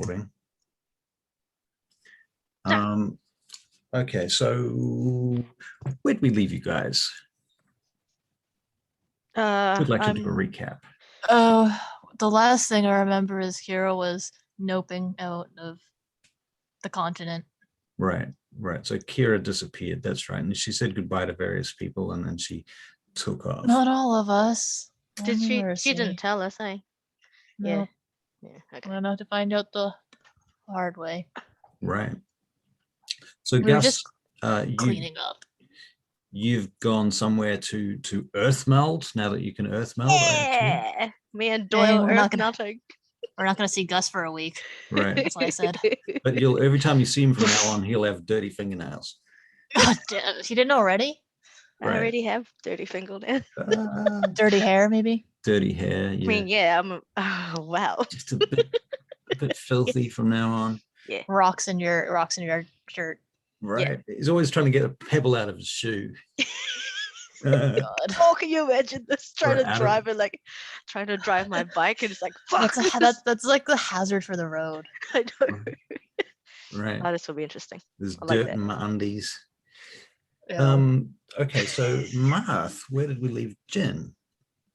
recording. Okay, so where'd we leave you guys? We'd like to do a recap. Oh, the last thing I remember is Kira was noping out of the continent. Right. So Kira disappeared. That's right. And she said goodbye to various people, and then she took off. Not all of us. Did Only she? Mercy. She didn't tell us, eh? No. Yeah. I'm gonna have to find out the hard way. Right. So We were Gus, just cleaning up. You've gone somewhere to earth meld now that you can earth meld. Yeah. Me and Doyle we're are not gonna- nothing. We're not gonna see Gus for a week. Right. That's what I said. But every time you see him from now on, he'll have dirty fingernails. God damn, you didn't know already? I already have dirty fingernails. Dirty hair, maybe? Dirty hair. Yeah. I mean, yeah, I'm. Oh, wow. Just a bit filthy from now on. Yeah. Rocks in your shirt. Right. Yeah. He's always trying to get a pebble out of his shoe. God. Oh, can you imagine this? Trying to drive my bike, and it's like, fuck. That's like the hazard for the road. I know. Right. Oh, this will be interesting. There's dirt in my undies. Yeah. Okay, so Marth, where did we leave Jen?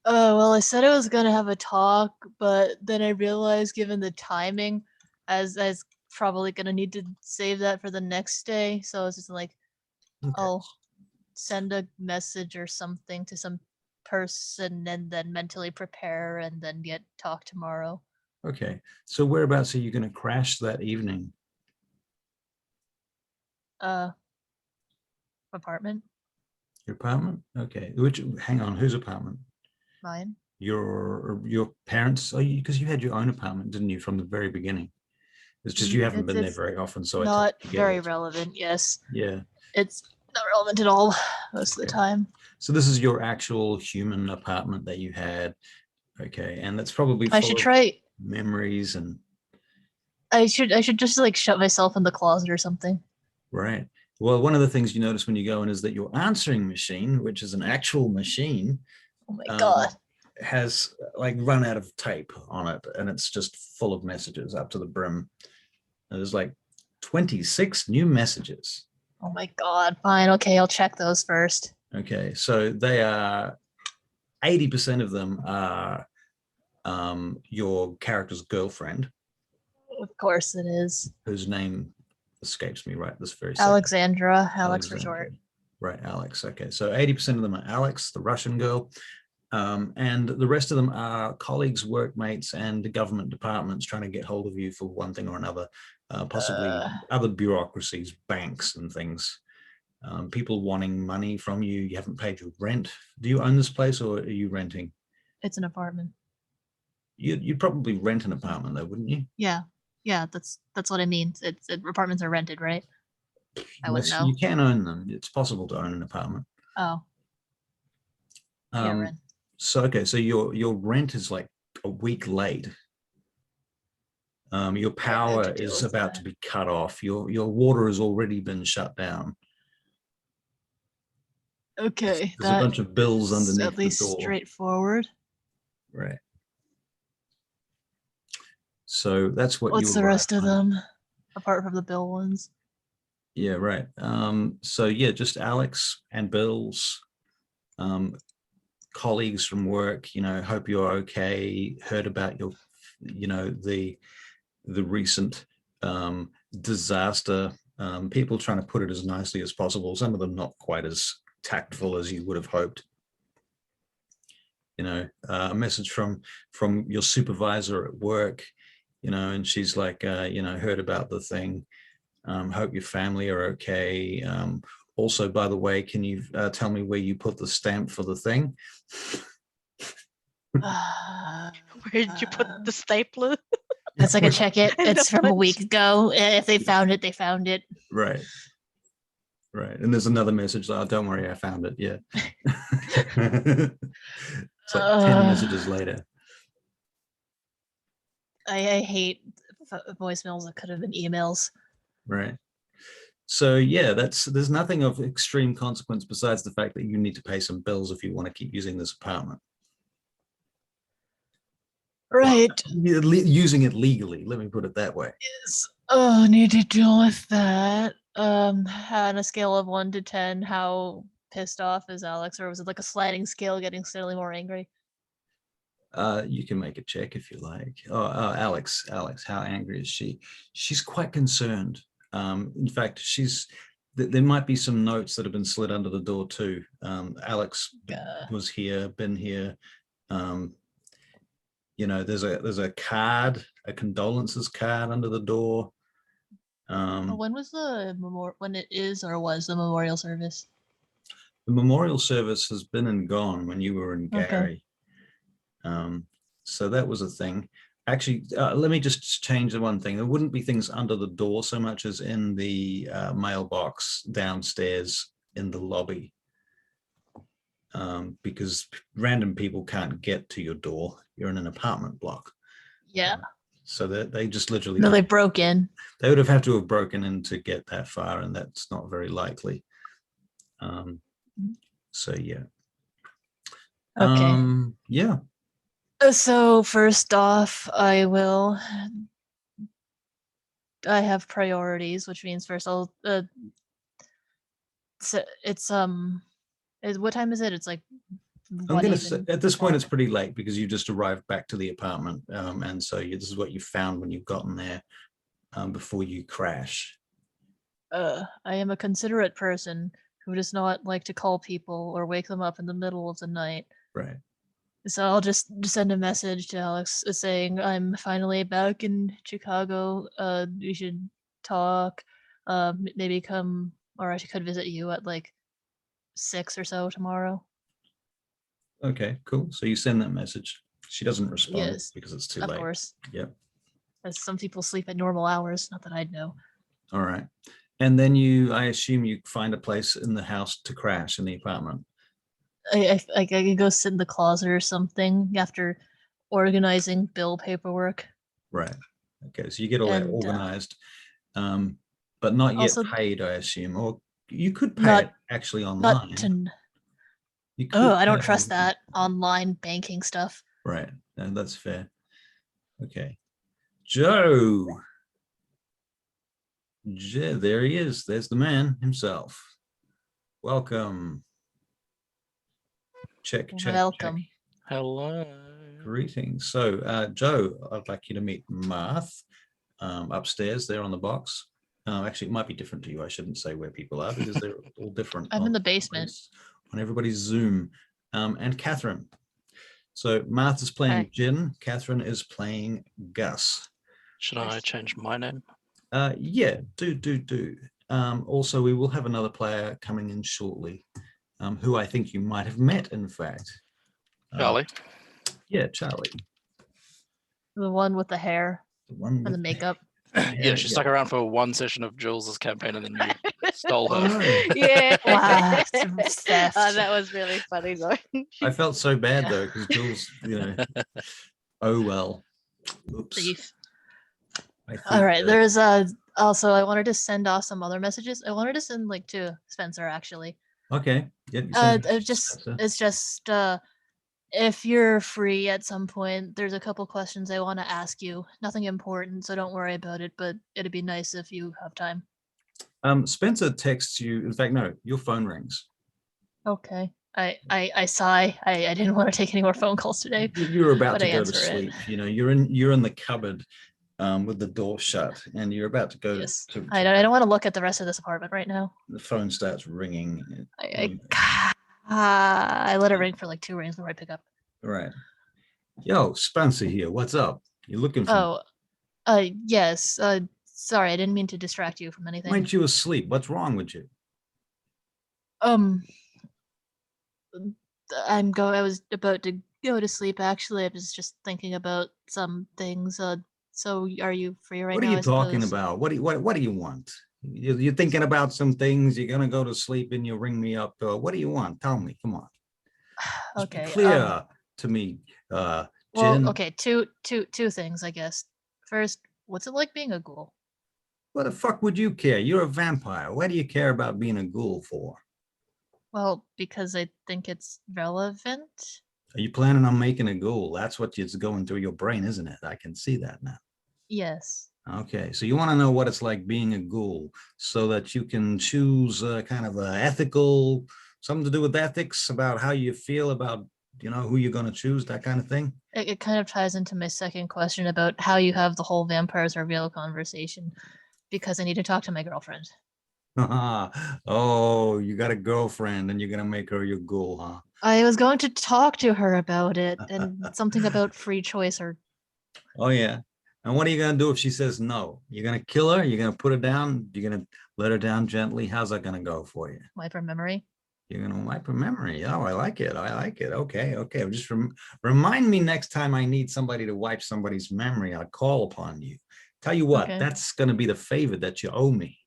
Oh, well, I said I was gonna have a talk, but then I realized, given the timing, as probably gonna need to save that for the next day. So I was just like, okay. I'll send a message or something to some person and then mentally prepare and then get talk tomorrow. Okay, so whereabouts are you going to crash that evening? Apartment. Your apartment? Okay. Hang on, whose apartment? Mine. Your parents? Oh, because you had your own apartment, didn't you, from the very beginning? It's just you haven't been there very often, so not very relevant. Yes. Yeah. It's not relevant at all most of the time. So this is your actual human apartment that you had. Okay, and that's probably I should try memories and. I should just like shut myself in the closet or something. Right. Well, one of the things you notice when you go in is that your answering machine, which is an actual machine, oh my God, has like run out of tape on it, and it's just full of messages up to the brim. And there's like 26 new messages. Oh my God. Fine. Okay, I'll check those first. Okay, so they are 80% of them are your character's girlfriend. Of course it is. Whose name escapes me right this very second. Alexandra. Alex for short. Right, Alex. Okay, so 80% of them are Alex, the Russian girl, and the rest of them are colleagues, workmates, and government departments trying to get hold of you for one thing or another, possibly other bureaucracies, banks and things. People wanting money from you. You haven't paid your rent. Do you own this place or are you renting? It's an apartment. You'd probably rent an apartment though, wouldn't you? Yeah, that's what I mean. Apartments are rented, right? I wouldn't know. You can own them. It's possible to own an apartment. Oh. Yeah, rent. So okay, so your rent is like a week late. Your power is about to be cut off. Your water has already been shut down. Okay, there's a bunch of bills underneath at least the door. Straightforward. Right. So that's what. What's the rest of them, apart from the bill ones? Yeah, right. So yeah, just Alex and Bill's colleagues from work. Hope you're okay. Heard about your, the recent disaster. People trying to put it as nicely as possible. Some of them not quite as tactful as you would have hoped. A message from your supervisor at work, and she's like, heard about the thing. Hope your family are okay. Also, by the way, can you tell me where you put the stamp for the thing? Where did you put the stapler? That's like a check it. It's from a week ago. If they found it, they found it. Right. And there's another message. Oh, don't worry, I found it. Yeah. It's like 10 messages later. I hate voicemails that could have been emails. Right. So yeah, there's nothing of extreme consequence besides the fact that you need to pay some bills if you want to keep using this apartment. Right. Using it legally. Let me put it that way. Yes. Oh, need to deal with that. On a scale of 1 to 10, how pissed off is Alex, or was it like a sliding scale, getting steadily more angry? You can make a check if you like. Alex, how angry is she? She's quite concerned. In fact, there might be some notes that have been slid under the door too. Alex was here, been here. There's a card, a condolences card under the door. When was when it is or was the memorial service? The memorial service has been and gone when you were in Okay. Gary. So that was a thing. Actually, let me just change the one thing. There wouldn't be things under the door so much as in the mailbox downstairs in the lobby, because random people can't get to your door. You're in an apartment block. Yeah. So they just literally. No, they broke in. They would have had to have broken in to get that far, and that's not very likely. So yeah. Okay. Yeah. So first off, I have priorities, which means first I'll so it's what time is it? It's like I'm gonna say at this point it's pretty late because you just arrived back to the apartment, and so this is what you found when you've gotten there, before you crash. I am a considerate person who does not like to call people or wake them up in the middle of the night. Right. So I'll just send a message to Alex saying I'm finally back in Chicago. We should talk. Maybe come, or I could visit you at like 6 or so tomorrow. Okay, cool. So you send that message. She doesn't respond. Yes, because it's too of late. course. Yep. As some people sleep at normal hours. Not that I'd know. All right. And then I assume you find a place in the house to crash in the apartment. I could go sit in the closet or something after organizing bill paperwork. Right. Okay. So you get all that organized, but not yet also, paid, I assume, or you could pay it actually online. I don't trust that online banking stuff. Right. No, that's fair. Okay. Joe. There he is. There's the man himself. Welcome. Check. Welcome. Check. Hello. Greetings. So, Joe, I'd like you to meet Marth upstairs there on the box. Actually, it might be different to you. I shouldn't say where people are because they're all different. I'm in the basement. On everybody's Zoom. And Catherine. So Marth is playing Jin. Catherine is playing Gus. Should I change my name? Yeah, do. Also, we will have another player coming in shortly, who I think you might have met, in fact. Charlie? Yeah, Charlie. The one with the hair. The one with the makeup. Yeah, she stuck around for one session of Jules's campaign and then you stole her. Yeah. Wow. Oh, that was really funny though. I felt so bad though, because Jules, oh well. Oops. Thief. All right, there's also I wanted to send off some other messages. I wanted to send like to Spencer actually. Okay. Yeah, it's just if you're free at some point, there's a couple questions I want to ask you. Nothing important, so don't worry about it, but it'd be nice if you have time. Spencer texts you. In fact, no, your phone rings. Okay. I sigh. I didn't want to take any more phone calls today. You're about to go to sleep. You're in the cupboard with the door shut, and you're about to go. Yes. I don't want to look at the rest of this apartment right now. The phone starts ringing. I let it ring for like 2 rings before I pick up. Right. Yo, Spencer here. What's up? You looking for? Yes. Sorry, I didn't mean to distract you from anything. Weren't you asleep? What's wrong with you? I was about to go to sleep. Actually, I was just thinking about some things. So are you free right now? What are you talking about? What do you want? You're thinking about some things. You're gonna go to sleep and you ring me up. What do you want? Tell me. Come on. Okay. Be clear to me. Well, Jen. okay. Two things, I guess. First, what's it like being a ghoul? What the fuck would you care? You're a vampire. What do you care about being a ghoul for? Well, because I think it's relevant. Are you planning on making a ghoul? That's what is going through your brain, isn't it? I can see that now. Yes. Okay, so you want to know what it's like being a ghoul so that you can choose kind of a ethical, something to do with ethics about how you feel about, who you're going to choose, that kind of thing. It kind of ties into my second question about how you have the whole vampires are real conversation, because I need to talk to my girlfriend. Oh, you got a girlfriend and you're going to make her your ghoul, huh? I was going to talk to her about it and something about free choice or Oh, yeah. And what are you going to do if she says no? You're going to kill her? You're going to put her down? You're going to let her down gently? How's that going to go for you? wipe her memory. You're going to wipe her memory. Oh, I like it. I like it. Okay. Okay. Just remind me next time I need somebody to wipe somebody's memory. I'll call upon you. Tell you what, Okay. that's going to be the favor that you owe me.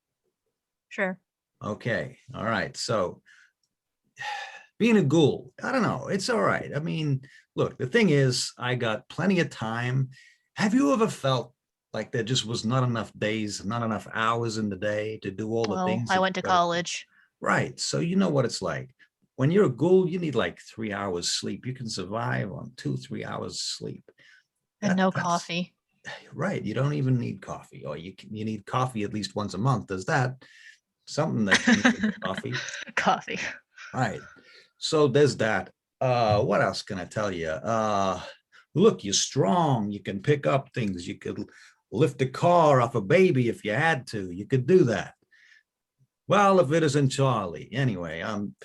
Sure. Okay. All right. So being a ghoul, I don't know. It's all right. I mean, look, the thing is, I got plenty of time. Have you ever felt like there just was not enough days, not enough hours in the day to do all the Well, things? I that went to you gotta do? college. Right. So you know what it's like. When you're a ghoul, you need like 3 hours sleep. You can survive on 2, 3 hours sleep. And no That's coffee. right. You don't even need coffee, or you need coffee at least once a month. There's that something that you need with coffee. Coffee. Right. So there's that. What else can I tell you? Look, you're strong. You can pick up things. You could lift a car off a baby if you had to. You could do that. Well, if it isn't Charlie. Anyway, I'm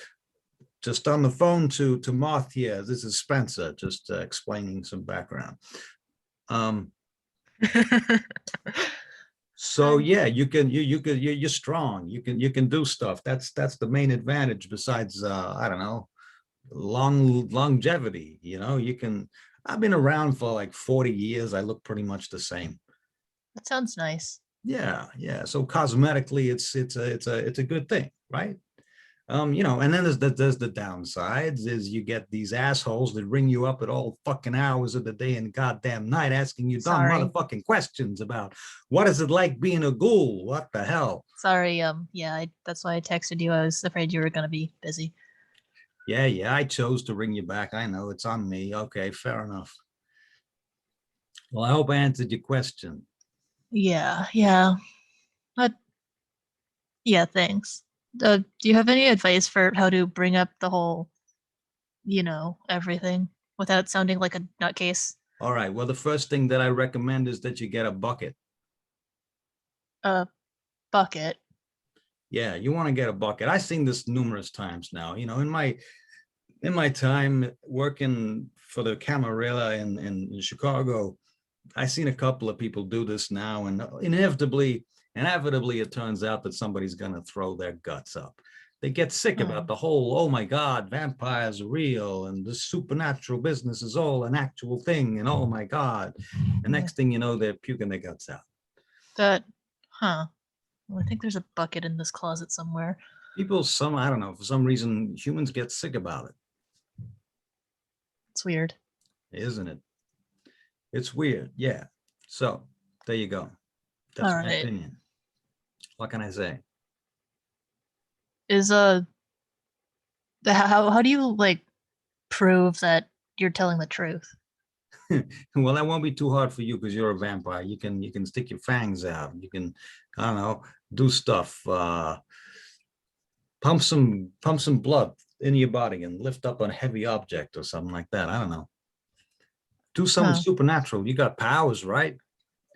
just on the phone to Moth here. This is Spencer, just explaining some background. So yeah, you're strong. You can do stuff. That's the main advantage. Besides, I don't know, longevity. You can. I've been around for like 40 years. I look pretty much the same. That sounds nice. Yeah, yeah. So cosmetically, it's a good thing, right? And then there's the downsides is you get these assholes that ring you up at all fucking hours of the day and goddamn night asking you dumb Sorry. motherfucking questions about what is it like being a ghoul? What the hell? Sorry. Yeah, that's why I texted you. I was afraid you were gonna be busy. Yeah, I chose to ring you back. I know it's on me. Okay, fair enough. Well, I hope I answered your question. Yeah. But yeah, thanks. Do you have any advice for how to bring up the whole, everything without sounding like a nutcase? All right. Well, the first thing that I recommend is that you get a bucket. A bucket. Yeah, you want to get a bucket. I've seen this numerous times now. In my time working for the Camarilla in Chicago, I've seen a couple of people do this now, and inevitably, it turns out that somebody's going to throw their guts up. They get sick about the whole, oh my God, vampires are real, and this supernatural business is all an actual thing, and oh my God. The next thing you know, they're puking their guts out. Well, I think there's a bucket in this closet somewhere. I don't know, for some reason, humans get sick about it. It's weird. Isn't it? It's weird. Yeah. So there you go. That's All my right. opinion. What can I say? Is how do you prove that you're telling the truth? Well, that won't be too hard for you because you're a vampire. You can stick your fangs out. You can, I don't know, do stuff. Pump some blood into your body and lift up a heavy object or something like that. I don't know. Do something supernatural. You got powers, right?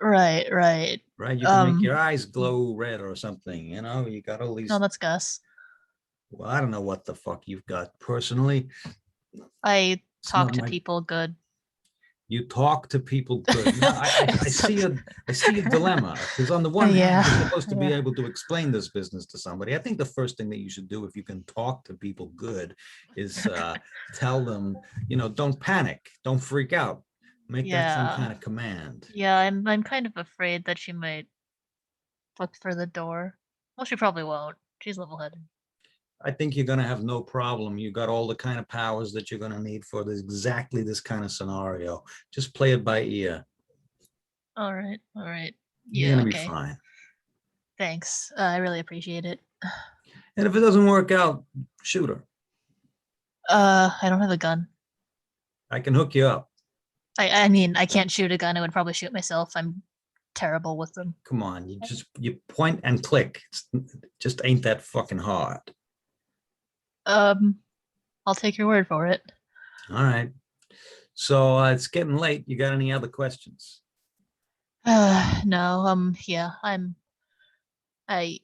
Right. Right. You can make your eyes glow red or something. You got all these. No, that's Gus. Well, I don't know what the fuck you've got personally. I talk to people good. You talk to people good. No, I see a dilemma because on the one hand, you're supposed to be able to explain this business to somebody. I think the first thing that you should do if you can talk to people good is tell them, don't panic, don't freak out, make that some kind of command. Yeah, I'm kind of afraid that she might look for the door. Well, she probably won't. She's level-headed. I think you're going to have no problem. You got all the kind of powers that you're going to need for exactly this kind of scenario. Just play it by ear. All right. Yeah, you're going to be fine. Thanks. I really appreciate it. And if it doesn't work out, shoot her. I don't have a gun. I can hook you up. I mean, I can't shoot a gun. I would probably shoot myself. I'm terrible with them. Come on, you point and click. Just ain't that fucking hard. I'll take your word for it. All right. So it's getting late. You got any other questions? No, yeah, I'm a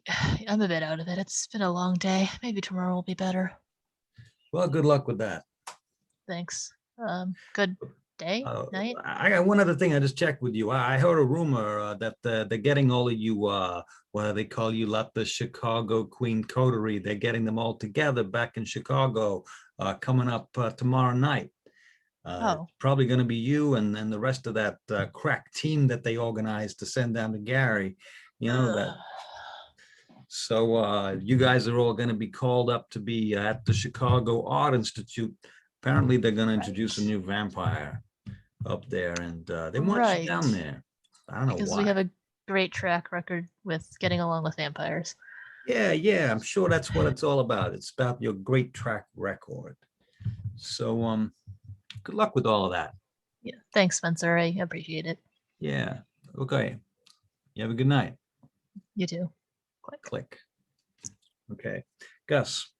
bit out of it. It's been a long day. Maybe tomorrow will be better. Well, good luck with that. Thanks. Good day, night. I got one other thing I just checked with you. I heard a rumor that they're getting all of you, what do they call you, like the Chicago Queen Coterie. They're getting them all together back in Chicago coming up tomorrow night. Probably going to be you and the rest of that crack team that they organized to send down to Gary. You know that. So you guys are all going to be called up to be at the Chicago Art Institute. Apparently, they're going to introduce a new vampire up there, and they want you down there. I don't know because why. we have a great track record with getting along with vampires. Yeah, I'm sure that's what it's all about. It's about your great track record. So, good luck with all of that. Yeah, thanks, Spencer. I appreciate it. Yeah. Okay. You have a good night. You too. Click. Okay. Gus,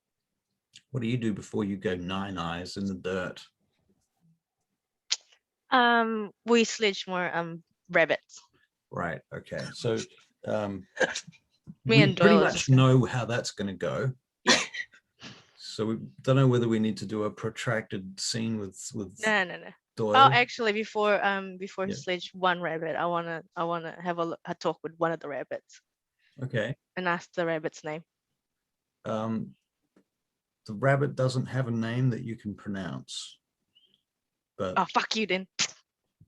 what do you do before you go 9 eyes in the dirt? We sledge more rabbits. Right. Okay. So Me we and pretty Doyle are much just know how that's going to go. So we don't know whether we need to do a protracted scene with No. Doyle. Oh, actually, before he Yeah. sledged one rabbit, I wanna have a talk with one of the rabbits Okay. and ask the rabbit's name. The rabbit doesn't have a name that you can pronounce, but Oh, fuck you then.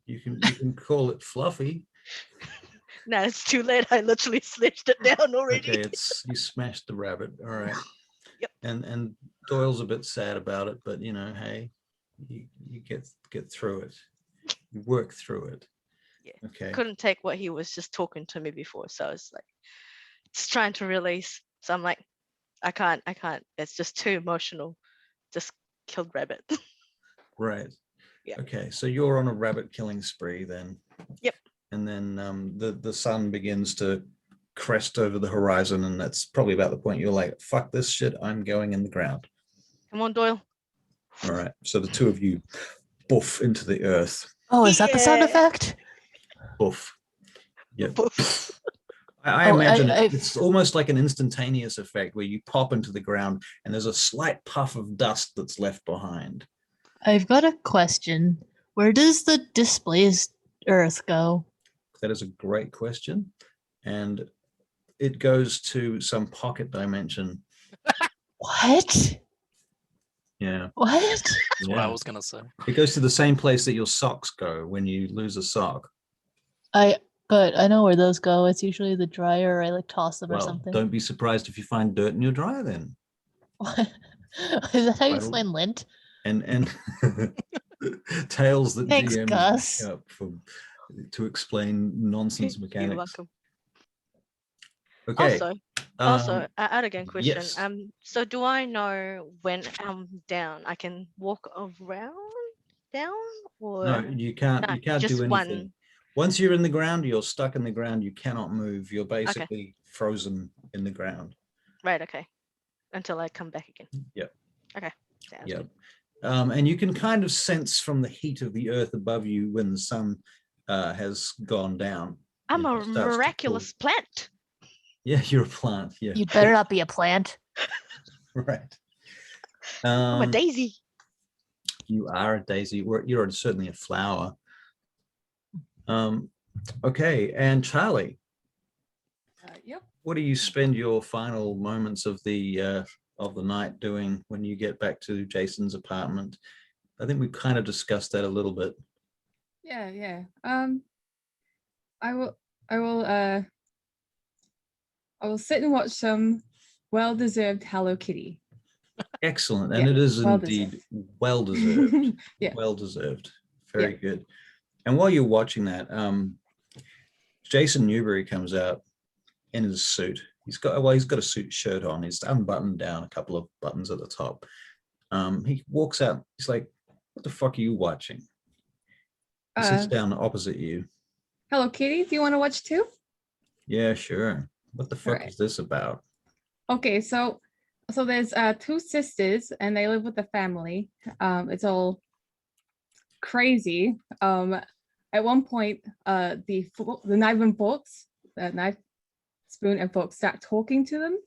you can call it Fluffy. No, it's too late. I literally sledged it down already. Okay, you smashed the rabbit. All right. Yep. And Doyle's a bit sad about it, but hey, you get through it. You work through it. Yeah. Okay. Couldn't take what he was just talking to me before, so it's like just trying to release. So I'm like, I can't. It's just too emotional. Just killed rabbit. Right. Yeah. Okay, so you're on a rabbit killing spree then. Yep. And then the sun begins to crest over the horizon, and that's probably about the point you're like, fuck this shit, I'm going in the ground. Come on, Doyle. All right. So the two of you boof into the earth. Oh, is that the sound Yeah. effect? Boof. Yeah. Poof. I Oh, imagine I- it's almost like an instantaneous effect where you pop into the ground and there's a slight puff of dust that's left behind. I've got a question. Where does the displaced Earth go? That is a great question. And it goes to some pocket dimension. What? Yeah. What? That's what I Yeah. was gonna say. It goes to the same place that your socks go when you lose a sock. But I know where those go. It's usually the dryer. I like toss them or Well, something. don't be surprised if you find dirt in your dryer then. What? Is that how you I don't- explain lint? And tales that Thanks, GMs Gus. make up to explain nonsense You're mechanics. welcome. Okay. Also, out again question. yes. So do I know when I'm down? I can walk around down, or No, you can't. no, You can't just do anything. one. Once you're in the ground, you're stuck in the ground. You cannot move. You're basically frozen in the ground. Right. Okay. Until I come back again. Yep. Okay. Sounds Yep. good. And you can kind of sense from the heat of the earth above you when the sun has gone down. I'm know, a it starts to cool. miraculous plant. Yeah, you're a plant. Yeah, You'd better not be a plant. right. I'm a daisy. You are a daisy. You're certainly a flower. Okay, and Charlie, Yep. what do you spend your final moments of the night doing when you get back to Jason's apartment? I think we kind of discussed that a little bit. Yeah. I will sit and watch some well-deserved Hello Kitty. Excellent, and Yeah, it is well indeed well deserved. Yeah. Well deserved. Very good. And while you're watching that, Jason Newbury comes out in his suit. He's got a suit shirt on. He's unbuttoned down a couple of buttons at the top. He walks out. He's like, What the fuck are you watching? He sits Uh, down opposite you. Hello Kitty, do you want to watch too? Yeah, sure. What the fuck Alright. is this about? Okay, so there's two sisters and they live with the family. It's all crazy. At one point, the knife and forks, the knife, spoon, and fork start talking to them.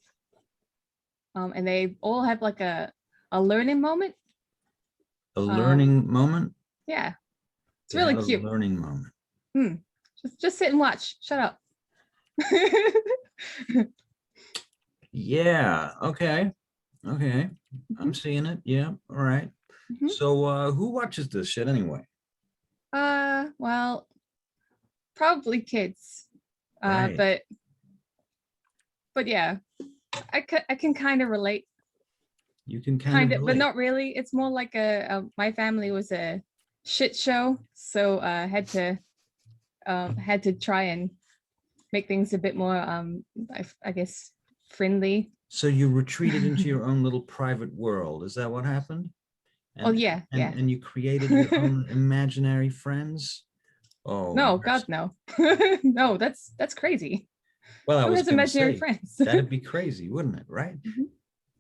And they all have like a learning moment. A learning moment? Yeah, it's They really have a cute. learning moment. Just sit and watch. Shut up. Yeah. Okay. Okay. I'm seeing it. Yeah. All right. Mhm. So who watches this shit anyway? Well, probably kids. Right. But yeah, I can kind of relate. You can Kind of, but relate. not really. It's more like my family was a shit show, so had to try and make things a bit more I guess friendly. So you retreated into your own little private world. Is that what happened? Oh yeah, yeah. And you created your own imaginary friends? Oh, No, mercy. God no. No, that's crazy. Well, I Who was has going to imaginary say, friends? that'd be crazy, wouldn't it? Right? Mhm.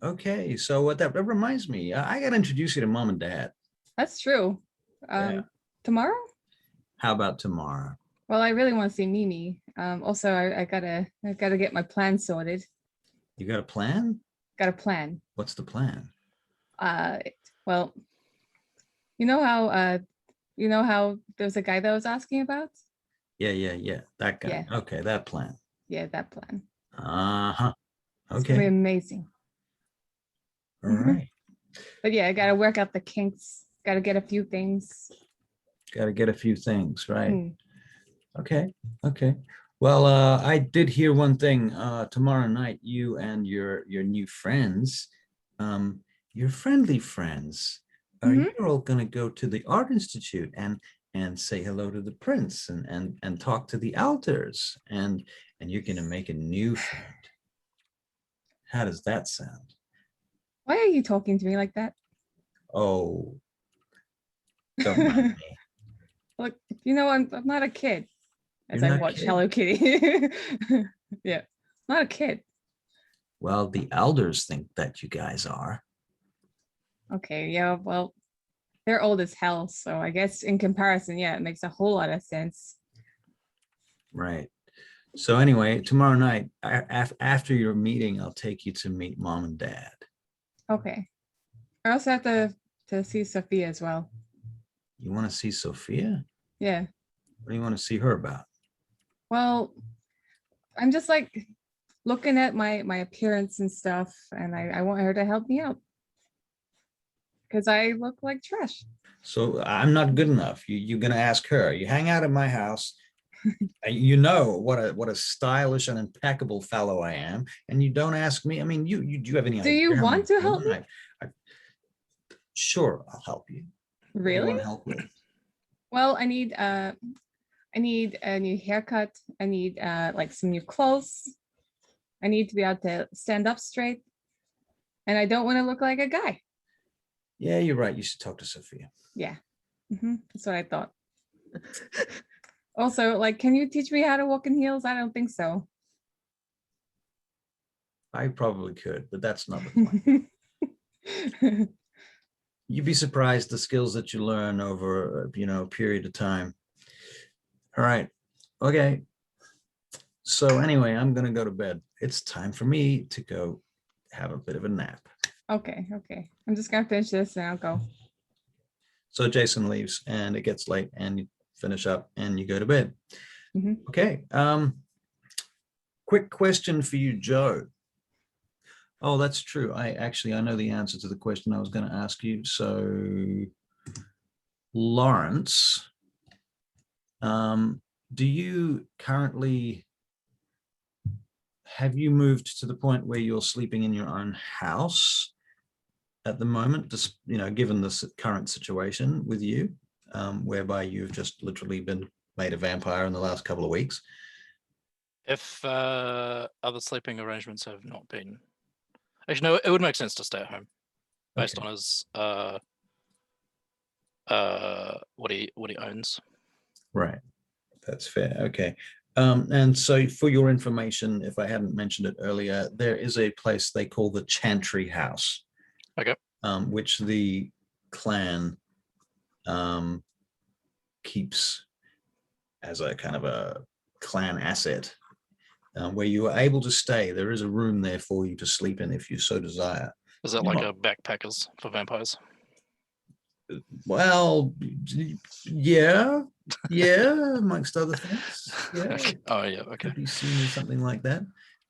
Okay. So what that reminds me, I got to introduce you to mom and dad. That's true. Yeah. Tomorrow? How about tomorrow? Well, I really want to see Mimi. Also, I gotta get my plan sorted. You got a plan? Got a plan. What's the plan? Well, you know how there's a guy that I was asking about? Yeah. That guy. Yeah. Okay, that plan. Yeah, that plan. Uh-huh. It's gonna be Okay. amazing. All right. But yeah, I gotta work out the kinks. Gotta get a few things. Got to get a few things, right? Hmm. Okay. Okay. Well, I did hear one thing. Tomorrow night, you and your new friends, your friendly friends, Mhm. you're all gonna go to the Art Institute and say hello to the prince and talk to the elders and you're gonna make a new friend. How does that sound? Why are you talking to me like that? Oh, don't mind me. Look, I'm not a kid. As You're I not a watch kid? Hello Kitty. Yeah, not a kid. Well, the elders think that you guys are. Okay, yeah, well, they're old as hell, so I guess in comparison, yeah, it makes a whole lot of sense. Right. So anyway, tomorrow night, after your meeting, I'll take you to meet mom and dad. Okay. I also have to see Sophia as well. You want to see Sophia? Yeah. What do you want to see her about? Well, I'm just like looking at my appearance and stuff, and I want her to help me out. Because I look like trash. So I'm not good enough. You're gonna ask her. You hang out at my house. You know what a stylish and impeccable fellow I am, and you don't ask me. I mean, do you have any Do idea? you how want many to help women Sure, I'll help you. What do you Really? want help with? Well, I need a new haircut. I need like some new clothes. I need to be able to stand up straight. And I don't want to look like a guy. Yeah, you're right. You should talk to Sophia. Yeah. That's what I thought. Also, like, can you teach me how to walk in heels? I don't think so. I probably could, but that's not the point. You'd be surprised the skills that you learn over a period of time. All right. Okay. So anyway, I'm gonna go to bed. It's time for me to go have a bit of a nap. Okay. I'm just gonna finish this and I'll go. So Jason leaves and it gets late and you finish up and you go to bed. Mhm. Okay. Quick question for you, Joe. Oh, that's true. I know the answer to the question I was going to ask you. So Lawrence, do you currently, have you moved to the point where you're sleeping in your own house at the moment, just, given this current situation with you, whereby you've just literally been made a vampire in the last couple of weeks? If other sleeping arrangements have not been, actually no, it would make sense to stay at home based Okay. on his what he owns. Right. That's fair. Okay. And so for your information, if I hadn't mentioned it earlier, there is a place they call the Chantry House. Okay. Which the clan keeps as a kind of a clan asset, where you are able to stay. There is a room there for you to sleep in if you so desire. Is that like a backpackers for vampires? Well, yeah, amongst other things. Yeah, Okay. Oh yeah, okay. could be seen as something like that.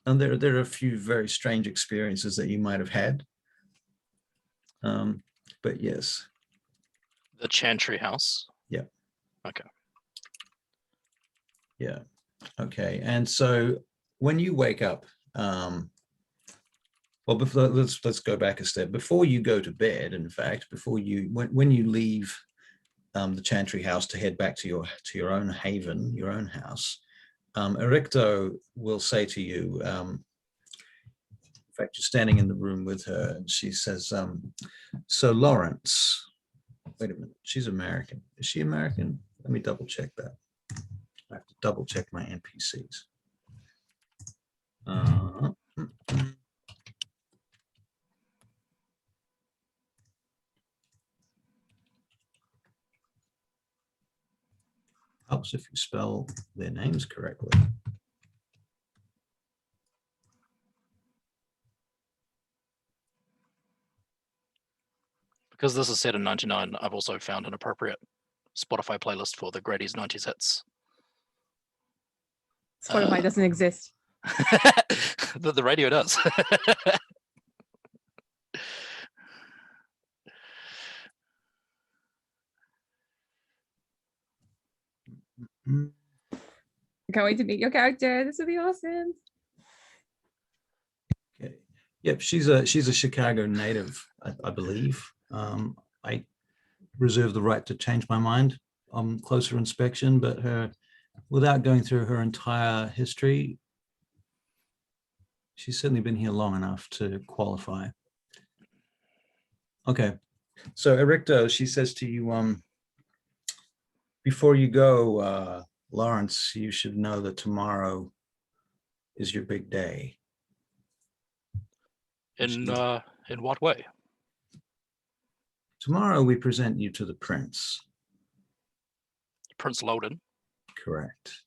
And there are a few very strange experiences that you might have had. But yes. The Chantry House. Yeah. Okay. Yeah. Okay. And so when you wake up, well, before, let's go back a step. Before you go to bed, in fact, before you when you leave the Chantry House to head back to your own haven, your own house, Ericto will say to you, in fact, you're standing in the room with her, and she says, so Lawrence, wait a minute, she's American. Is she American? Let me double check that. I have to double check my NPCs. Helps if you spell their names correctly. Because this is set in 99, I've also found an appropriate Spotify playlist for the Grady's 90s hits. Spotify doesn't exist. The radio does. I can't wait to meet your character. This will be awesome. Okay. Yep, she's a Chicago native, I believe. I reserve the right to change my mind on closer inspection, but without going through her entire history, she's certainly been here long enough to qualify. Okay, so Ericto, she says to you, before you go, Lawrence, you should know that tomorrow is your big day. In what way? Tomorrow we present you to the prince. Prince Loden. Correct.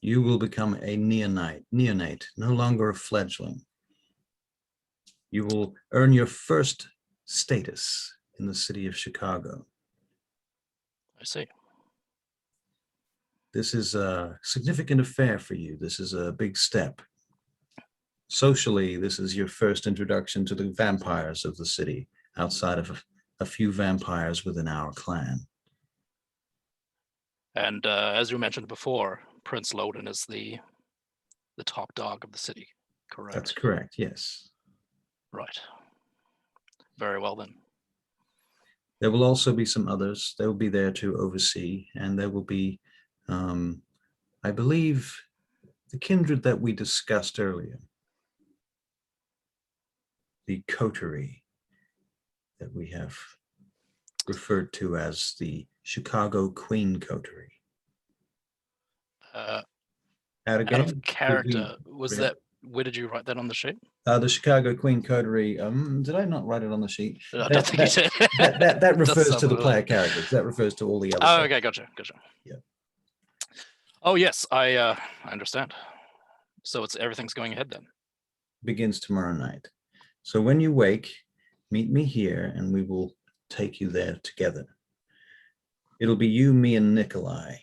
You will become a neonate, no longer a fledgling. You will earn your first status in the city of Chicago. I see. This is a significant affair for you. This is a big step. Socially, this is your first introduction to the vampires of the city, outside of a few vampires within our clan. And as you mentioned before, Prince Loden is the top dog of the city, correct? That's correct, yes. Right. Very well then. There will also be some others. They will be there to oversee, and there will be, I believe, the kindred that we discussed earlier. The coterie that we have referred to as the Chicago Queen Coterie. Out again, of character, was yeah. that, where did you write that on the sheet? The Chicago Queen Coterie, did I not write it on the sheet? I don't think you did. That refers to the somewhere player there. characters. That refers to all the other Oh, stuff. okay, gotcha. Yeah. Oh yes, I understand. So everything's going ahead then. Begins tomorrow night. So when you wake, meet me here and we will take you there together. It'll be you, me, and Nikolai.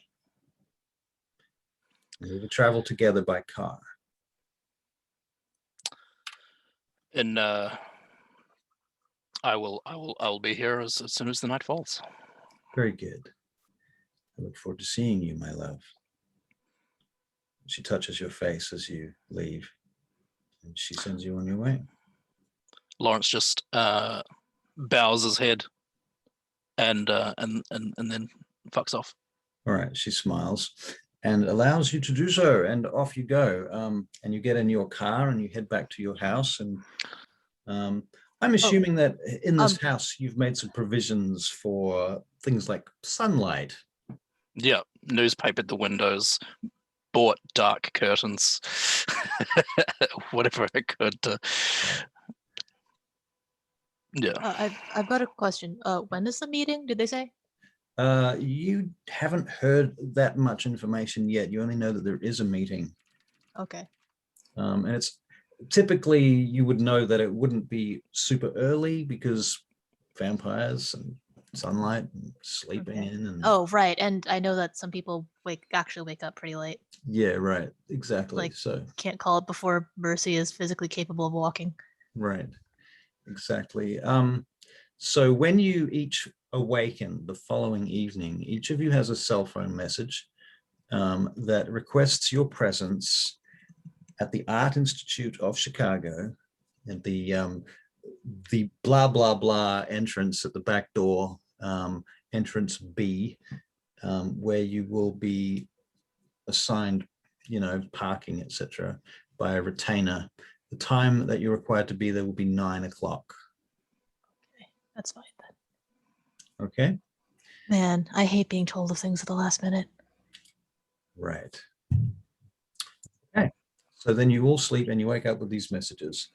And we will travel together by car. And I will be here as soon as the night falls. Very good. I look forward to seeing you, my love. She touches your face as you leave, and she sends you on your way. Lawrence just bows his head and then fucks off. All right, she smiles and allows you to do so, and off you go. And you get in your car and you head back to your house. And I'm assuming that in this Um, house, you've made some provisions for things like sunlight. Yeah, newspaper at the windows, bought dark curtains, whatever I could. Yeah, I've got a question. When is the meeting? Did they say? You haven't heard that much information yet. You only know that there is a meeting. Okay. And it's typically you would know that it wouldn't be super early because vampires and sunlight and sleeping Okay. in and Oh, right. And I know that some people actually wake up pretty late. yeah, right, exactly. Like- So Can't call it before Mercy is physically capable of walking. right, exactly. So when you each awaken the following evening, each of you has a cell phone message that requests your presence at the Art Institute of Chicago, and the blah blah blah entrance at the back door, entrance B, where you will be assigned, parking, etc., by a retainer. The time that you're required to be there will be 9 o'clock. That's fine then. Okay, Man, I hate being told of things at the last minute. right. Okay, so then you all sleep and you wake up with these messages.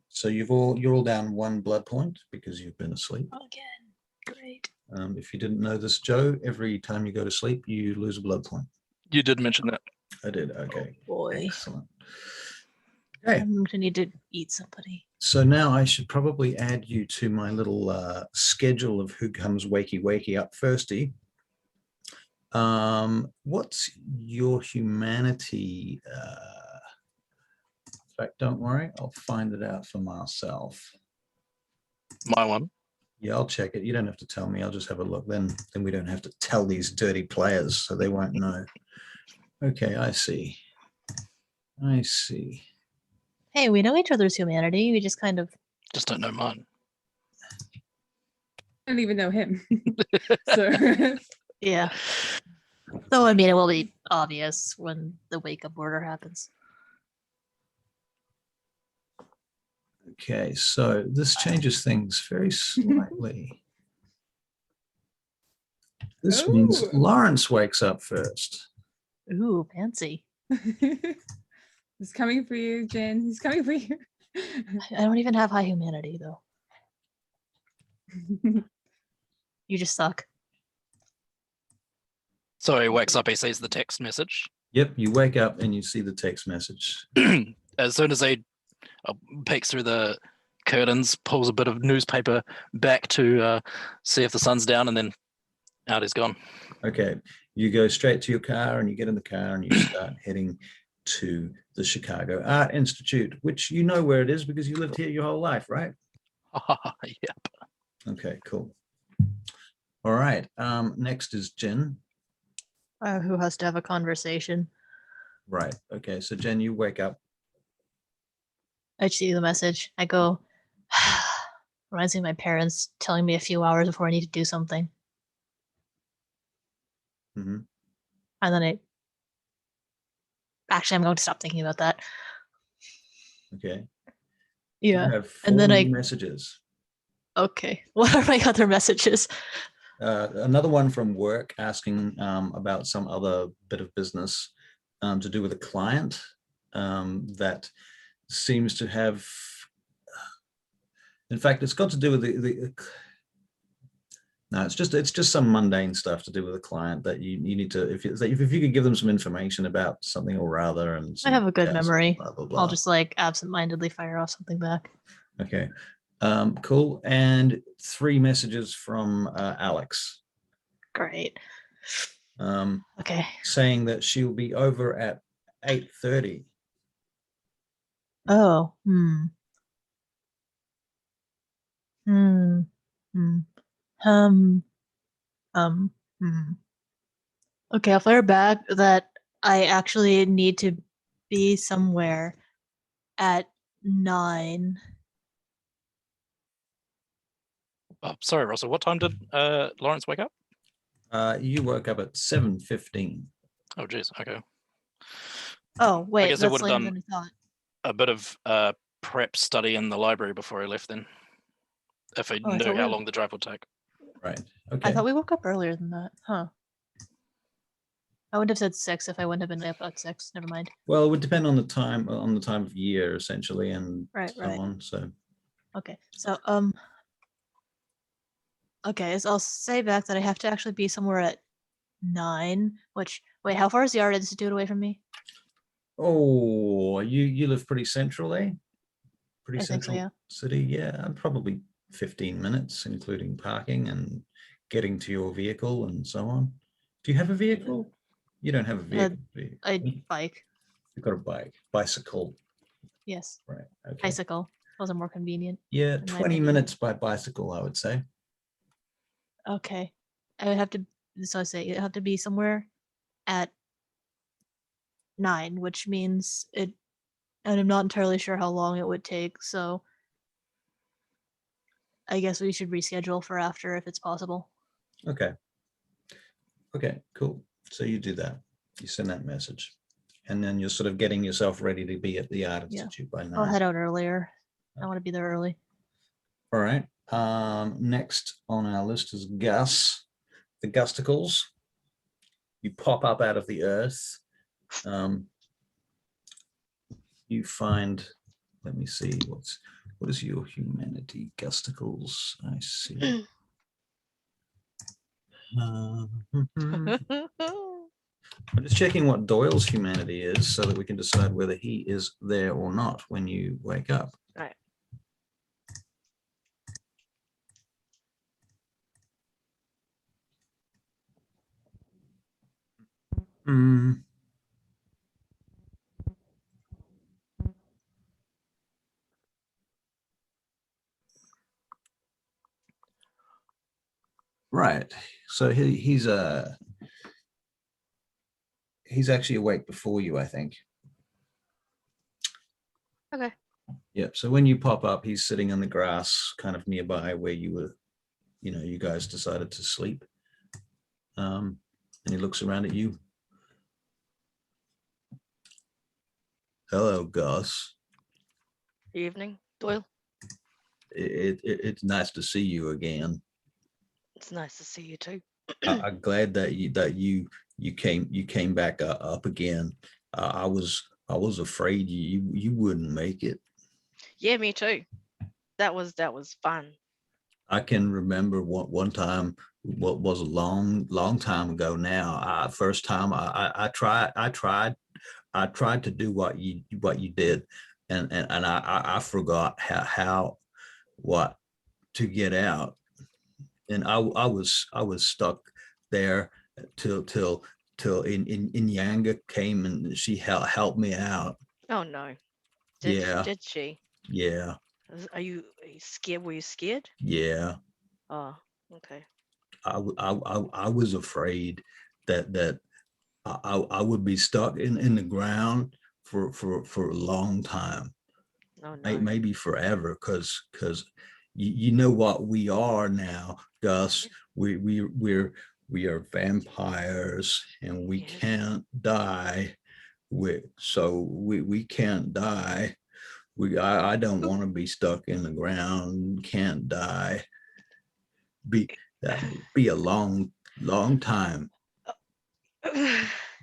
So you're all down 1 blood point because you've been asleep. Again. Great. If you didn't know this, Joe, every time you go to sleep, you lose a blood point. you did mention that. I did. Okay. Boy. Excellent. Okay. I'm gonna need to eat somebody. So now I should probably add you to my little schedule of who comes wakey up firsty. What's your humanity? In fact, don't worry, I'll find it out for myself. My one. Yeah, I'll check it. You don't have to tell me. I'll just have a look. Then we don't have to tell these dirty players, so they won't know. Okay, I see. I see. Hey, we know each other's humanity. We just kind of. Just don't know mine. I don't even know him. So Yeah. Though, I mean, it will be obvious when the wake up order happens. Okay, so this changes things very slightly. This means Ooh. Lawrence wakes up first. Ooh, fancy. he's coming for you, Jen. He's coming for you. I don't even have high humanity, though. You just suck. So he wakes up, he sees the text message. Yep, you wake up and you see the text message. As soon as he peeks through the curtains, pulls a bit of newspaper back to see if the sun's down, and then out he's gone. Okay, you go straight to your car and you get in the car and you start heading to the Chicago Art Institute, which you know where it is because you lived here your whole life, right? Yep. Okay, cool. All right, next is Jen. Who has to have a conversation? Right, okay, so Jen, you wake up. I see the message. I go, reminds me of my parents telling me a few hours before I need to do something. Mhm. And then actually, I'm going to stop thinking about that. Okay, Yeah. you have 4 and then new I- messages. Okay. What are my other messages? Another one from work asking about some other bit of business to do with a client that seems to have, in fact, it's got to do with no, it's just some mundane stuff to do with a client that you need to, if you could give them some information about something or other. And I have a good some memory. blah, blah, blah. I'll just like absentmindedly fire off something back. Okay, cool. And 3 messages from Alex. Great. Um, Okay. saying that she'll be over at 8:30. Oh. Hmm. Hmm. Hmm. Hmm. Okay, I'll fire back that I actually need to be somewhere at 9. Oh, sorry, Russell. What time did Lawrence wake up? You woke up at 7:15. Oh, geez. Okay. Oh, wait, guess I that's would've later done- than I thought. A bit of perhaps study in the library before I left then. If I Oh, I knew thought how we- long the drive would take. Right. I Okay. thought we woke up earlier than that, huh? I would have said 6 if I wouldn't have been up at 6. Never mind. Well, it would depend on the time of year essentially, and Right, so right. on. So Okay, so okay, so I'll say back that I have to actually be somewhere at 9. Which wait, how far is the Art Institute away from me? oh, you live pretty central, eh? Pretty I think so, central yeah. city. Yeah, probably 15 minutes, including parking and getting to your vehicle and so on. Do you have a vehicle? You don't have a vehicle. do you? I bike. You've got a bicycle, Yes, right? Okay. bicycle. Those are more convenient. Yeah, in my 20 opinion. minutes by bicycle, I would say. Okay, I would have to. So I say it have to be somewhere at 9, which means it. And I'm not entirely sure how long it would take. So I guess we should reschedule for after if it's possible. Okay. Okay, cool. So you do that. You send that message. And then you're sort of getting yourself ready to be at the Art Yeah. Institute by 9. I'll head out earlier. I want to be there early. All right. Next on our list is Gus, the Gusticles. You pop up out of the earth. You find, let me see, what is your humanity? Gusticles, I see. I'm just checking what Doyle's humanity is so that we can decide whether he is there or not when you wake up. Right. Hmm. Right. So he's actually awake before you, I think. Okay. Yep. So when you pop up, he's sitting on the grass kind of nearby where you were, you guys decided to sleep. And he looks around at you. Hello, Gus. Evening, Doyle. It's nice to see you again. It's nice to see you too. I'm glad that you came back up again. I was afraid you wouldn't make it. Yeah, me too. That was fun. I can remember one time, what was a long time ago now. First time I tried to do what you did, and I forgot how what to get out, and I was stuck there till Inyanga came and she helped me out. Oh no. Yeah. Did she? Yeah. Are you scared? Were you scared? Yeah. Oh, okay. I was afraid that I would be stuck in the ground for a long time, Oh no. maybe forever, because you know what we are now, Gus. We are vampires and we Yes. can't die. We can't die. I don't want to be stuck in the ground. Can't die. That would be a long time.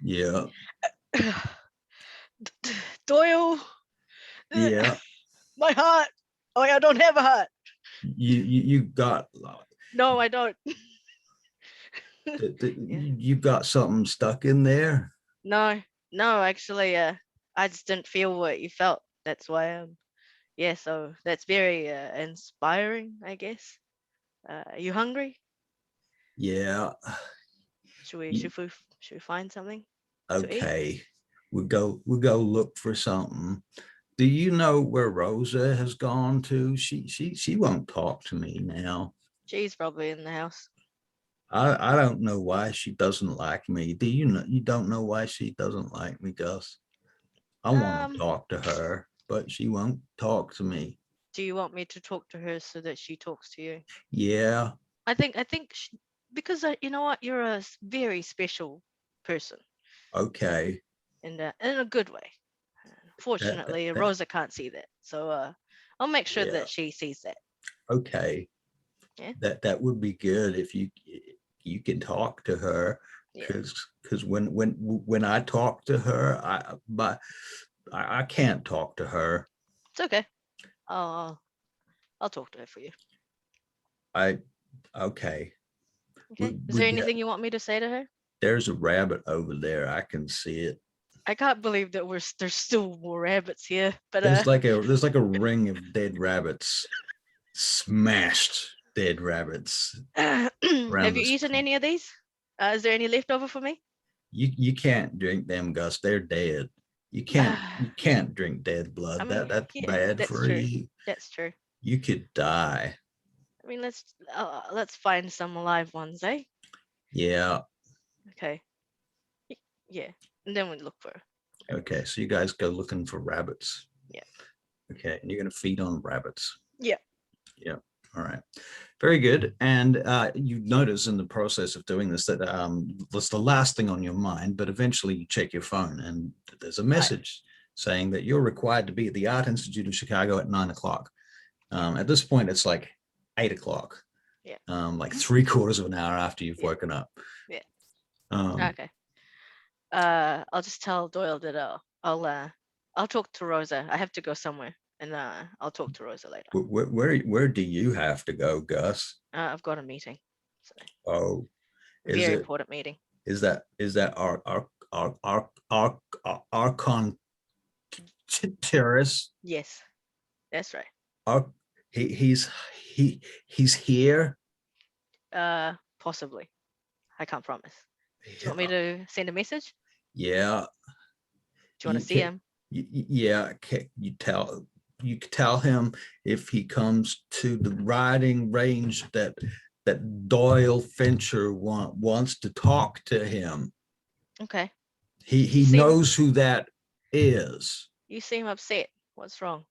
Yeah. Doyle. Yeah. My heart. Oh, I don't have a heart. You got No, I don't. you got something stuck in there. No, actually, I just didn't feel what you felt. That's why, yeah. So that's very inspiring, I guess. Are you hungry? Yeah. Should we Ye- find something? Okay. We'll go look for something. Do you know where Rosa has gone to? She won't talk to me now. She's probably in the house. I don't know why she doesn't like me. Do you know? You don't know why she doesn't like me, Gus? I want to talk to her, but she won't talk to me. Do you want me to talk to her so that she talks to you? Yeah. I think because you know what, you're a very special person. Okay. In a good way. Fortunately, that- Rosa can't see that, so I'll make sure Yeah. that she sees that. Okay. Yeah. That would be good if you can talk to her, Yeah. because when I talk to her, I can't talk to her. It's okay. I'll talk to her for you. Okay. Okay. Would- Is there would that- anything you want me to say to her? There's a rabbit over there. I can see it. I can't believe that there's still more rabbits here, but There's like a ring of dead rabbits, smashed dead rabbits. have you this eaten place. any of these? Is there any left over for me? You can't drink them, Gus. They're dead. You can't drink dead blood. I mean, That's yeah, bad that's for true. you. That's true. You could die. I mean, let's find some alive ones, eh? Yeah. Okay. Yeah, and then we look for her. Okay. So you guys go looking for rabbits. Yeah. Okay. And you're gonna feed on rabbits. Yeah. Yeah. All right. Very good. And you notice in the process of doing this that was the last thing on your mind, but eventually you check your phone and there's a message saying that you're required to be at the Art Institute of Chicago at 9 o'clock. At this point, it's like 8 o'clock. Yeah. Like 3/4 of an hour after you've Yeah. woken up. Yeah. Okay. I'll just tell Doyle that I'll talk to Rosa. I have to go somewhere, and I'll talk to Rosa later. Where do you have to go, Gus? I've got a meeting. So, Oh, a is very it? important meeting. Is that Archon terrorist? Yes, that's right. He's here. Possibly. I can't promise. Do you want me to send a message? Yeah. Do you want You to see can- him? Yeah. You tell him if he comes to the riding range that Doyle Fincher wants to talk to him. Okay. He See- knows who that is. You seem upset. What's wrong?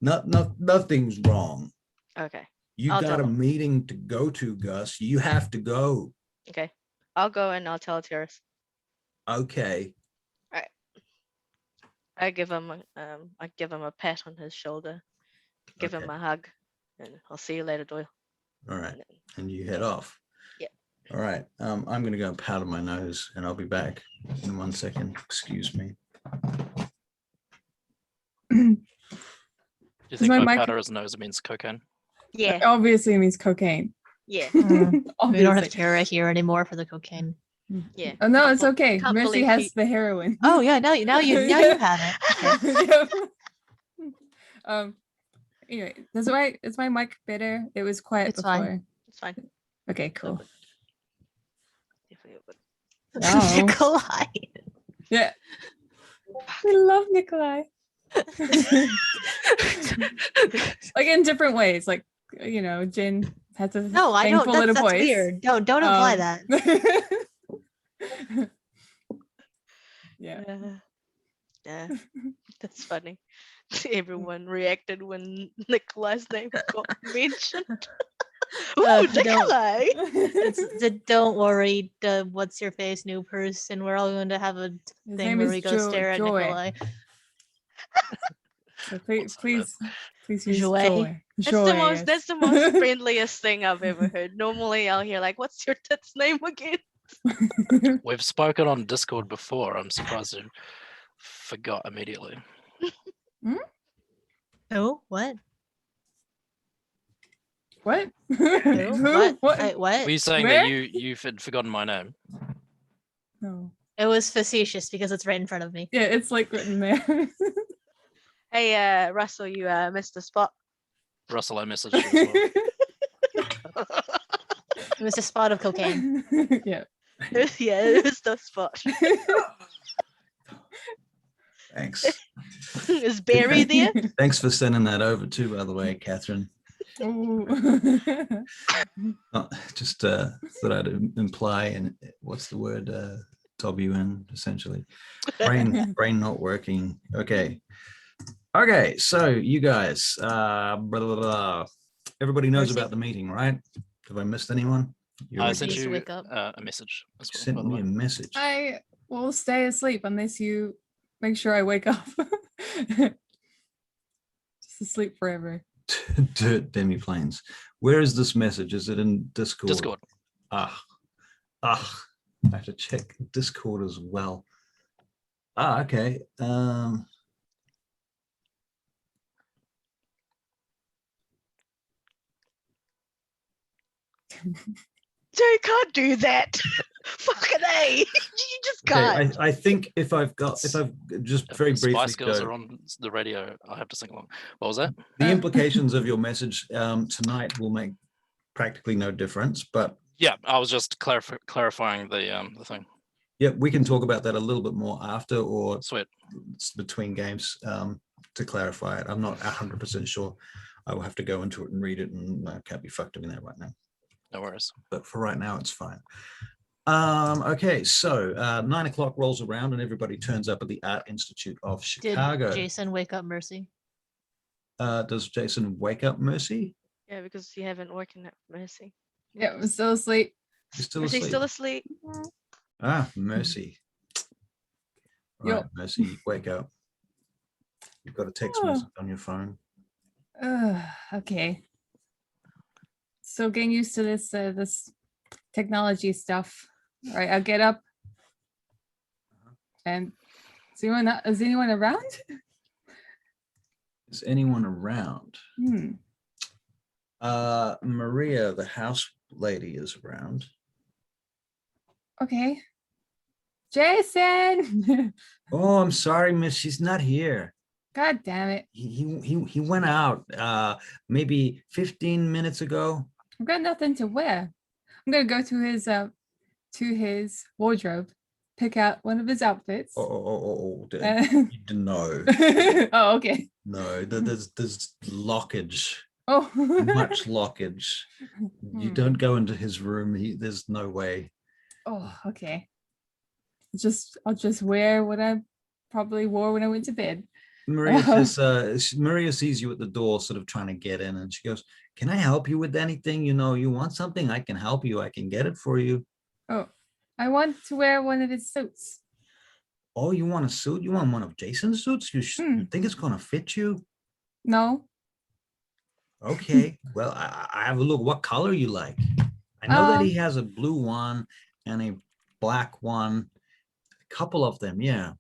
Nothing's wrong. Okay. You I'll got tell a him. meeting to go to, Gus. You have to go. Okay. I'll go and I'll tell Terrace. Okay. I give him a pat on his shoulder, give him Okay. a hug, and I'll see you later, Doyle. All right. And then- And you head off. Yeah. All right. I'm gonna go powder my nose and I'll be back in 1 second. Excuse me. Do you think my no mic- powder his nose means cocaine? Yeah, Obviously it means cocaine. yeah, We don't have Obviously. Tara here anymore for the cocaine. yeah. Oh no, Can't it's bel- okay. can't Mercy believe has he- the heroin. Oh yeah, now you have it. Okay. Yep. Anyway, is my mic better? It was quiet It's before. fine. It's fine. Okay, cool. Definitely open. Wow. Nikolai. Yeah. We love Nikolai. Like in different ways. Like, Jin has a No, I don't. thankful little That's voice. weird. Don't imply Um, that. Yeah. Yeah, that's funny. Everyone reacted when Nikolai's name got mentioned. Ooh, don't- Nikolai! Don't worry, what's your face, new person. We're all going to have a His thing name where is we go stare at Joy. Nikolai. So please, What's please use Joy. joy. That's the most friendliest thing I've ever heard. Normally I'll hear like, what's your tit's name again? We've spoken on Discord before. I'm surprised you forgot immediately. Oh, what? What? Who? What? Wait, Were what? you saying Where? that you had forgotten my name? No. It was facetious because it's right in front of me. Yeah, it's like written there. Hey, Russell, you missed a spot. Russell, I messaged you as well. It was a spot of cocaine. Yeah. Yeah, it was the spot. Thanks. Is Barry there? Thanks for sending that over too, by the way, Catherine. Ooh. Just thought I'd imply, and what's the word? Tob you in, essentially. Brain not working. Okay. So you guys, blah, blah, blah. Everybody knows Mercy? about the meeting, right? Have I missed anyone? You I already sent Needs to you wake up. a message as well. sent by the me way. a message. I will stay asleep unless you make sure I wake up. Just asleep forever. Dirt demiplanes. Where is this message? Is it in Discord? Discord. I have to check Discord as well. Okay. You can't do that. Fucking A. You just Okay, can't. I think if I've just If very the Spice briefly Girls go, are on the radio, I have to sing along. What was that? the implications of your message tonight will make practically no difference, but Yeah, I was just clarifying the thing. yeah, we can talk about that a little bit more after or Sweet. between games to clarify it. I'm not 100% sure. I will have to go into it and read it, and I can't be fucked doing that right now. No worries. But for right now, it's fine. Okay, so 9 o'clock rolls around and everybody turns up at the Art Institute of Did Chicago. Jason wake up Mercy? Does Jason wake up Mercy? Yeah, because you haven't woken up Mercy. Yeah, I'm still asleep. You're still Mercy's asleep. still asleep. Mercy. All Yo. right, Mercy, wake up. You've got a text message on your phone. Okay. So getting used to this this technology stuff. All right, I'll get up. And is anyone around? Is anyone around? Maria, the house lady, is around. Okay. Jason. Oh, I'm sorry, miss. She's not here. God damn it. He went out maybe 15 minutes ago. I've got nothing to wear. I'm gonna go to his wardrobe, pick out one of his outfits. No. Oh, okay. No, there's lockage, Oh, much lockage. You don't go into his room. There's no way. Oh, okay. I'll just wear what I probably wore when I went to bed. Maria says, Maria sees you at the door, sort of trying to get in, and she goes, "Can I help you with anything? You know, you want something? I can help you. I can get it for you." Oh, I want to wear one of his suits. Oh, you want a suit? You want one of Jason's suits? You think it's gonna fit you? No. Okay. Well, I have a look. What color you like? I know that he has a blue one and a black one. A couple of them, yeah.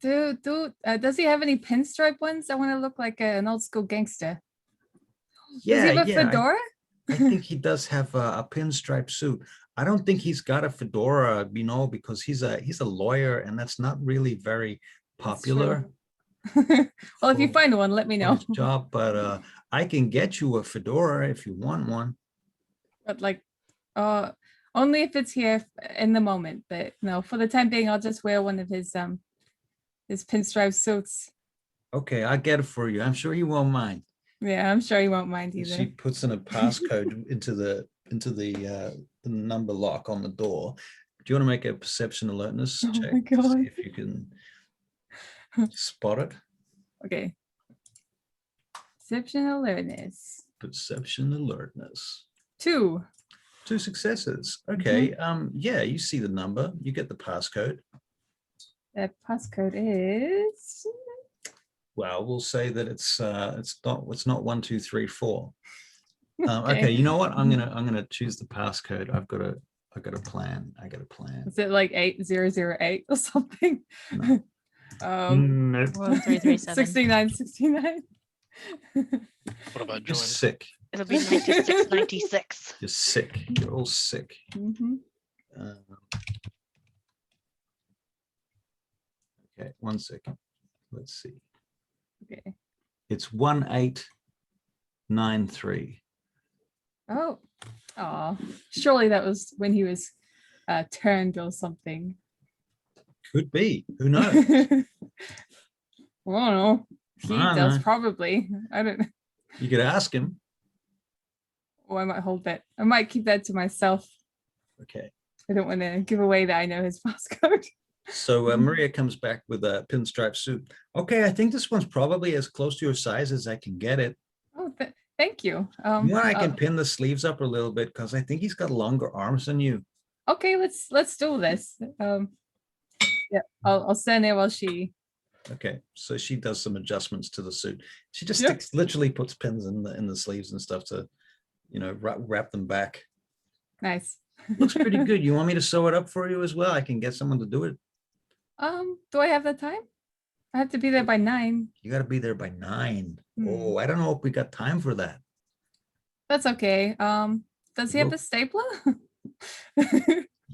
Does he have any pinstripe ones? I want to look like an old school gangster. Yeah, Does he have a fedora? I think he does have a pinstripe suit. I don't think he's got a fedora, because he's a lawyer, and that's not really very popular. Well, if you find one, let me for know. his job, but I can get you a fedora if you want one. But only if it's here in the moment. But no, for the time being, I'll just wear one of his pinstripe suits. Okay, I'll get it for you. I'm sure he won't mind. Yeah, I'm sure he won't mind either. She puts in a passcode into the number lock on the door. Do you want to make a perception alertness Oh check my to see God. if you can spot it? Okay. Perception alertness. Perception alertness. 2. 2 successes. Okay. Yeah, you see the number. You get the passcode. That passcode is. Well, we'll say that it's not 1, 2, 3, 4. Okay, you know what? I'm gonna choose the passcode. I've got a plan. I got a plan. Is it like 8008 or something? No. Nope. 1337. 6969. What about You're Joanne? sick. It'll be 9696. You're sick. You're all sick. Mhm. Okay, 1 second. Let's see. Okay. It's 1893. Oh. Surely that was when he was turned or something. Could be. Who knows? I don't know. He I does know. probably. I don't know. You could ask him. Oh, I might hold that. I might keep that to myself. Okay. I don't want to give away that I know his passcode. So Maria comes back with a pinstripe suit. Okay, I think this one's probably as close to your size as I can get it. Oh, thank you. You know, I can pin the sleeves up a little bit because I think he's got longer arms than you. Okay, let's do this. Yeah, I'll stand there while she Okay, so she does some adjustments to the suit. She just Yep. literally puts pins in the sleeves and stuff to, wrap them back. Nice. Looks pretty good. You want me to sew it up for you as well? I can get someone to do it. Do I have the time? I have to be there by 9. You got to be there by 9. Hmm. Oh, I don't know if we got time for that. That's okay. Does he have Look. the stapler?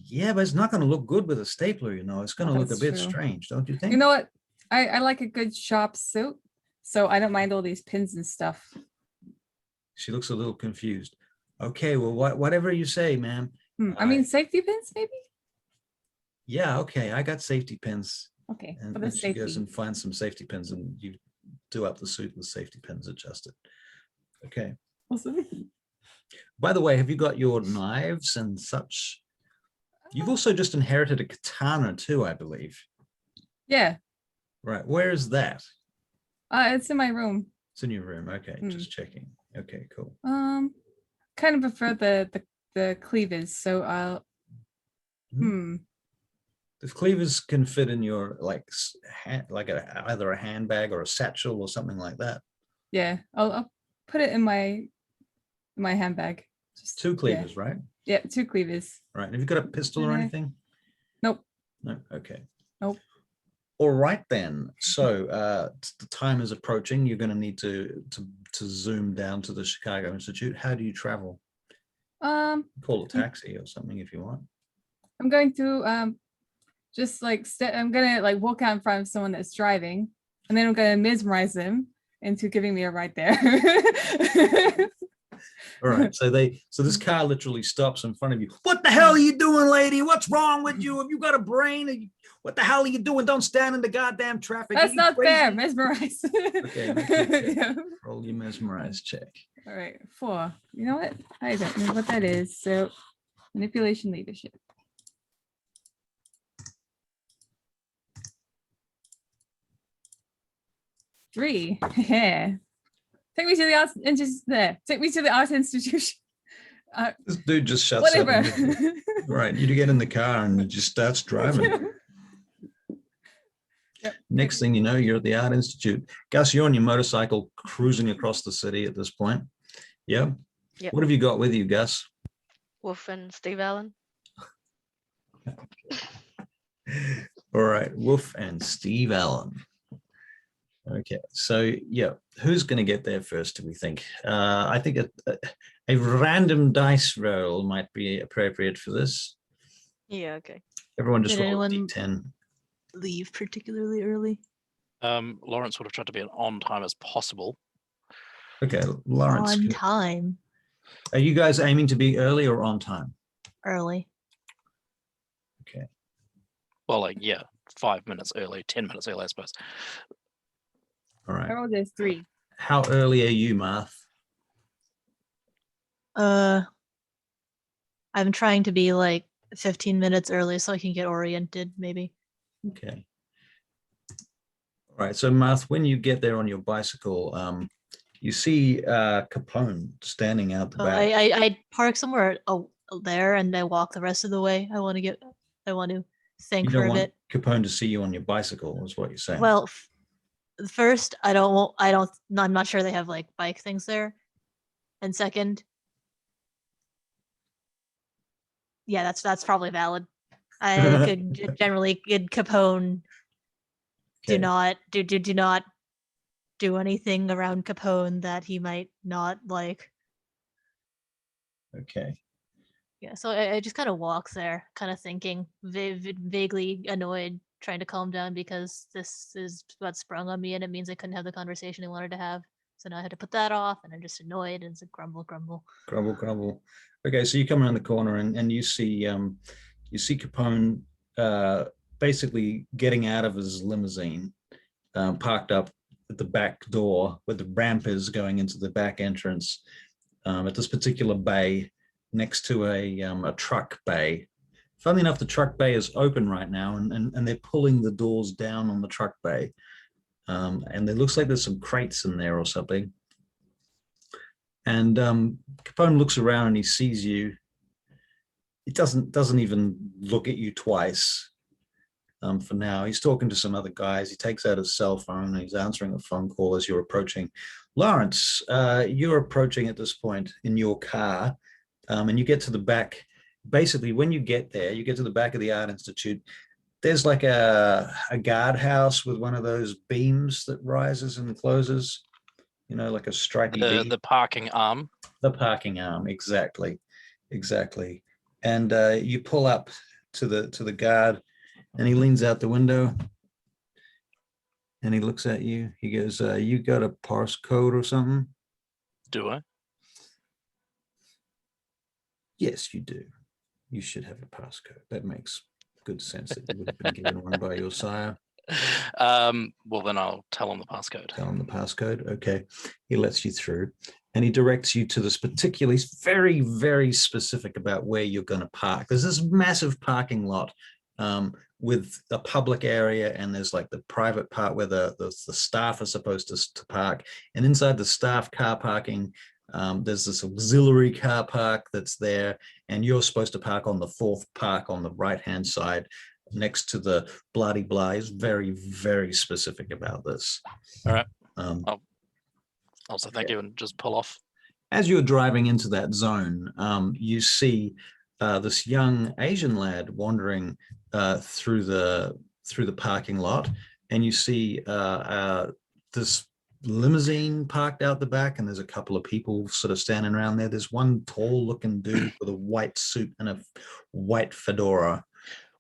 Yeah, but it's not going to look good with a stapler. It's going to look a That's bit true. strange, don't you think? You know what? I like a good sharp suit, so I don't mind all these pins and stuff. She looks a little confused. Okay, well, whatever you say, ma'am. I mean, safety pins, maybe? Yeah, okay, I got safety pins. Okay, And for the then she goes safety. and finds some safety pins, and you do up the suit with safety pins adjusted. Okay. Awesome. By the way, have you got your knives and such? You've also just inherited a katana too, I believe. Yeah, Right. Where is that? it's in my room. It's in your room. Okay, Hmm. just checking. Okay, cool. Kind of prefer the cleavers, so I'll. The cleavers can fit in your either a handbag or a satchel or something like that. Yeah, I'll put it in my handbag. Just 2 cleavers, right? Yeah, 2 cleavers. Right. Have you got a pistol or Okay. anything? Nope. No. Okay. Nope. All right then. So the time is approaching. You're going to need to zoom down to the Chicago Institute. How do you travel? Call a taxi or something if you want. I'm going to just like I'm gonna like walk out in front of someone that's driving, and then I'm gonna mesmerize them into giving me a ride there. All right. So this car literally stops in front of you. What the hell are you doing, lady? What's wrong with you? Have you got a brain? What the hell are you doing? Don't stand in the goddamn traffic. That's Are you not crazy? fair. Mesmerize. Okay, make it fair. Yeah. Roll your mesmerize check. All right, 4. You know what? I don't know what that is. So manipulation leadership. 3. Yeah. Take me to the art there. Take me to the art institution. This dude just shuts up. Whatever. Right. You get in the car and he just starts driving. Yep. Next thing you know, you're at the Art Institute. Gus, you're on your motorcycle cruising across the city at this point. Yeah. Yep. What have you got with you, Gus? Wolf and Steve Allen. All right. Wolf and Steve Allen. Okay. So, yeah. Who's going to get there first, do we think? I think a random dice roll might be appropriate for this. Yeah, okay. Everyone just Did roll a anyone- d10. Leave particularly early. Lawrence would have tried to be as on time as possible. Okay. Lawrence, On time. are you guys aiming to be early or on time? Early. Okay. Well, like, yeah, 5 minutes early, 10 minutes early, I suppose. All right. I rolled a 3. How early are you, Marth? I'm trying to be like 15 minutes early so I can get oriented, maybe. Okay. All right. So, Marth, when you get there on your bicycle, you see Capone standing out the Oh, back. I park somewhere there and I walk the rest of the way. I want to think You for don't a want bit. Capone to see you on your bicycle, is what you're saying. Well, first, I'm not sure they have like bike things there. And second, yeah, that's probably valid. I could generally get Capone Okay. do not do anything around Capone that he might not like. Okay. Yeah, so I just kind of walk there, kind of thinking, vaguely annoyed, trying to calm down because this is what sprung on me, and it means I couldn't have the conversation I wanted to have. So now I had to put that off, and I'm just annoyed, and it's a grumble. Grumble, grumble. Okay, so you come around the corner and you see Capone basically getting out of his limousine, parked up at the back door where the ramp is going into the back entrance, at this particular bay next to a truck bay. Funnily enough, the truck bay is open right now, and they're pulling the doors down on the truck bay, and it looks like there's some crates in there or something. And Capone looks around and he sees you. It doesn't even look at you twice. for now. He's talking to some other guys. He takes out his cell phone and he's answering a phone call as you're approaching. Lawrence, you're approaching at this point in your car, and you get to the back. Basically, when you get there, you get to the back of the Art Institute. There's like a guardhouse with one of those beams that rises and closes, like a stripy beam. The parking arm. The parking arm, exactly. And you pull up to the guard, and he leans out the window, and he looks at you. He goes, "You got a parse code or something?" Do I? Yes, you do. You should have a parse code. That makes good sense that you would have been given one by your sire. Well, then I'll tell him the passcode. Tell him the passcode. Okay. He lets you through, and he directs you to this particular, he's very, very specific about where you're going to park. There's this massive parking lot with a public area, and there's like the private part where the staff are supposed to park. And inside the staff car parking, there's this auxiliary car park that's there, and you're supposed to park on the fourth park on the right-hand side next to the bloody blah. He's very, very specific about this. All right. I'll say thank you and just pull off. As you're driving into that zone, you see this young Asian lad wandering through the parking lot, and you see this limousine parked out the back, and there's a couple of people sort of standing around there. There's one tall looking dude with a white suit and a white fedora.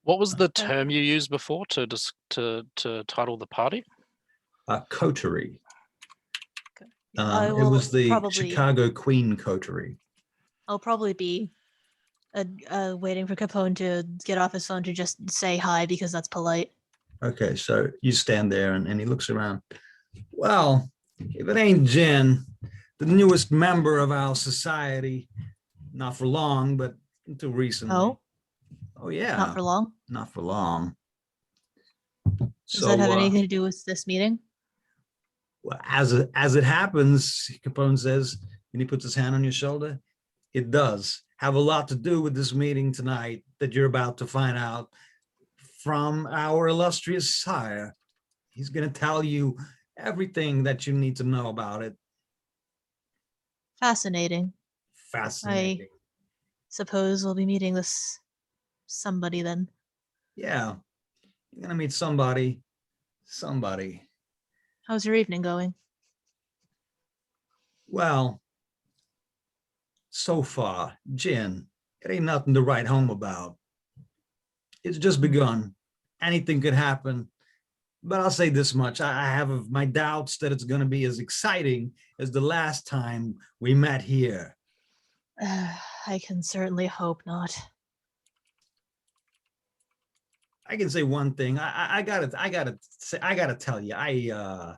What was the term you used before to title the party? Coterie. I It will was the probably- Chicago Queen Coterie. I'll probably be waiting for Capone to get off his phone to just say hi, because that's polite. Okay, so you stand there, and he looks around. Well, if it ain't Jen, the newest member of our society, not for long, but until recently. Oh yeah. Not for long. Not for long. Does that have anything to do with this meeting? Well, as it happens, Capone says, and he puts his hand on your shoulder, it does have a lot to do with this meeting tonight that you're about to find out from our illustrious sire. He's going to tell you everything that you need to know about it. Fascinating. Fascinating. Suppose we'll be meeting this somebody then. Yeah, you're going to meet somebody. How's your evening going? Well, so far, Jen, it ain't nothing to write home about. It's just begun. Anything could happen. But I'll say this much. I have my doubts that it's going to be as exciting as the last time we met here. I can certainly hope not. I can say one thing. I gotta tell you. I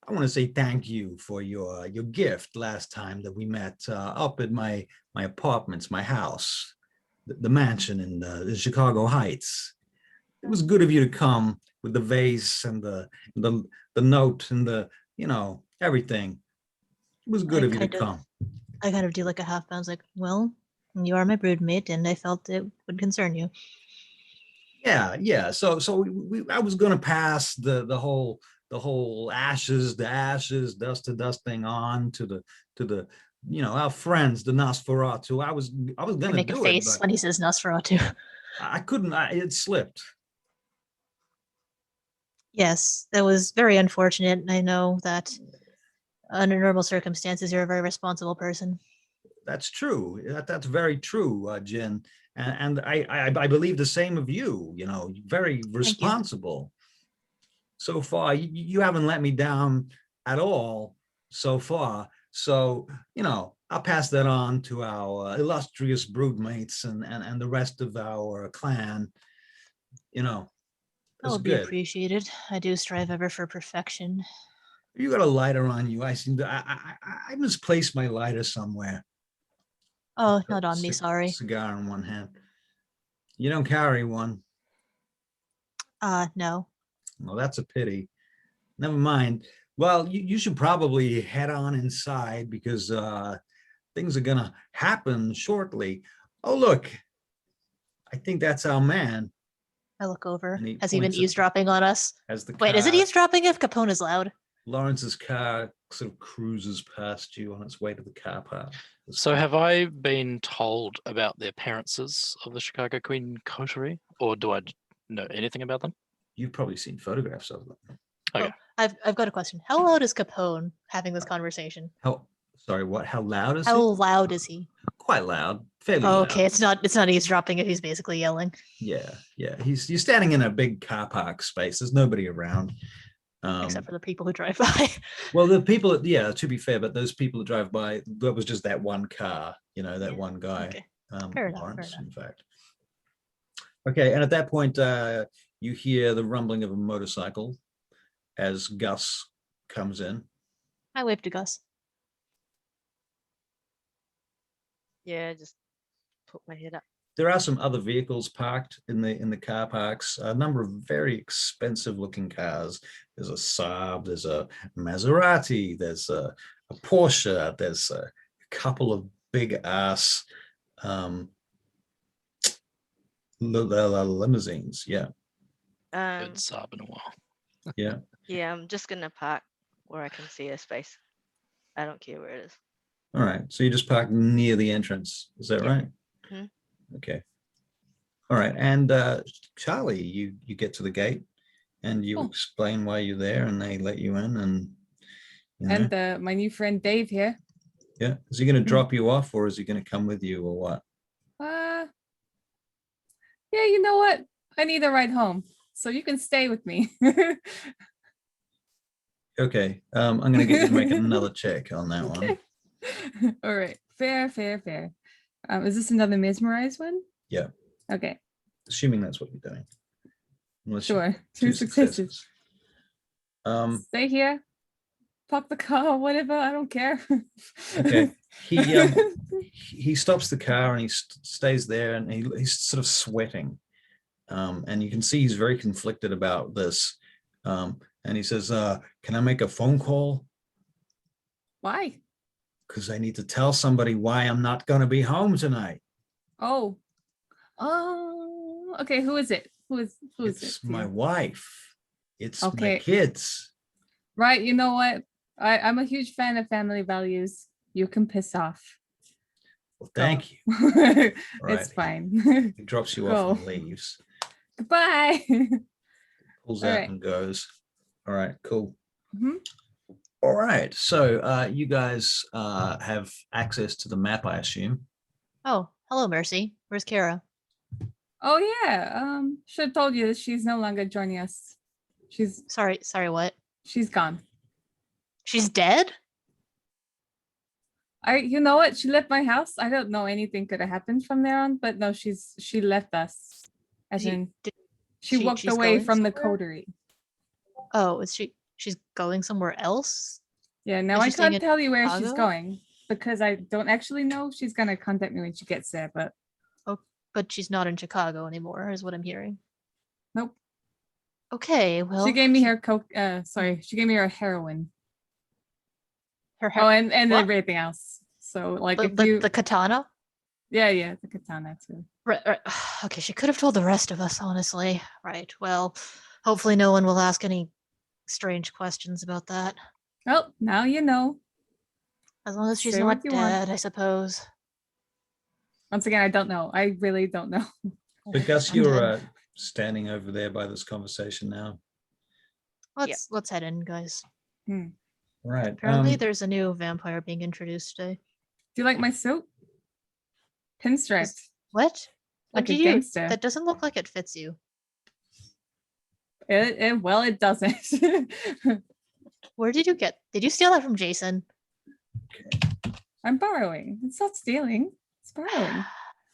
want to say thank you for your gift last time that we met up at my apartments, my house, the mansion in the Chicago Heights. It was good of you to come with the vase and the note and the everything. It was good of you to come. I kind of do like a half bounce, like, well, you are my broodmate, and I felt it would concern you. Yeah. So I was gonna pass the whole ashes to ashes, dust to dust thing on to the our friends, the Nosferatu. I was gonna make a do face it, when he says Nosferatu. I couldn't. It slipped. Yes, that was very unfortunate. I know that under normal circumstances, you're a very responsible person. That's true. That's very true, Jen. And I believe the same of you. Very responsible. So far, you haven't let me down at all so far. So I'll pass that on to our illustrious broodmates and the rest of our clan. That would be appreciated. I do strive ever for perfection. You got a lighter on you. I misplaced my lighter somewhere. Oh, not on me, sorry. Cigar in one hand. You don't carry one. No. Well, that's a pity. Never mind. Well, you should probably head on inside because things are gonna happen shortly. Oh, look. I think that's our man. I look over. And he Has he been points at- eavesdropping on us? As the Wait, is it car- eavesdropping if Capone is loud? Lawrence's car sort of cruises past you on its way to the car park. So have I been told about the appearances of the Chicago Queen coterie, or do I know anything about them? You've probably seen photographs of them. Okay. I've got a question. How loud is Capone having this conversation? Sorry, what? How loud is How he? loud is he? Quite loud, fairly Oh, loud. okay, it's not eavesdropping if he's basically yelling. Yeah. You're standing in a big car park space. There's nobody around. Except for the people who drive by. Well, the people, to be fair, but those people that drive by, that was just that one car, that Yeah, one guy, Okay. Fair enough, fair Lawrence, enough. in fact. Okay, and at that point, you hear the rumbling of a motorcycle as Gus comes in. I waved to Gus. Yeah, just put my head up. There are some other vehicles parked in the car parks, a number of very expensive looking cars. There's a Saab, there's a Maserati, there's a Porsche, there's a couple of big ass limousines. Yeah. Um, Good Saab in a while. yeah, I'm just gonna park where I can see a space. I don't care where it is. All right. So you just park near the entrance. Is that Yeah. right? Mhm. Okay. All right. And Charlie, you get to the gate and you Oh. explain why you're there and they let you in and And my new friend Dave here. yeah. Is he going to Mm. drop you off or is he going to come with you or what? Yeah, you know what? I need a ride home, so you can stay with me. Okay. I'm going to get you to make another check on that one. Okay. All right. Fair. Is this another mesmerize one? Yeah. Okay. Assuming that's what you're doing. Unless you- Sure. Two successes. Stay here. Park the car, whatever. I don't care. Okay. He stops the car and he stays there and he's sort of sweating. And you can see he's very conflicted about this. And he says, can I make a phone call? Why? Because I need to tell somebody why I'm not going to be home tonight. Oh. Okay. Who is it? Who is It's it? my wife. It's my Okay. kids. Right. You know what? I'm a huge fan of family values. You can piss off. Well, thank you. It's Right. fine. He drops you off and Go. leaves. Goodbye. Pulls All out right. and goes. All right, cool. Mhm. All right. So you guys have access to the map, I assume. Oh, hello, Mercy. Where's Kara? Oh yeah. Should have told you that she's no longer joining us. Sorry, what? She's gone. She's dead? You know what? She left my house. I don't know anything could have happened from there on, but no, she left us. As She- in, did- she walked she's away going from the somewhere? coterie. Oh, she's going somewhere else? Yeah, now Is I she staying can't in tell you where she's Chicago? going because I don't actually know. She's gonna contact me when she gets there, but But she's not in Chicago anymore, is what I'm hearing. nope. Okay, well, She gave me her coke. She gave me her heroin. her Oh, and what? everything else. So like, the, if the, you, the katana. yeah, the katana too. Right. Okay, she could have told the rest of us, honestly. Right. Well, hopefully no one will ask any strange questions about that. Well, now you know. As long as she's Say not what you want. dead, I suppose. Once again, I don't know. I really don't know. But Gus, I'm you're dead. standing over there by this conversation now. Let's head in, guys. All right. Apparently, there's a new vampire being introduced today. Do you like my suit? Pinstriped. What? When Like a did you? gangster. That doesn't look like it fits you. Well, it doesn't. Where did you get? Did you steal that from Jason? I'm borrowing. It's not stealing. It's borrowing.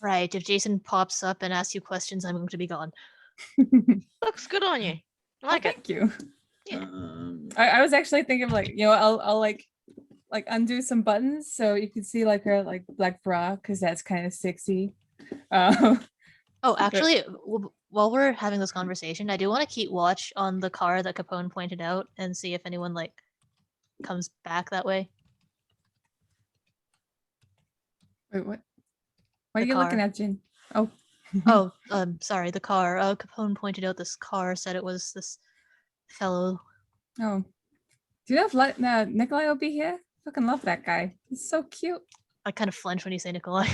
Right. If Jason pops up and asks you questions, I'm going to be gone. Looks good on you. I like it. Thank you. Yeah. I was actually thinking of like, I'll like undo some buttons so you can see like her like black bra because that's kind of sexy. Oh, actually, while we're having this conversation, I do want to keep watch on the car that Capone pointed out and see if anyone like comes back that way. Wait, what? What are The you looking car. at, Jin? Oh, Oh, sorry, the car. Capone pointed out this car, said it was this fellow. Oh, do you know if Nikolai will be here? Fucking love that guy. He's so cute. I kind of flinch when you say Nikolai.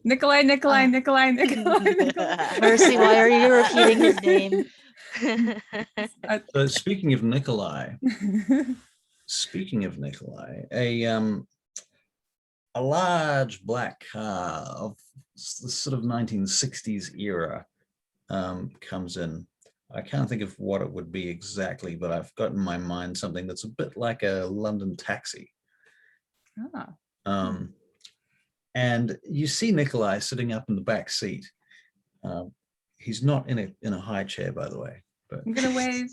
Nikolai, Nikolai, Ah. Nikolai, Nikolai, Nikolai. Mercy, why are you repeating his name? So speaking of Nikolai, a large black car of the sort of 1960s era comes in. I can't think of what it would be exactly, but I've got in my mind something that's a bit like a London taxi. Ah. And you see Nikolai sitting up in the back seat. He's not in a high chair, by the way, but I'm gonna wave.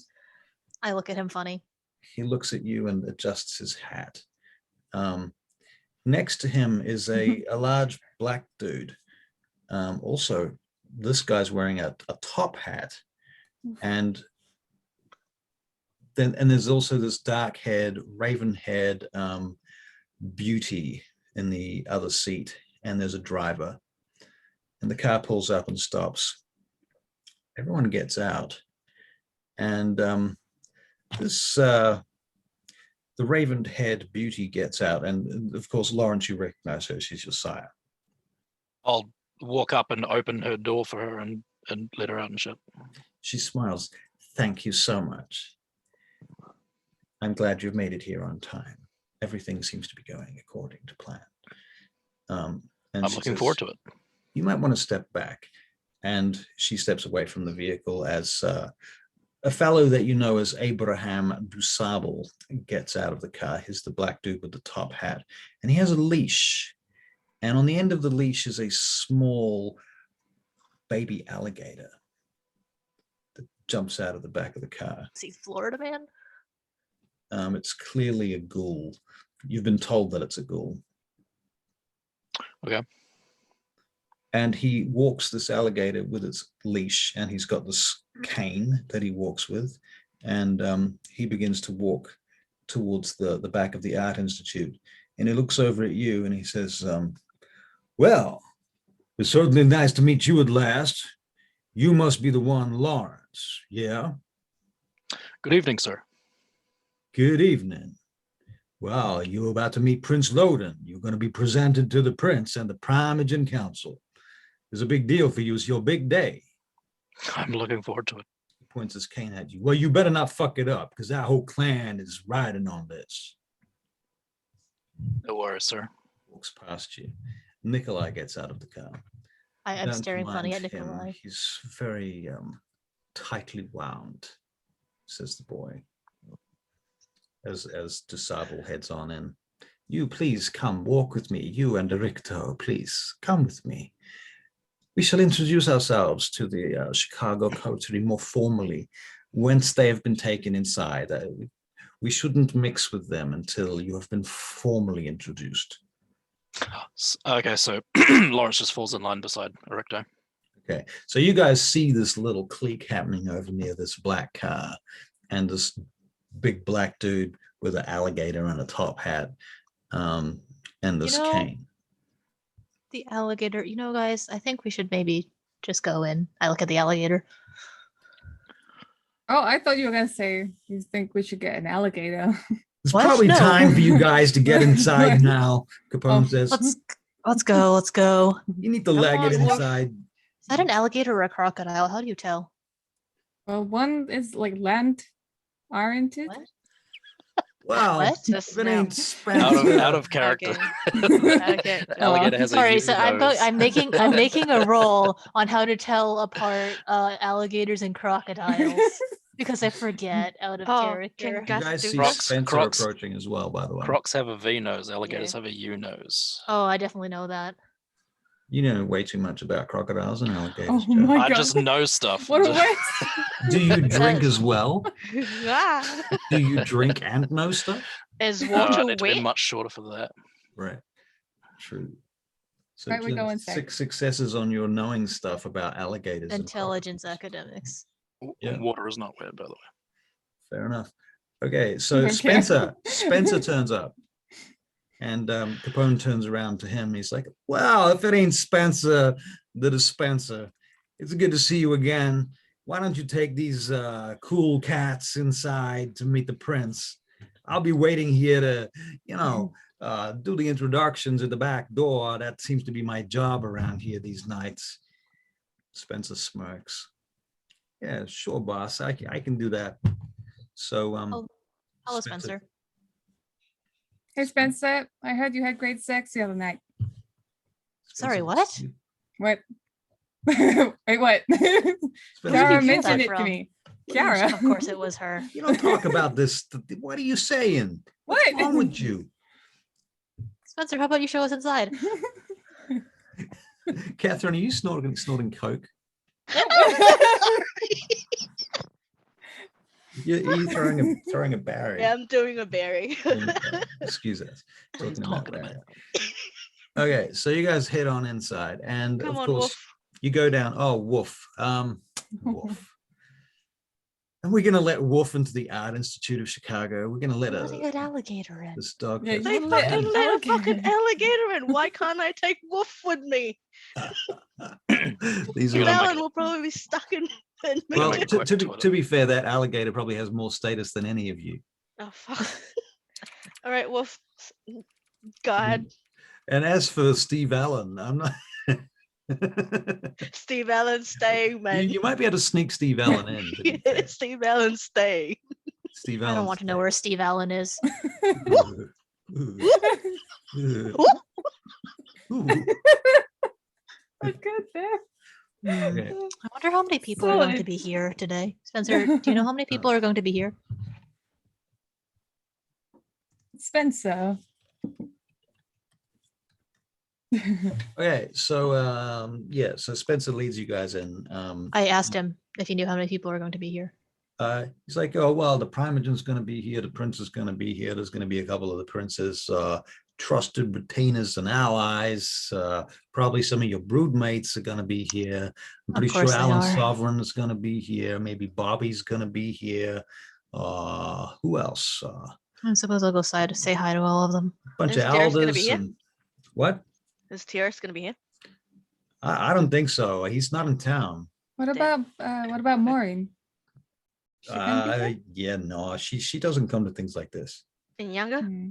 I look at him funny. he looks at you and adjusts his hat. Next to him is a large black dude. Also, this guy's wearing a top hat, and there's also this dark-haired, raven-haired beauty in the other seat, and there's a driver, and the car pulls up and stops. Everyone gets out, and the raven-haired beauty gets out, and of course, Lawrence, you recognize her. She's your sire. I'll walk up and open her door for her and let her out and shit. She smiles. Thank you so much. I'm glad you've made it here on time. Everything seems to be going according to plan. And I'm she looking says, forward to it. You might want to step back. And she steps away from the vehicle as a fellow that you know as Abraham Dusable gets out of the car. He's the black dude with the top hat. And he has a leash. And on the end of the leash is a small baby alligator that jumps out of the back of the car. Is he Florida man? It's clearly a ghoul. You've been told that it's a ghoul. Okay. And he walks this alligator with its leash, and he's got this cane that he walks with. And he begins to walk towards the back of the Art Institute. And he looks over at you and he says, well, it's certainly nice to meet you at last. You must be the one, Lawrence, yeah? Good evening, sir. Good evening. Well, you're about to meet Prince Loden. You're going to be presented to the prince and the Primogen Council. It's a big deal for you. It's your big day. I'm looking forward to it. He points his cane at you. Well, you better not fuck it up, because our whole clan is riding on this. No worries, sir. Walks past you. Nikolai gets out of the car. I'm Don't staring funny at mind him. Nikolai. He's very tightly wound, says the boy. As Dusable heads on in. You please come walk with me. You and Ericto, please come with me. We shall introduce ourselves to the Chicago Coterie more formally, whence they have been taken inside. We shouldn't mix with them until you have been formally introduced. Okay, so Lawrence just falls in line beside Ericto. Okay, so you guys see this little clique happening over near this black car, and this big black dude with an alligator and a top hat, and this cane. The alligator, guys, I think we should maybe just go in. I look at the alligator. Oh, I thought you were gonna say you think we should get an alligator. It's What? probably No. time for you guys to get inside now, Capone Oh, says. Let's go. Let's go. You need to Come lag it on, look. inside. Is that an alligator or a crocodile? How do you tell? Well, one is like land oriented. What? Wow, What? Just if it now. ain't Out Spencer. of character. Okay. Alligator has Sorry, a so nose. I'm making a roll on how to tell apart alligators and crocodiles because I forget out of Oh, character. You Gus guys do see that? Spencer Crocs. approaching as well, by the way. Crocs have a V nose. Alligators have a U nose. Oh, I definitely know that. You know way too much about crocodiles and alligators, Oh Joe. my I God. just know stuff. What a waste. Do you drink as well? Ah, Do you drink and know stuff? Is No, I water need to be wet? much shorter for that. Right. True. So Right, we're Jim, going sec. 6 successes on your knowing stuff about alligators. and Intelligence crocodiles. academics. Yeah. Water is not wet, by the way. Fair enough. Okay, so Okay. Spencer turns up, and Capone turns around to him. He's like, "Well, if it ain't Spencer, the dispenser. It's good to see you again. Why don't you take these cool cats inside to meet the prince? I'll be waiting here to, do the introductions at the back door. That seems to be my job around here these nights. Spencer smirks. Yeah, sure, boss. I can do that. So, Hello, Spencer. Hey, Spencer, I heard you had great sex the other night. Sorry, Spencer, what? What? Wait, what? Spencer, Kiara hear mentioned that it to from? me. what are you- Kiara. Of course, it was her. You don't talk about this. What are you saying? What's What? wrong with you? Spencer, how about you show us inside? Catherine, are you snorting coke? You're throwing a Barry. Yeah, I'm doing a berry. Excuse us. What he's Talking about talking about. Barry. Okay, so you guys head on inside, and Come of on, course Wolf. you go down. Oh, Wolf. Wolf. And we're gonna let Wolf into the Art Institute of Chicago. We're gonna let Letting an alligator in. this dog. Yeah, They You let fucking an let a fucking alligator. alligator in. Why can't I take Wolf with me? These You're are gonna make Alan it- will probably be stuck in well. make it To, quick to be toilet. to be fair, that alligator probably has more status than any of you. Oh fuck. All right, Wolf. Go ahead. And as for Steve Allen, I'm not. Steve Allen, stay, you, man. you might be able to sneak Steve Allen in. To be fair. Steve Allen, stay. Steve I Allen. don't want to know where Steve Allen is. That's good there. Okay. I wonder how many people are going to Solid. be here today. Spencer, do you know how many people are going to be here? Spencer. Okay, so yeah, so Spencer leads you guys in. I asked him if he knew how many people are going to be here. He's like, oh well, the Primogen's going to be here, the prince is going to be here. There's going to be a couple of the prince's trusted retainers and allies. Probably some of your broodmates are going to be here. I'm Of pretty sure course they Alan are. Sovereign is going to be here. Maybe Bobby's going to be here. Who else? I suppose I'll go say hi to all of them. Bunch Is of Jairus gonna be elders here? and what? Is Tiaris gonna be here? I don't think so. He's not in town. What about Maureen? She gonna be there? Yeah, no, she doesn't come to things like this. In younger? Hmm.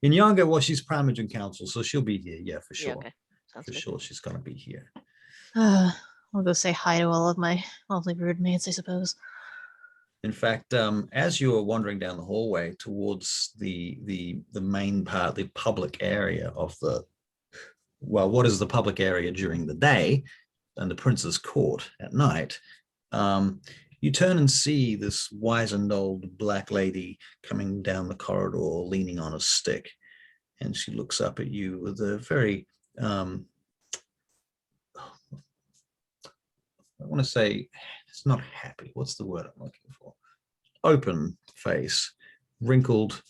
In Younger, well, she's Primogen Council, so she'll be here. Yeah, for sure. Yeah, okay. Sounds For good. sure, she's gonna be here. I'll go say hi to all of my lovely broodmates, I suppose. In fact, as you are wandering down the hallway towards the main part, the public area of what is the public area during the day, and the prince's court at night, you turn and see this wizened old black lady coming down the corridor, leaning on a stick, and she looks up at you with a very I want to say it's not happy. What's the word I'm looking for? Open face, wrinkled,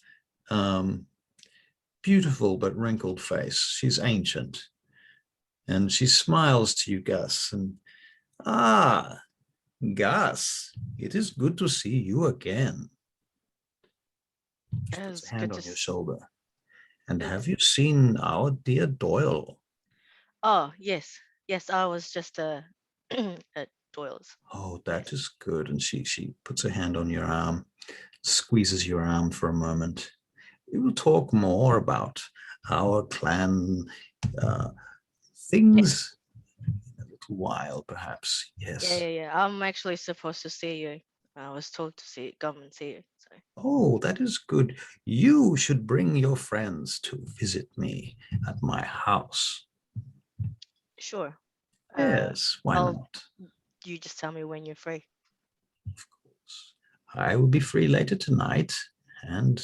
beautiful but wrinkled face. She's ancient. And she smiles to you, Gus. And Gus, it is good to see you again. She puts It's a hand good on to your s- shoulder. And have you seen our dear Doyle? Oh, yes. Yes, I was just at Doyle's. Oh, that is good. And she puts her hand on your arm, squeezes your arm for a moment. We will talk more about our clan things in a little while, perhaps. Yes. Yeah. I'm actually supposed to see you. I was told to come and see you. So Oh, that is good. You should bring your friends to visit me at my house. sure. Yes, why I'll- not? You just tell me when you're free. Of course. I will be free later tonight. And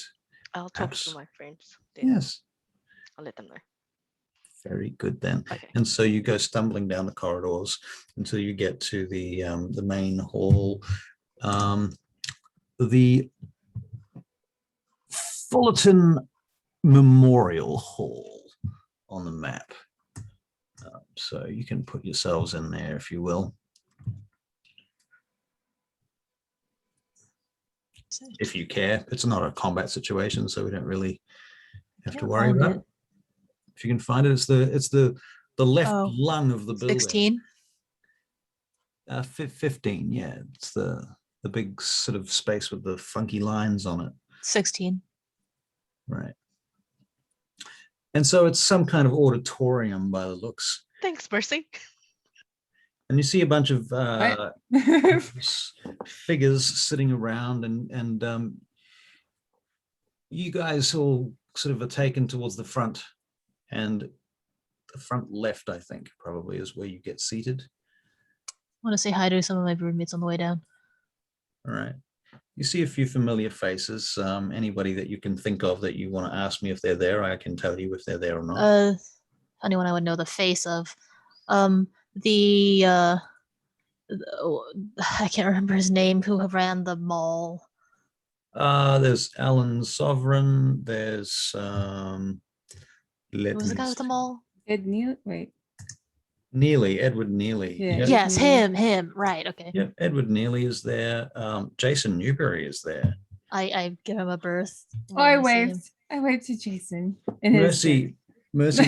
I'll talk Perhaps- to my friends. Then. yes, I'll let them know. very good then. Okay. And so you go stumbling down the corridors until you get to the main hall. The Fullerton Memorial Hall on the map. So you can put yourselves in there if you will. If you care. It's not a combat situation, so we don't really have to Yeah, worry found about it. it. If you can find it, it's the the left Oh, lung of the building. 16. 15, yeah. It's the big sort of space with the funky lines on it. 16. Right. And so it's some kind of auditorium by the looks. Thanks, Mercy. And you see a bunch of Right. figures sitting around, and you guys all sort of are taken towards the front, and the front left, I think, probably is where you get seated. I want to say hi to some of my roommates on the way down. All right. You see a few familiar faces. Anybody that you can think of that you want to ask me if they're there, I can tell you if they're there or not. Anyone I would know the face of. The I can't remember his name, who ran the mall. There's Alan Sovereign. There's Who was the guy with the mall? Wait. Neely, Edward Neely. Yeah. Yep. Yes, him. Right, okay. Yep, Edward Neely is there. Jason Newberry is there. I give him a berth. Oh, I when see him. waved. I waved to Jason. in his Mercy,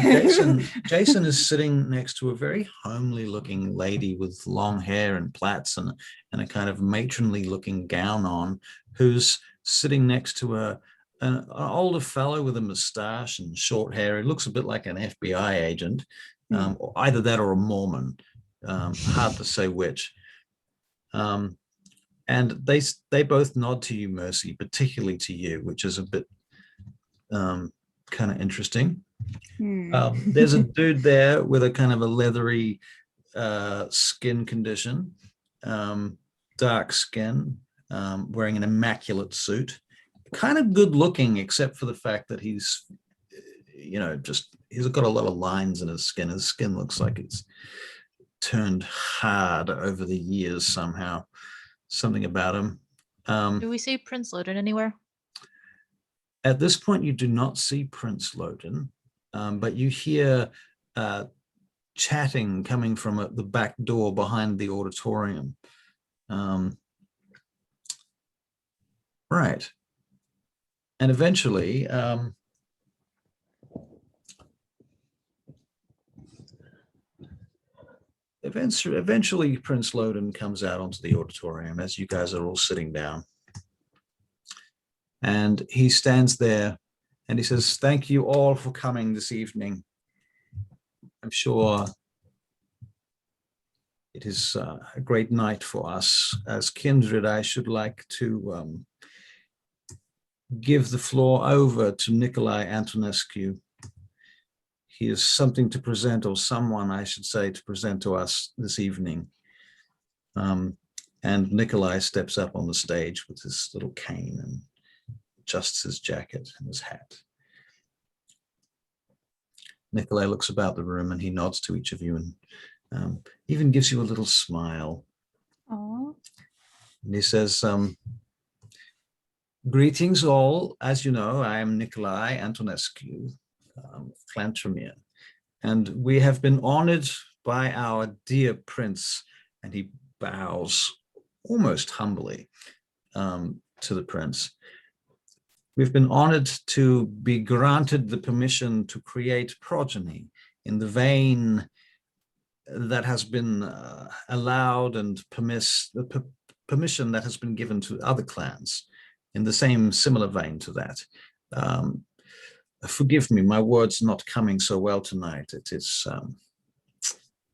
Jason is sitting next to a very homely looking lady with long hair and plaits and a kind of matronly looking gown on, who's sitting next to an older fellow with a mustache and short hair. It looks a bit like an FBI agent, or either that or a Mormon. Hard to say which. And they both nod to you, Mercy, particularly to you, which is a bit kind of interesting. There's a dude there with a kind of a leathery skin condition, dark skin, wearing an immaculate suit, kind of good looking, except for the fact that he's got a lot of lines in his skin. His skin looks like it's turned hard over the years somehow. Something about him. Do we see Prince Loden anywhere? At this point, you do not see Prince Loden, but you hear chatting coming from the back door behind the auditorium. Right. And eventually, eventually Prince Loden comes out onto the auditorium as you guys are all sitting down. And he stands there and he says, "Thank you all for coming this evening. I'm sure it is a great night for us. As kindred, I should like to give the floor over to Nicolae Antonescu. He has something to present, or someone, I should say, to present to us this evening." And Nicolae steps up on the stage with his little cane and adjusts his jacket and his hat. Nicolae looks about the room and he nods to each of you and even gives you a little smile. Aww. And he says, "Greetings all. As you know, I am Nicolae Antonescu, Clan Tremere, and we have been honored by our dear prince," and he bows almost humbly to the prince. "We've been honored to be granted the permission to create progeny in the vein that has been allowed and permission that has been given to other clans in the same similar vein to that. Forgive me, my words not coming so well tonight. It is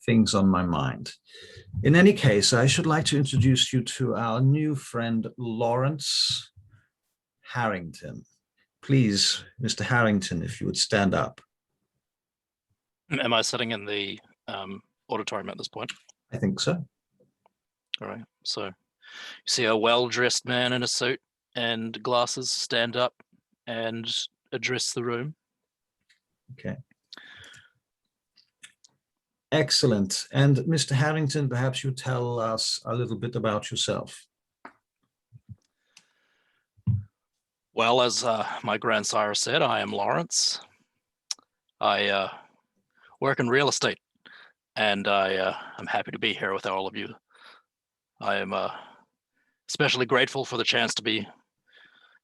things on my mind. In any case, I should like to introduce you to our new friend, Lawrence Harrington. Please, Mr. Harrington, if you would stand up." Am I sitting in the auditorium at this point? I think so. All right. So you see a well-dressed man in a suit and glasses stand up and address the room. Okay. Excellent. And Mr. Harrington, perhaps you tell us a little bit about yourself. Well, as my grandsire said, I am Lawrence. I work in real estate, and I'm happy to be here with all of you. I am especially grateful for the chance to be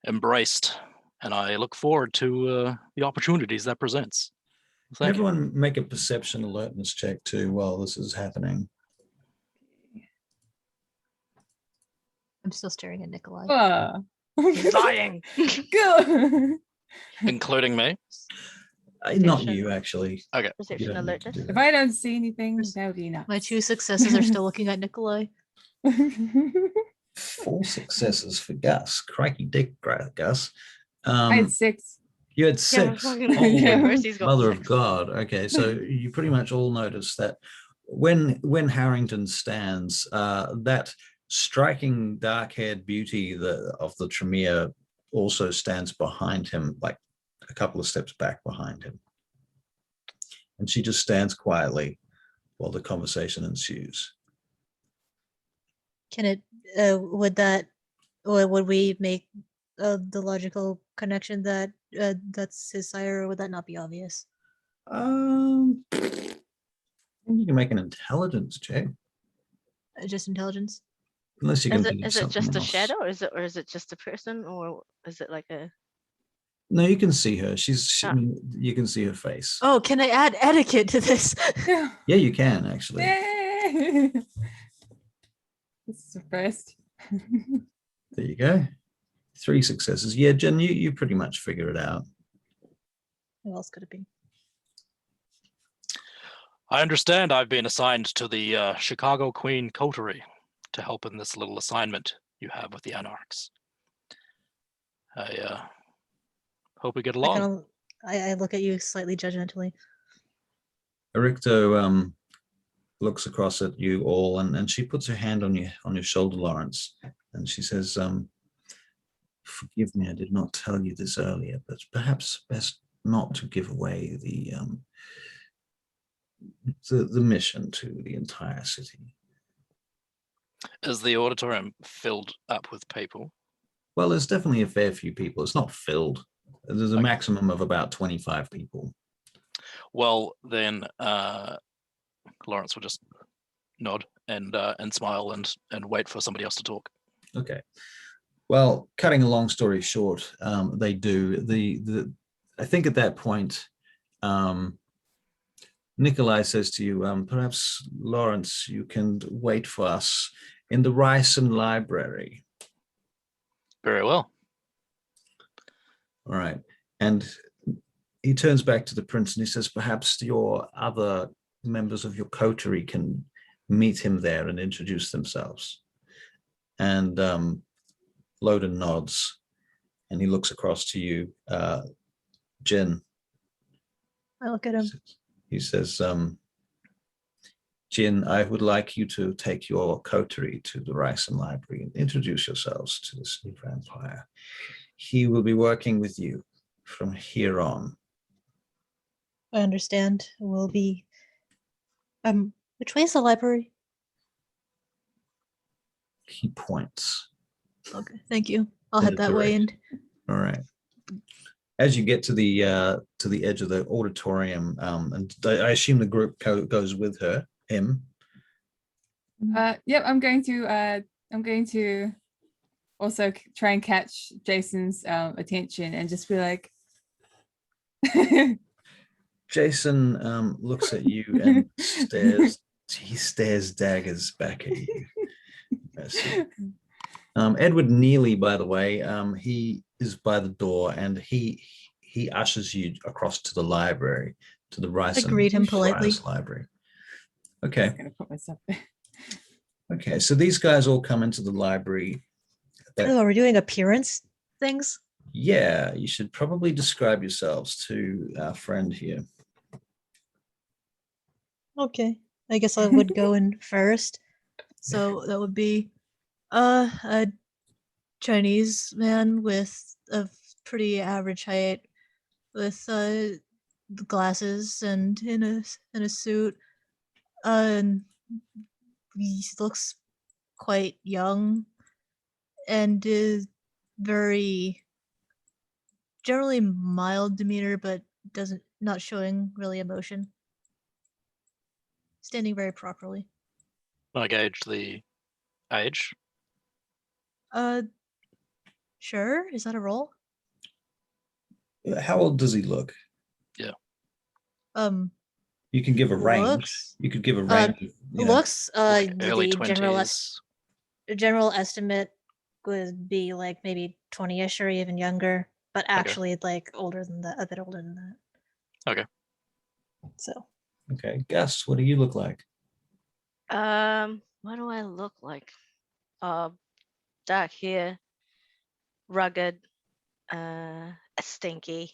embraced, and I look forward to the opportunities that presents. Thank you. Everyone make a perception alertness check too while this is happening. I'm still staring at Nikolai. Lying. Good. Including me. Not Perception. you, actually. Okay. You Perception don't need to alertness. do If that. I don't see anything, that would be nuts. My 2 successes are still looking at Nikolai. 4 successes for Gus. Crikey dick, Gus. I had 6. You had Yeah, 6. fucking Holy Yeah. Mercy's got Mother of 6. God. Okay, so you pretty much all notice that when Harrington stands, that striking dark-haired beauty of the Tremere also stands behind him, like a couple of steps back behind him. And she just stands quietly while the conversation ensues. Can it, would that, or would we make the logical connection that that's his sire, or would that not be obvious? You can make an intelligence check, Just intelligence? unless you can Is it think of is it something just a else. shadow, or is it just a person, or is it like a No, you can see her. Ah. You can see her face. Oh, can I add etiquette to this? Yeah. Yeah, you can actually. Yay! This is the first. There you go. 3 successes. Yeah, Jen, you pretty much figure it out. Who else could it be? I understand I've been assigned to the Chicago Queen Coterie to help in this little assignment you have with the Anarchs. I hope we get along. I look at you slightly judgmentally. Ericto looks across at you all, and she puts her hand on your shoulder, Lawrence, and she says, "Forgive me, I did not tell you this earlier, but perhaps best not to give away the mission to the entire city." Is the auditorium filled up with people? Well, there's definitely a fair few people. It's not filled. There's a Okay. maximum of about 25 people. Well, then Lawrence will just nod and smile and wait for somebody else to talk. Okay. Well, cutting a long story short, they do. I think at that point, Nikolai says to you, perhaps, Lawrence, you can wait for us in the Ryson Library. Very well. All right. And he turns back to the prince and he says, perhaps your other members of your coterie can meet him there and introduce themselves. And Loden nods and he looks across to you, Jin. I look at him. He says, Jin, I would like you to take your coterie to the Ryson Library and introduce yourselves to this new vampire. He will be working with you from here on. I understand. We'll be. Which way is the library? He points. Okay, thank you. I'll In head the that way. direction. All right. As you get to the edge of the auditorium, and I assume the group goes with him. Yep, I'm going to also try and catch Jason's attention and just be like, Jason looks at you and stares. He stares daggers back at you. Yes. Edward Neely, by the way, he is by the door and he ushers you across to the library, to the Rice. I greet him politely. Library. I'm Okay. gonna put myself there. Okay. So these guys all come into the library. Oh, are we doing appearance things? Yeah, you should probably describe yourselves to our friend here. Okay. I guess I would go in first. So that would be a Chinese man with a pretty average height, with glasses and in a suit. And he looks quite young and is very generally mild demeanor, but not showing really emotion. Standing very properly. I gauge the age. Sure. Is that a roll? How old does he look? You can give a range. Looks. You could give a range. of, you know, Looks. Early The twenties. general estimate would be like maybe 20ish or even younger, but actually like older than that, a bit older than that. Okay. So Okay, Gus, what do you look like? What do I look like? Dark hair, rugged, stinky,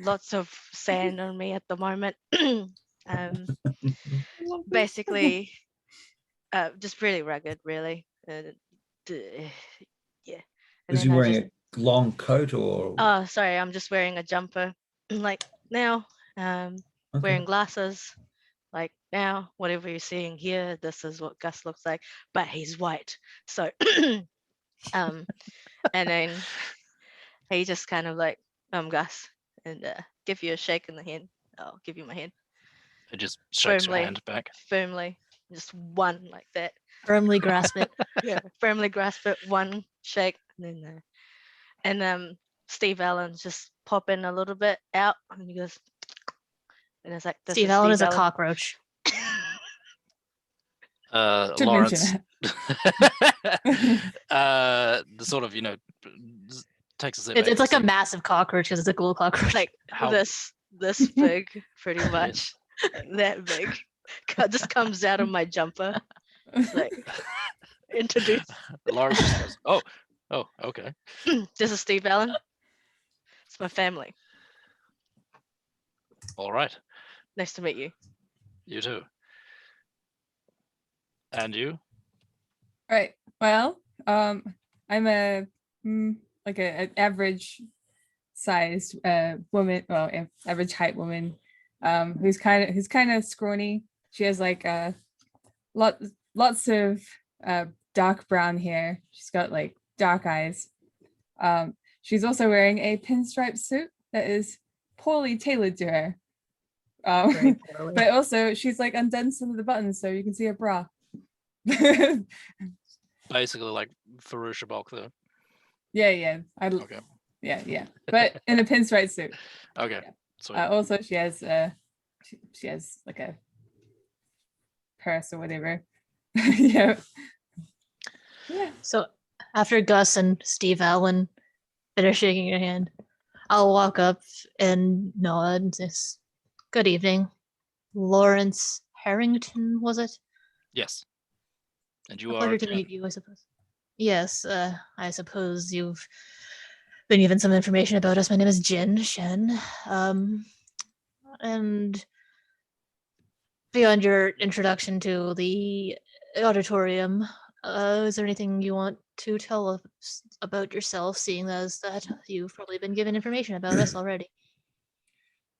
lots of sand on me at the moment. Basically, just really rugged, really. Yeah. And Is he then I wearing just, a long coat or? oh, sorry, I'm just wearing a jumper, like now. Okay. Wearing glasses, like now. Whatever you're seeing here, this is what Gus looks like, but he's white. So, and then he just kind of like, Gus, and give you a shake in the hand. I'll give you my hand. It just shakes your Firmly. hand back. Firmly, just one like that. firmly grasp it. Yeah, firmly grasp it, one shake, and then Steve Allen just pop in a little bit out, and he goes, and it's like, this Steve is Allen is a Allen. cockroach. Should Lawrence, mention the sort of, takes a step back It's and like a see massive cockroach because it's a gold cockroach. Like how this big, pretty much, that big. Just comes out of my jumper. It's like, introduce. Lawrence just goes, oh, okay. This is Steve Allen. It's my family. All right. Nice to meet you. You too. And you? Right. Well, I'm a like an average sized woman, well, average height woman, who's kind of scrawny. She has like lots of dark brown hair. She's got like dark eyes. She's also wearing a pinstripe suit that is poorly tailored to her. Very poorly. But also she's like undone some of the buttons so you can see her bra. Basically like Farusha Bulk though. Yeah. Okay. Yeah. But in a pinstripe suit. Okay. Yeah. Sweet. Also, she has she has like a purse or whatever. Yeah. So after Gus and Steve Allen finish shaking your hand, I'll walk up and nod and say, "Good evening, Lawrence Harrington, was it? Yes. And you A are pleasure to Jen. meet you, I suppose." Yes, I suppose you've been given some information about us. My name is Jin Shen. And beyond your introduction to the auditorium, is there anything you want to tell us about yourself, seeing as that you've probably been given information about us already?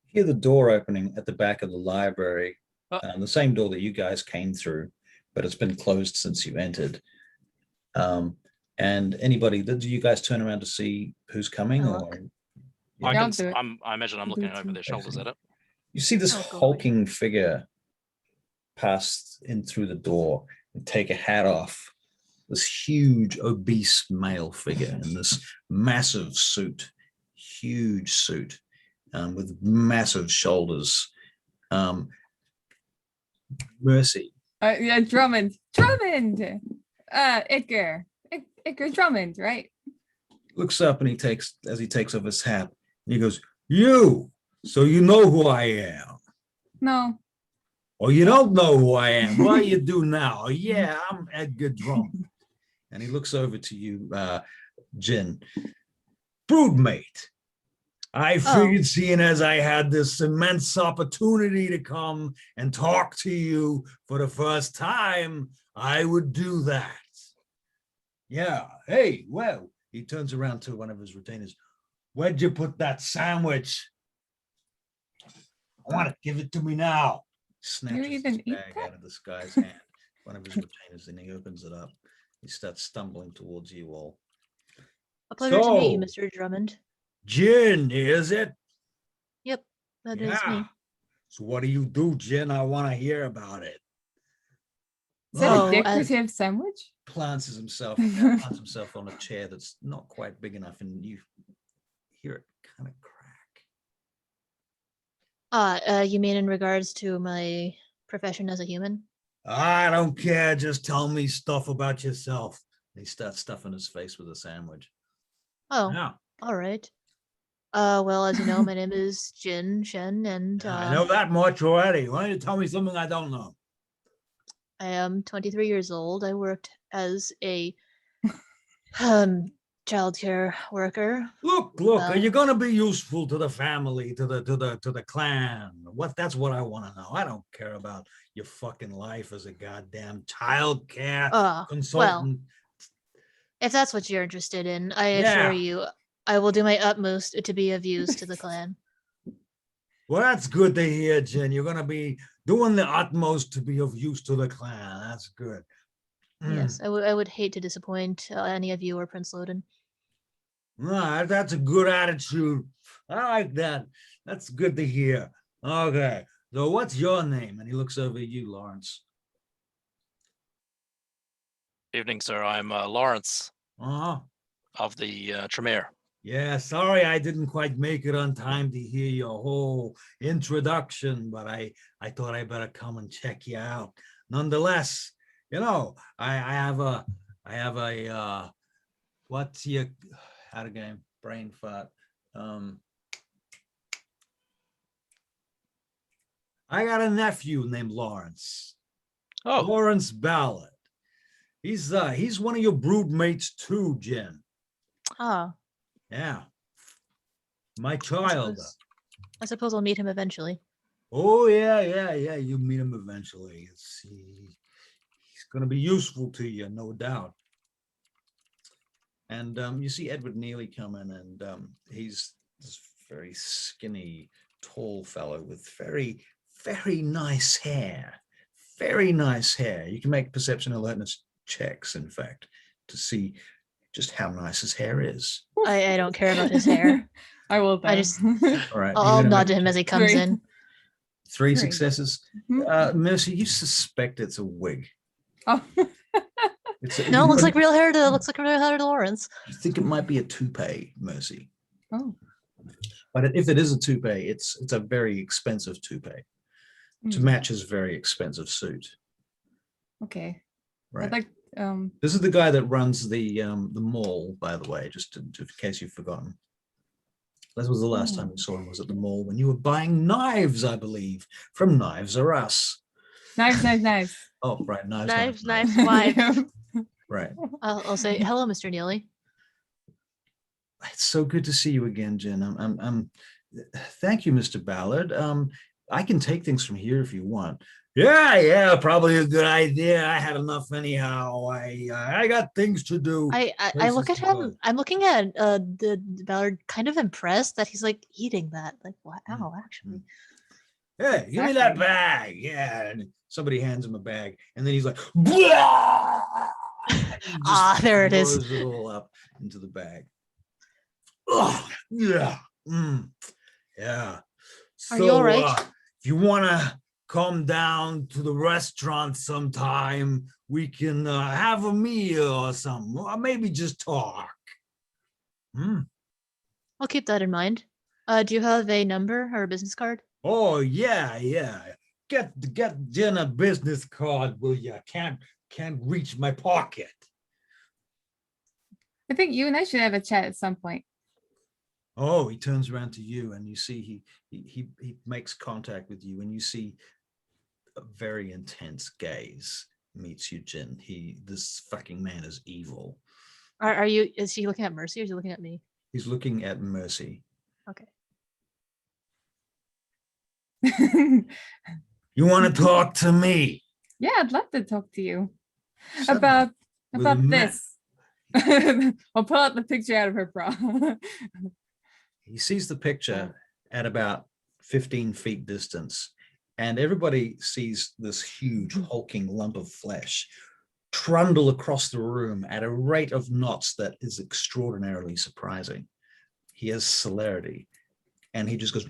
Hear the door opening at the back of the library, Oh. the same door that you guys came through, but it's been closed since you entered. And anybody, did you guys turn around to see who's coming? I'll Or look. I Yeah, I'll can. do it. I imagine I'm I'll do looking it over too. their shoulders at it. you see this Oh, go ahead. hulking figure pass in through the door and take a hat off. This huge, obese male figure in this massive suit, huge suit, with massive shoulders. Mercy. Yeah, Drummond. Edgar Drummond, right? Looks up and he takes off his hat and he goes, "You, so you know who I am. No. Or you don't know who I am. Well, you do now. "Oh, yeah, I'm Edgar Drummond." And he looks over to you, Jin. "Broodmate, I figured, seeing as I had this immense opportunity to come and talk to you for the first time, I would do that." "Yeah, hey, well," he turns around to one of his retainers. "Where'd you put that sandwich? I want to give it to me now." Snatches even his eat bag that? out of this guy's hand, one of his retainers, and he opens it up. He starts stumbling towards you all. A pleasure to meet you, So- Mr. Drummond. "Jin, is it?" Yep, that is me. "Yeah. So what do you do, Jin? I want to hear about it." Is that Oh, a decorative sandwich? Plants himself on a chair that's not quite big enough, and you hear it kind of crack. You mean in regards to my profession as a human? I don't care. Just tell me stuff about yourself. And he starts stuffing his face with a sandwich. Oh, Yeah, all right. Well, as you know, my name is Jin Shen, and I know that much already. Why don't you tell me something I don't know? I am 23 years old. I worked as a childcare worker. Look, are Well- you gonna be useful to the family, to the clan? That's what I want to know. I don't care about your fucking life as a goddamn child care Well, consultant. if that's what you're interested in, I Yeah. assure you, I will do my utmost to be of use to the clan. Well, that's good to hear, Jen. You're gonna be doing the utmost to be of use to the clan. That's good. Yes, I would hate to disappoint any of you or Prince Loden. That's a good attitude. I like that. That's good to hear. Okay. So what's your name? And he looks over at you, Lawrence. Evening, sir. I'm Lawrence Uh-huh. of the Tremere. Yeah, sorry I didn't quite make it on time to hear your whole introduction, but I thought I better come and check you out. Nonetheless, I have a what's your out of game brain fart. I got a nephew named Lawrence. Oh, Lawrence Ballard. He's one of your brood mates too, Jen. Ah, Yeah. My I child. suppose I'll meet him eventually. Oh yeah. You meet him eventually. He's going to be useful to you, no doubt. And you see Edward Neely come in, and he's this very skinny, tall fellow with very, very nice hair. Very nice hair. You can make perception alertness checks, in fact, to see just how nice his hair is. I don't care about his hair. I will. I though. just- All right. I'll you're gonna nod make to him as he comes Three. in. three Three. successes. Mhm. Mercy, you suspect it's a wig. Oh. No, it looks like real hair to Lawrence. You think it might be a toupee, Mercy. Oh. But if it is a toupee, it's a very expensive toupee to Mm. match his very expensive suit. Okay. Right. I'd like. This is the guy that runs the mall, by the way, just in case you've forgotten. That was the last time we saw him, was at the mall when you were buying knives, I believe, from Knives R Us. Knives. Oh, right, Knives, knives. wives. Right. I'll say hello, Mr. Neely. It's so good to see you again, Jen. Thank you, Mr. Ballard. I can take things from here if you want. Yeah, probably a good idea. I had enough anyhow. I got things to do. I look at Places to go. him. I'm looking at the Ballard, kind of impressed that he's like eating that. Like, wow, actually. Hey, give me that Exactly. bag. Yeah. And somebody hands him a bag, and then he's like, "Blah!" And he just Ah, there it is. throws it all up into the bag. Oh, yeah. Yeah. Are you all right? If you want to come down to the restaurant sometime, we can have a meal or something, or maybe just talk. I'll keep that in mind. Do you have a number or a business card? Oh yeah. Get Jen a business card, will you? Can't reach my pocket. I think you and I should have a chat at some point. Oh, he turns around to you, and you see he makes contact with you, and you see a very intense gaze meets you, Jen. This fucking man is evil. Is he looking at Mercy or is he looking at me? He's looking at Mercy. Okay. You want to talk to me? Yeah, I'd love to talk to you Shut up. about With a ma- this. I'll pull out the picture out of her bra. He sees the picture at about 15 feet distance, and everybody sees this huge hulking lump of flesh trundle across the room at a rate of knots that is extraordinarily surprising. He has celerity, and he just goes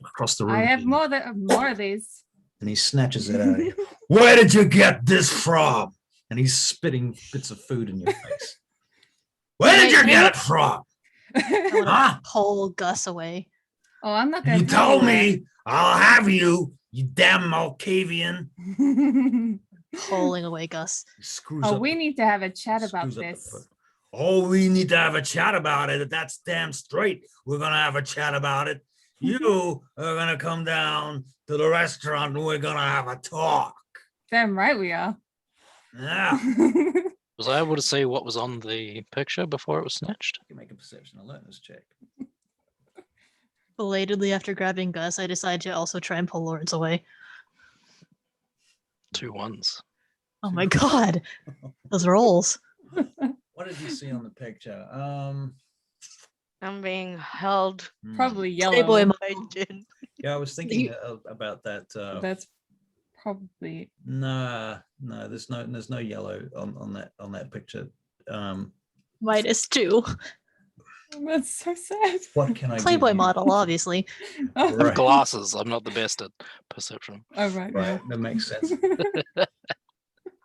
across the room. I have more of these. And he snatches it out of you. Where did you get this from? And he's spitting bits of food in your face. Where did you Can I get look- it from? I want Huh? to pull Gus away. Oh, I'm not gonna You tell told me I'll have you, you damn Malkavian. that. Pulling away Gus. He screws Oh, up we the- need to have a chat about screws up the this. foot. Oh, we need to have a chat about it. That's damn straight. We're gonna have a chat about it. You are gonna come down to the restaurant and we're gonna have a talk. Damn right we are. Yeah. Was I able to see what was on the picture before it was snatched? You can make a perception alertness check. Belatedly after grabbing Gus, I decided to also try and pull Lawrence away. 2 1s. Oh my god. Those rolls. What did you see on the picture? I'm being held Probably yellow. Playboy by Jin. Yeah, I was thinking about that. That's probably No, there's no yellow on that picture. -2. that's so sad. What can I give Playboy you? model, obviously. Oh, Right. Glasses. I'm not the best at perception. oh, right. Right, that makes sense.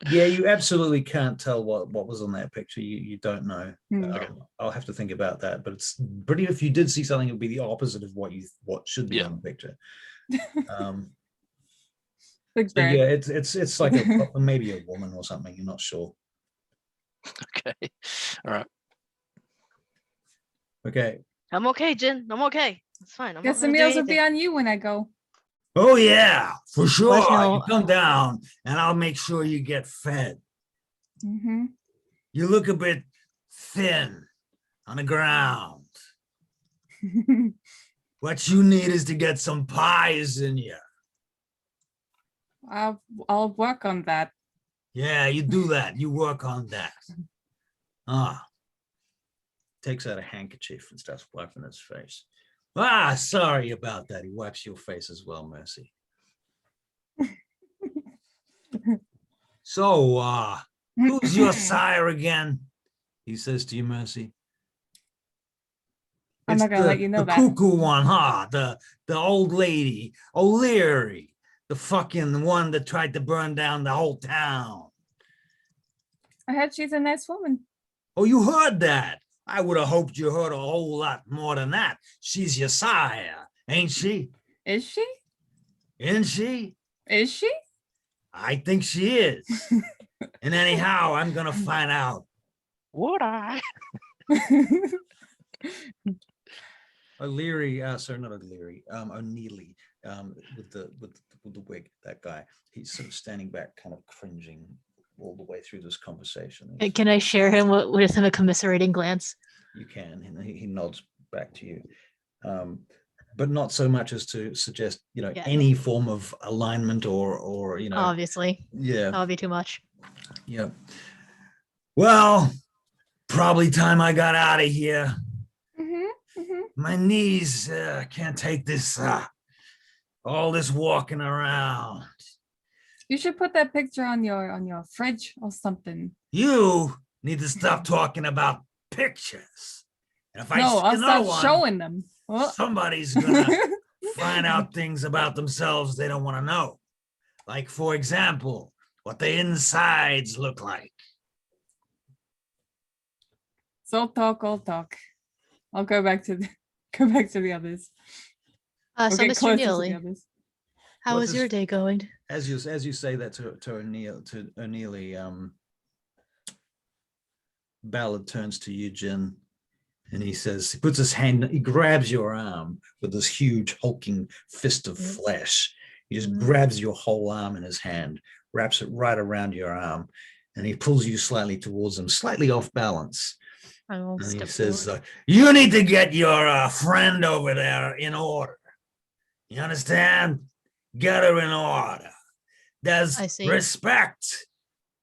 Yeah, you absolutely can't tell what was on that picture. You don't know. Hmm. Okay. I'll have to think about that. But it's pretty. If you did see something, it would be the opposite of what should be Yeah. on the picture. Big So bird. yeah, it's like maybe a woman or something. You're not sure. Okay. All right. Okay. I'm okay, Jin. I'm okay. It's fine. I'm Guess not the gonna do meals will be anything. on you when I go. Oh yeah, for sure. no. You come down and I'll make sure you get fed. Hmm. You look a bit thin on the ground. What you need is to get some pies in you. I'll work on that. Yeah, you do that. You work on that. Takes out a handkerchief and starts wiping his face. Sorry about that. He wipes your face as well, Mercy. So, who's your sire again? He says to you, Mercy. I'm not gonna let you know the that. cuckoo one, huh? The old lady, O'Leary, the fucking one that tried to burn down the whole town. I heard she's a nice woman. Oh, you heard that? I would have hoped you heard a whole lot more than that. She's your sire, ain't she? Is she? Isn't she? Is she? I think she is. And anyhow, I'm gonna find out. Would I? O'Leary, sorry, not O'Leary, O'Neilly, with the wig, that guy. He's sort of standing back, kind of cringing all the way through this conversation. Can I share him with him a commiserating glance? You can, and he nods back to you. But not so much as to suggest, Yeah. any form of alignment or Obviously. yeah, That would be too much. yeah. Well, probably time I got out of here. Mm-hmm. My knees can't take this, all this walking around. You should put that picture on your fridge or something. You need to stop talking about pictures. And if I No, see I'll another start one, showing them. Oh. somebody's gonna find out things about themselves they don't want to know. Like, for example, what the insides look like. So talk, all talk. I'll go back to the others. So get Mr. closer to the Neely, others. how What's was his- your day going? As you say that to O'Neilly, Ballard turns to you, Jin, and he says, he puts his hand, he grabs your arm with this huge hulking fist of Mhm. flesh. He just Mhm. grabs your whole arm in his hand, wraps it right around your arm, and he pulls you slightly towards him, slightly off balance. I will And he step says, forward. You need to get your friend over there in order. You understand? Get her in order. There's I see. respect.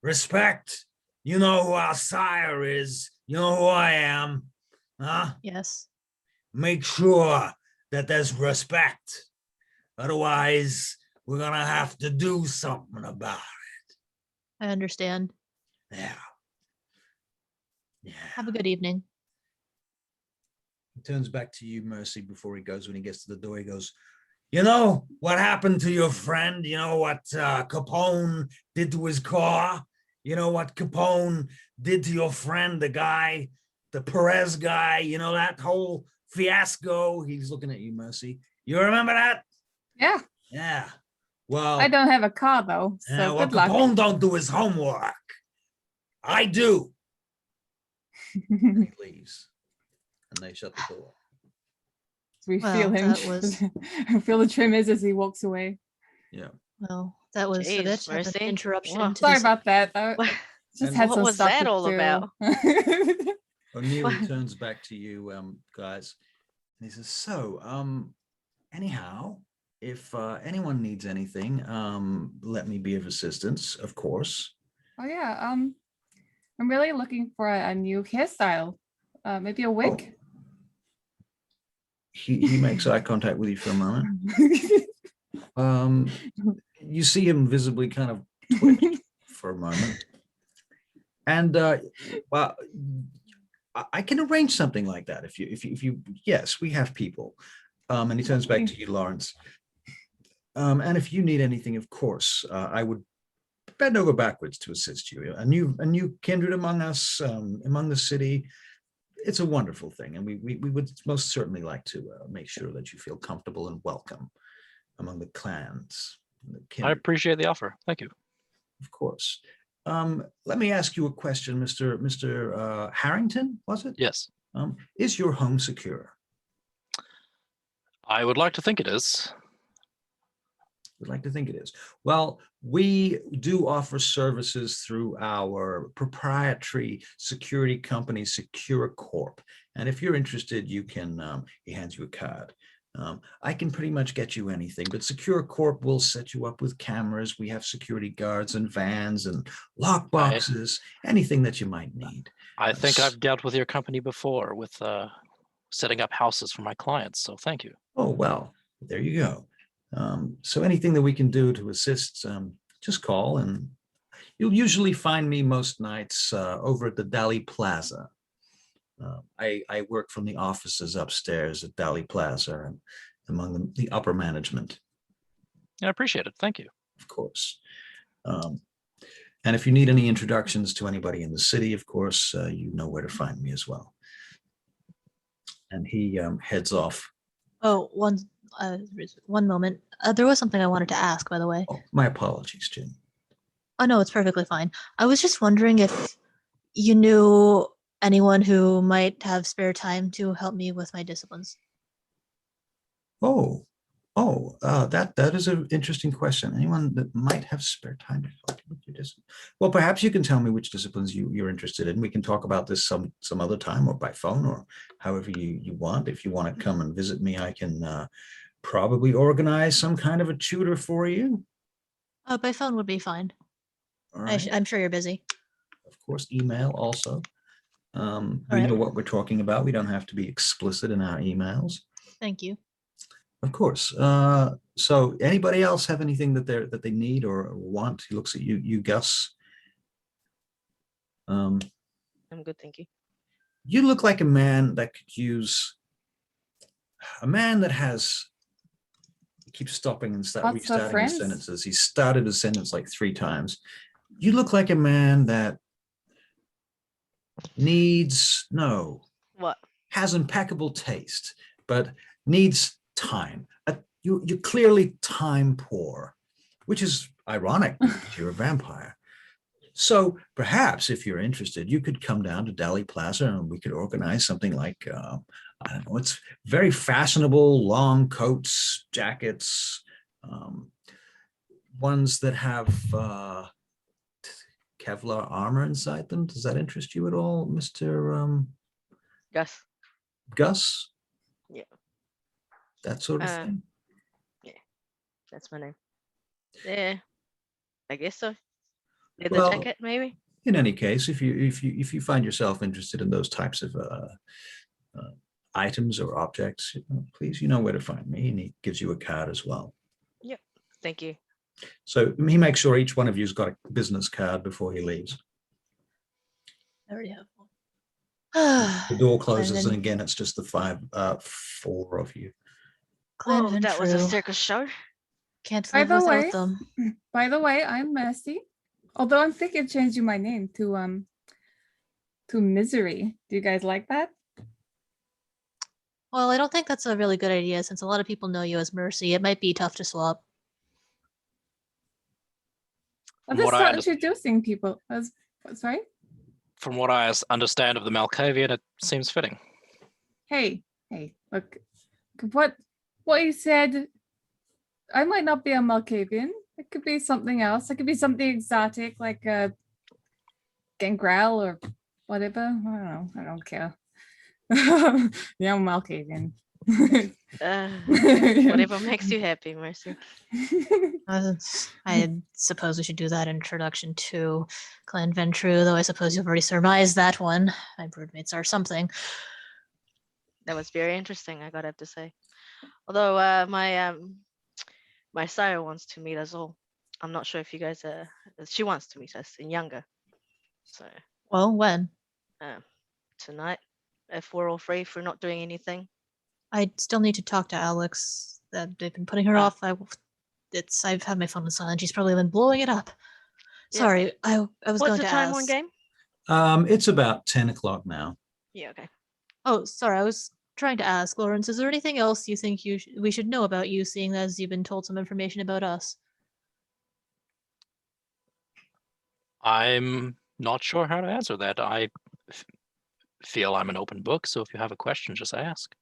Respect. You know who our sire is. You know who I am. Huh? Yes. Make sure that there's respect. Otherwise, we're gonna have to do something about I understand. it. Yeah. Yeah. Have a good evening. He turns back to you, Mercy, before he goes. When he gets to the door, he goes, You know what happened to your friend? You know what Capone did to his car? You know what Capone did to your friend, the guy, the Perez guy? You know that whole fiasco. He's looking at you, Mercy. You remember that? Yeah, Yeah. Well, I don't have a car though, yeah, so well, good luck. Capone don't do his homework. I do. And he leaves. And they shut the door. We Well, feel him. that was- feel the tremors as he walks away. Yeah. Well, that was a Jeez, bit of Mercy. an interruption. Wow. to Sorry this- about that. I What- just And had what some was stuff that to all do. about? O'Neill turns back to you, guys, and he says, "So, anyhow, if anyone needs anything, let me be of assistance, of course." Oh yeah, I'm really looking for a new hairstyle. Maybe a wig. He makes eye contact with you for a moment. You see him visibly kind of twitch for a moment, and well, I can arrange something like that if you. Yes, we have people. And he turns back to you, Lawrence. And if you need anything, of course, I would bend over backwards to assist you. A new kindred among us, among the city. It's a wonderful thing, and we would most certainly like to make sure that you feel comfortable and welcome among the clans. The I kindred, appreciate the offer. Thank you. of course. Let me ask you a question, Mr. Harrington, was it? Yes, Is your home secure? I would like to think it is. We'd like to think it is. Well, we do offer services through our proprietary security company, Secure Corp. And if you're interested, you can, he hands you a card. I can pretty much get you anything, but Secure Corp will set you up with cameras. We have security guards and vans and lock boxes, anything that you might need. I think Yes. I've dealt with your company before with setting up houses for my clients. So thank you. Oh, well, there you go. So anything that we can do to assist, just call, and you'll usually find me most nights over at the Dali Plaza. I work from the offices upstairs at Dali Plaza and among the upper management, I appreciate it. Thank you. of course. And if you need any introductions to anybody in the city, of course, you know where to find me as well. And he heads off. Oh, one moment. There was something I wanted to ask, by the way. Oh, my apologies, Jim. Oh no, it's perfectly fine. I was just wondering if you knew anyone who might have spare time to help me with my disciplines. That is an interesting question. Anyone that might have spare time to help you with your discipline? Well, perhaps you can tell me which disciplines you're interested in. We can talk about this some other time, or by phone, or however you want. If you want to come and visit me, I can probably organize some kind of a tutor for you. By phone would be fine. All right. I'm sure you're busy. Of course, email also. We right. know what we're talking about. We don't have to be explicit in our emails. Thank you. Of course. So anybody else have anything that they need or want? He looks at you, Gus. I'm good, thank you. You look like a man that could use a man that has. He keeps stopping and Lots of restarting his friends? sentences. He started his sentence like 3 times. You look like a man that What? has impeccable taste, but needs time. You're clearly time poor, which is ironic because you're a vampire. So perhaps if you're interested, you could come down to Dali Plaza and we could organize something like, I don't know, it's very fashionable, long coats, jackets, ones that have Kevlar armor inside them. Does that interest you at all, Mr. Gus. Gus? Yeah. That sort of Uh, thing. That's my name. Yeah, I guess so. Leather Well, jacket, maybe. In any case, if you find yourself interested in those types of items or objects, please, you know where to find me, and he gives you a card as well. Thank you. So he makes sure each one of you's got a business card before he leaves. I already have The one. door closes, then- and again, it's just the 4 of you. Clan Oh, that was a Ventru. circus show. Can't By live the without way- them. By the way, I'm Mercy. Although I'm thinking of changing my name to Misery. Do you guys like that? Well, I don't think that's a really good idea since a lot of people know you as Mercy. It might be tough to swap. I'll From just what I start understand, introducing people as, sorry? from what I understand of the Malkavian, it seems fitting. Hey, look, what you said, I might not be a Malkavian. It could be something else. It could be something exotic like a Gangrel or whatever. I don't know. I don't care. Yeah, I'm Malkavian. Whatever makes you happy, Mercy. I suppose we should do that introduction to Clan Ventru, though I suppose you've already surmised that one. My broodmates are something. That was very interesting, I gotta have to say. Although my sire wants to meet us all. I'm not sure if you guys she wants to meet us in Younger. So Well, when? tonight, if we're all free, if we're not doing anything. I still need to talk to Alex. They've been putting her Ah. off. I've had my phone on silent. She's probably been blowing it up. Yeah. Sorry, I was What's going the to time ask. on game? It's about 10 o'clock now. Yeah, okay. Oh, sorry, I was trying to ask, Lawrence. Is there anything else you think we should know about you, seeing as you've been told some information about us? I'm not sure how to answer that. I feel I'm an open book, so if you have a question, just ask.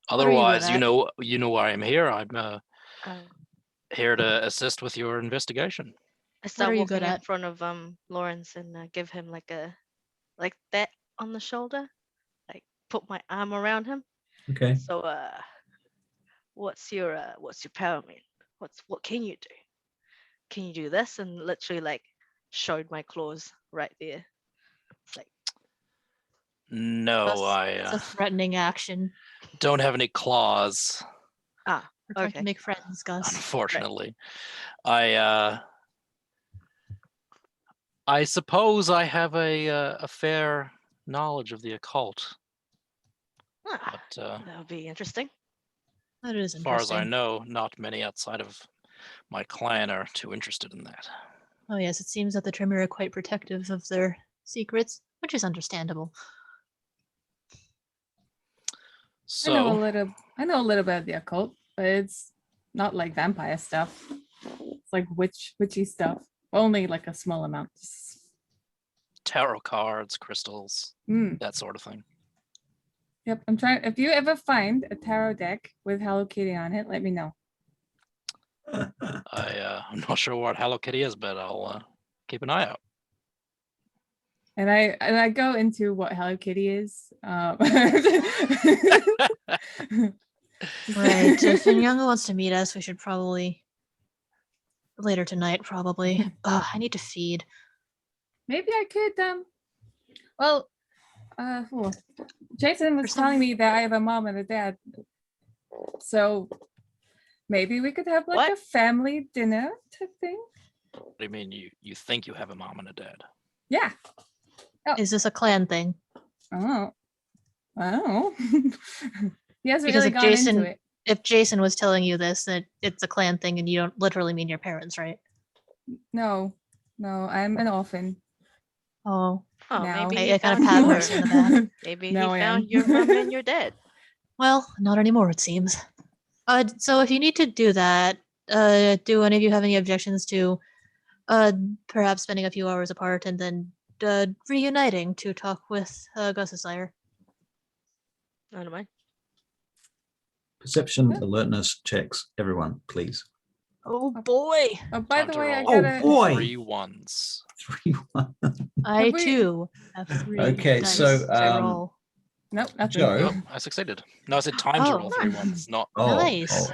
What are you good Otherwise, at? you know why I'm here. I'm Uh, here to assist with your investigation. I start are you walking good in at? front of Lawrence and give him like that on the shoulder, like put my arm around him. Okay. So what's your power mean? What can you do? Can you do this? And literally like showed my claws right there. It's like No, It's I a threatening action. don't have any claws, We're trying Okay. to make friends, Gus. unfortunately. I suppose I have a fair knowledge of the occult, ah, but that would be interesting. That is as far as I interesting. know, not many outside of my clan are too interested in that. Oh yes, it seems that the Tremor are quite protective of their secrets, which is understandable. I know a So, little bit of the occult, but it's not like vampire stuff. It's like witchy stuff. Only like a small amount. tarot cards, crystals, Mm. that sort of thing. Yep, I'm trying. If you ever find a tarot deck with Hello Kitty on it, let me know. I'm not sure what Hello Kitty is, but I'll keep an eye out. And I go into what Hello Kitty is. Right. If Nyanga wants to meet us, we should probably later tonight. Probably. I need to feed. Maybe I could. Well, Jason was some- telling me that I have a mom and a dad, so maybe we could have like What? a family dinner type thing. What do you mean you think you have a mom and a dad? Yeah. Is this a clan thing? Oh. He hasn't Because really if gone Jason- into it. If Jason was telling you this, that it's a clan thing, and you don't literally mean your parents, right? No, I'm an orphan. Oh, Oh, No. maybe I he kind found of pat your- Mercy in the back. Maybe No, he I found am. your mom and your dad. Well, not anymore, it seems. So if you need to do that, do any of you have any objections to perhaps spending a few hours apart and then reuniting to talk with Gus's sire? None of mine. Perception, alertness checks, everyone, please. Oh boy! Oh, by Time the to way, I roll. Oh, gotta. boy. 3 ones. 3, 1. I we- too have 3 Okay, dice so, to roll. Nope, nothing. Joe. Oh, I succeeded. No, I said time to Oh. roll 3 ones, not. Oh, Nice.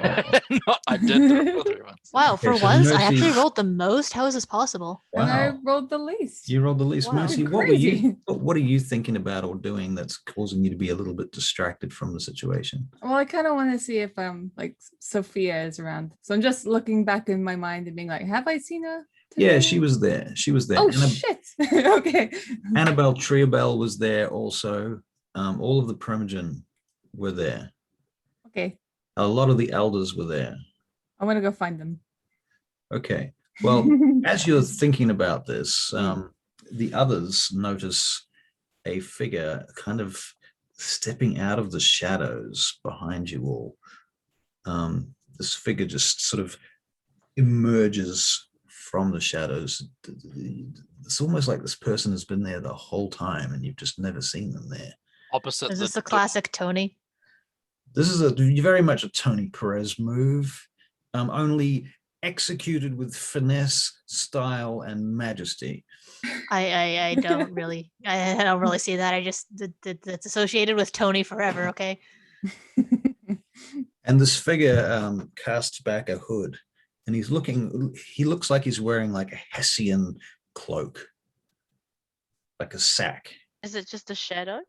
not I did the roll 3 ones. Wow, for so once, I Mercy- actually rolled the most. How is this possible? And I Wow. rolled the least. You rolled the least. Wow. Mercy, Crazy. what are you thinking about or doing that's causing you to be a little bit distracted from the situation? Well, I kind of want to see if like Sophia is around. So I'm just looking back in my mind and being like, have I seen her? Yeah, today? she was there. She was there. Oh shit. Okay. Annabelle Triobel was there also. All of the Primogen were there. Okay. A lot of the elders were there. I want to go find them. Okay. Well, as you're thinking about this, the others notice a figure kind of stepping out of the shadows behind you all, this figure just sort of emerges from the shadows. It's almost like this person has been there the whole time and you've just never seen them there. Opposite Is this the a classic Tony? This is very much a Tony Perez move, only executed with finesse, style, and majesty. I don't really see that. I just that's associated with Tony forever. Okay. And this figure casts back a hood, and he looks like he's wearing like a Hessian cloak, like a sack. Is it just a shadow?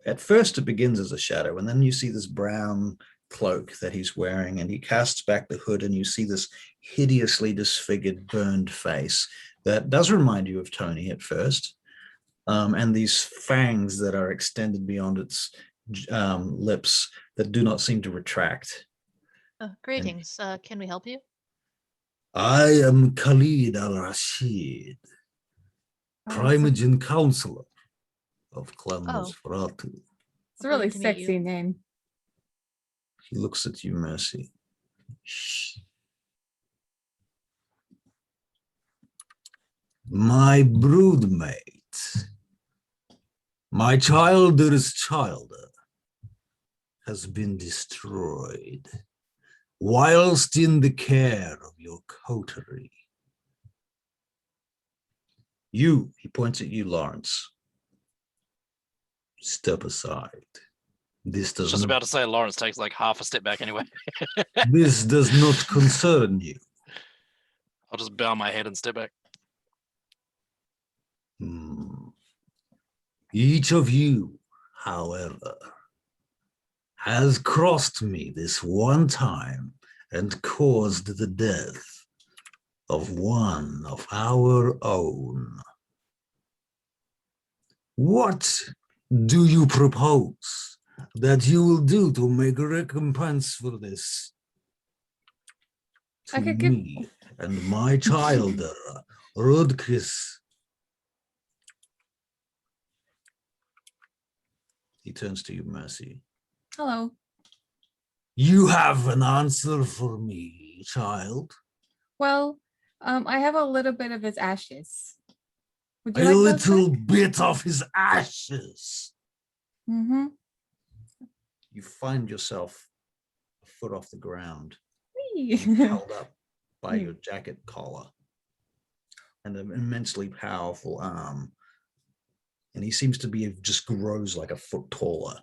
At first it begins as a shadow, and then you see this brown cloak that he's wearing, and he casts back the hood, and you see this hideously disfigured, burned face that does remind you of Tony at first. And these fangs that are extended beyond its lips that do not seem to retract. Greetings. Can we help you? I am Khalid al-Rashid, Primogen Counselor of Clan Oh. Nosferatu. It's a really Pleasure to meet you. sexy name. He looks at you, Mercy. Shh. My broodmate, my childer's childer, has been destroyed whilst in the care of your coterie. You, he points at you, Lawrence. Step aside. This I was does just not, about to say Lawrence takes like half a step back anyway. This does not concern you. I'll just bow my head and step back. Each of you, however, has crossed me this one time and caused the death of one of our own. What do you propose that you will do to make recompense for this? I To could give- me and my child, Rodkis. he turns to you, Mercy. Hello. You have an answer for me, child? Well, I have a little bit of his ashes. Would A you like those little back? bit of his ashes. Mm-hmm. You find yourself a foot off the ground, Whee. held up by Hmm. your jacket collar and an immensely powerful arm. And he seems to be just grows like a foot taller.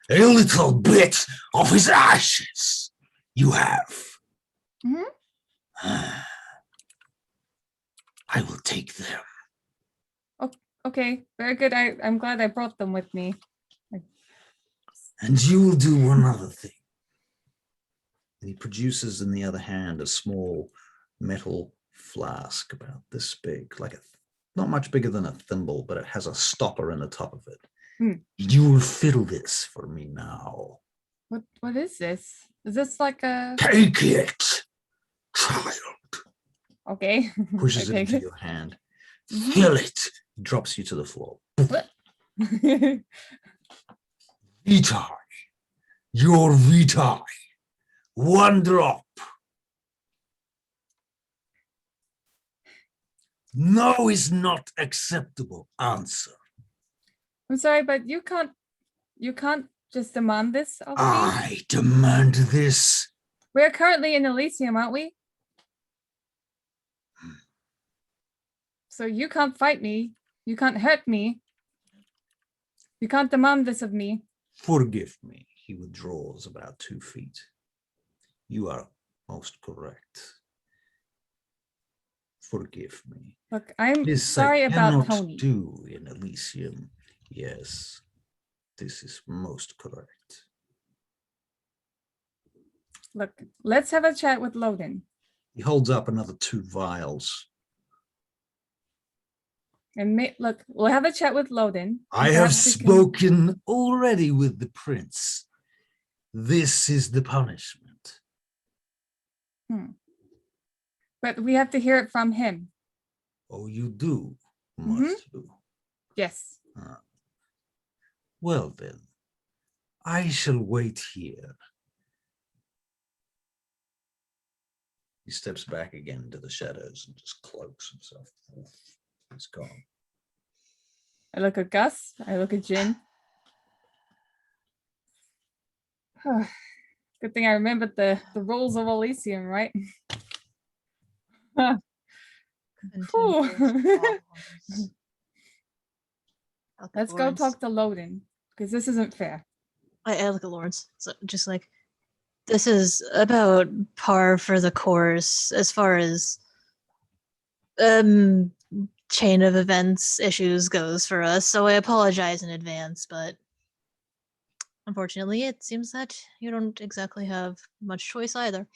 A little bit of his ashes. You have. Mhm. I will take them. Okay, very good. I'm glad I brought them with me. And you will do one other thing. And he produces in the other hand a small metal flask about this big, like not much bigger than a thimble, but it has a stopper in the top of it. You will fill this for me now. What is this? Is this like a Take it, child. okay? Pushes I it take into your hand, Mhm. Fill it. drops you to the floor. Vitae. Your vitae. One drop. No is not acceptable answer. I'm sorry, but you can't just demand this of me. I demand this. We're currently in Elysium, aren't we? So you can't fight me. You can't hurt me. You can't demand this of me. Forgive me. He withdraws about 2 feet. You are most correct. Forgive me. Look, I'm This sorry I about cannot Tony. do in Elysium. Yes, this is most correct. Look, let's have a chat with Loden. He holds up another 2 vials. And look, we'll have a chat with Loden. I and have perhaps we can- spoken already with the prince. This is the punishment. But we have to hear it from him. Oh, you do, Mhm. must you? Yes. Well then, I shall wait here. He steps back again into the shadows and just cloaks himself. He's gone. I look at Gus. I look at Jin. Good thing I remembered the rules of Elysium, right? Whew. Let's go talk to Loden, because this isn't fair. I look at Lawrence. So just like, this is about par for the course as far as chain of events issues goes for us. So I apologize in advance, but unfortunately, it seems that you don't exactly have much choice either.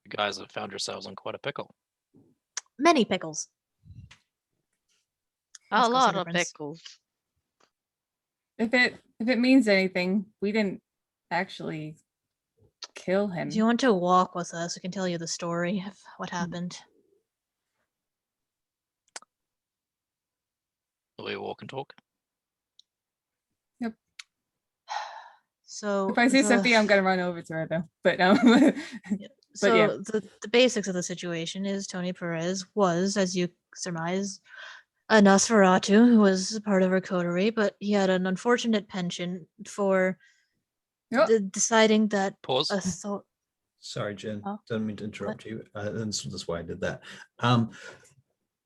You guys have found yourselves in quite a pickle. Many pickles. A Let's go see lot the of prince. pickles. If it means anything, we didn't actually kill him. If you want to walk with us, I can tell you the story of what happened. Will we walk and talk? So If I see the- Sophia, I'm gonna run over to her though. But So yeah. the basics of the situation is Tony Perez was, as you surmise, a Nosferatu who was a part of our coterie, but he had an unfortunate penchant for Yep. deciding that Pause. a thought. Sorry, Jen. Oh, Don't mean to interrupt you. That's why I did that.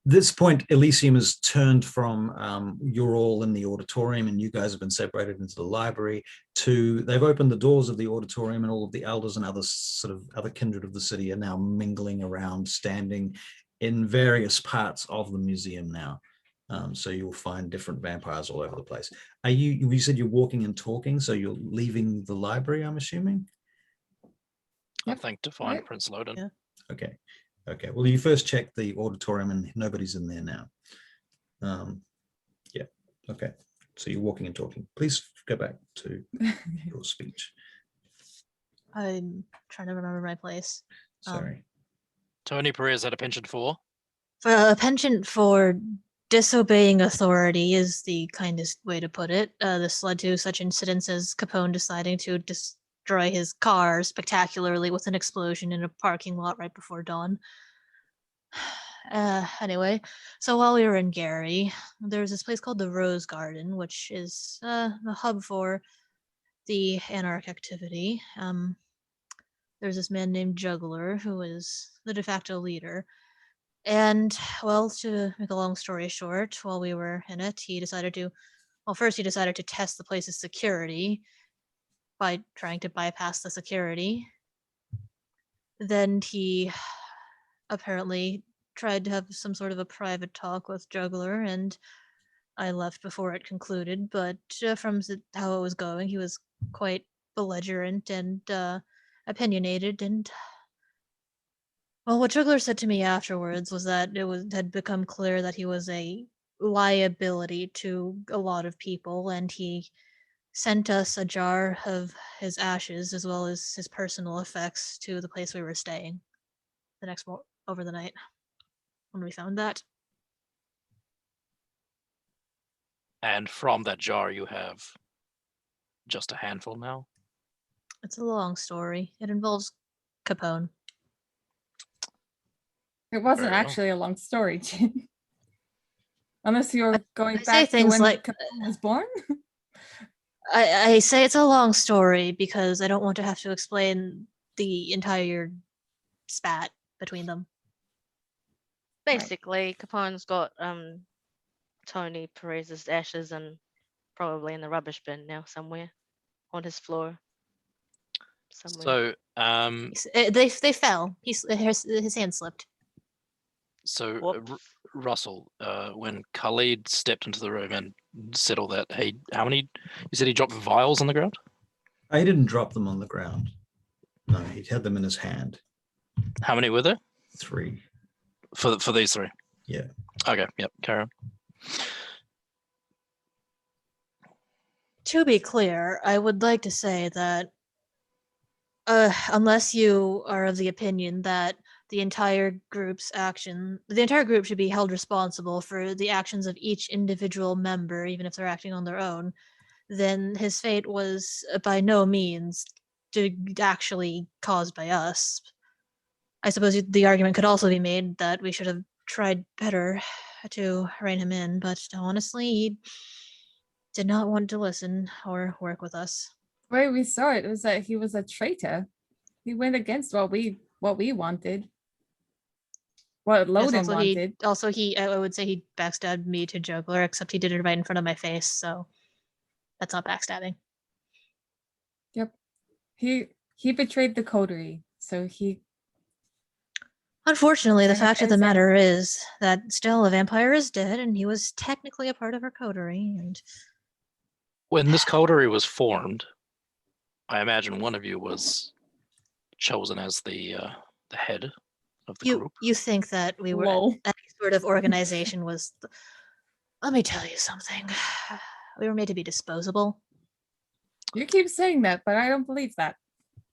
This point, Elysium has turned from you're all in the auditorium and you guys have been separated into the library to they've opened the doors of the auditorium and all of the elders and other sort of other kindred of the city are now mingling around, standing in various parts of the museum now. So you'll find different vampires all over the place. You said you're walking and talking, so you're leaving the library, I'm assuming? I Yep. think to find Right. Prince Loden. Yeah. Okay. Okay. Well, you first check the auditorium and nobody's in there now. Yeah. Okay. So you're walking and talking. Please go back to your speech. I'm trying to remember my place. Sorry. Tony Perez had a penchant for. For a penchant for disobeying authority is the kindest way to put it. This led to such incidents as Capone deciding to destroy his car spectacularly with an explosion in a parking lot right before dawn. Anyway, so while we were in Gary, there's this place called the Rose Garden, which is a hub for the anarch activity. There's this man named Juggler who is the de facto leader. And, well, to make a long story short, while we were in it, first he decided to test the place's security by trying to bypass the security. Then he apparently tried to have some sort of a private talk with Juggler, and I left before it concluded, but from how it was going, he was quite belligerent and opinionated, and well, what Juggler said to me afterwards was that had become clear that he was a liability to a lot of people, and he sent us a jar of his ashes as well as his personal effects to the place we were staying the next over the night when we found that. And from that jar, you have just a handful now. It's a long story. It involves Capone. It wasn't Very well. actually a long story, Jin. Unless you're going I say back to things when like- Capone was born. I say it's a long story because I don't want to have to explain the entire spat between them. Right. Basically, Capone's got Tony Perez's ashes and probably in the rubbish bin now somewhere on his floor. Somewhere. So, They fell. His hand slipped. Whoops. Russell, when Khalid stepped into the room and said all that, how many? You said he dropped vials on the ground. He didn't drop them on the ground. No, he had them in his hand. How many were there 3. for these 3? Yeah. Okay. Yep. Carry on. To be clear, I would like to say that unless you are of the opinion that the entire group should be held responsible for the actions of each individual member, even if they're acting on their own, then his fate was by no means actually caused by us. I suppose the argument could also be made that we should have tried better to rein him in, but honestly, he did not want to listen or work with us. The way we saw it was that he was a traitor. He went against what we wanted. What Yes, Loden wanted. I would say he backstabbed me to Juggler, except he did it right in front of my face, so that's not backstabbing. Yep. He betrayed the coterie. So he Unfortunately, the Fair enough, fact of the and matter is that still a vampire is dead, and he was technically a part of our coterie, and When this coterie was formed, I imagine one of you was chosen as the head of the group. you think that we were Lol. any sort of organization was let me tell you something. We were made to be disposable. You keep saying that, but I don't believe that.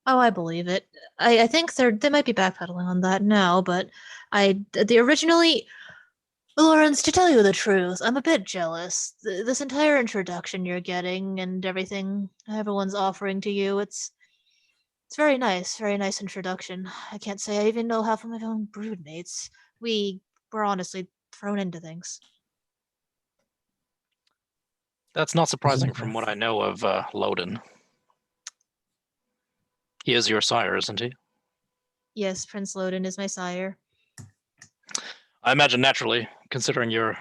Oh, I believe it. I think they might be backpedaling on that now, but the originally, Lawrence, to tell you the truth, I'm a bit jealous. This entire introduction you're getting and everything everyone's offering to you, it's very nice introduction. I can't say I even know half of my own broodmates. We were honestly thrown into things. That's not surprising from what I know of Loden. He is your sire, isn't he? Yes, Prince Loden is my sire. I imagine naturally, considering your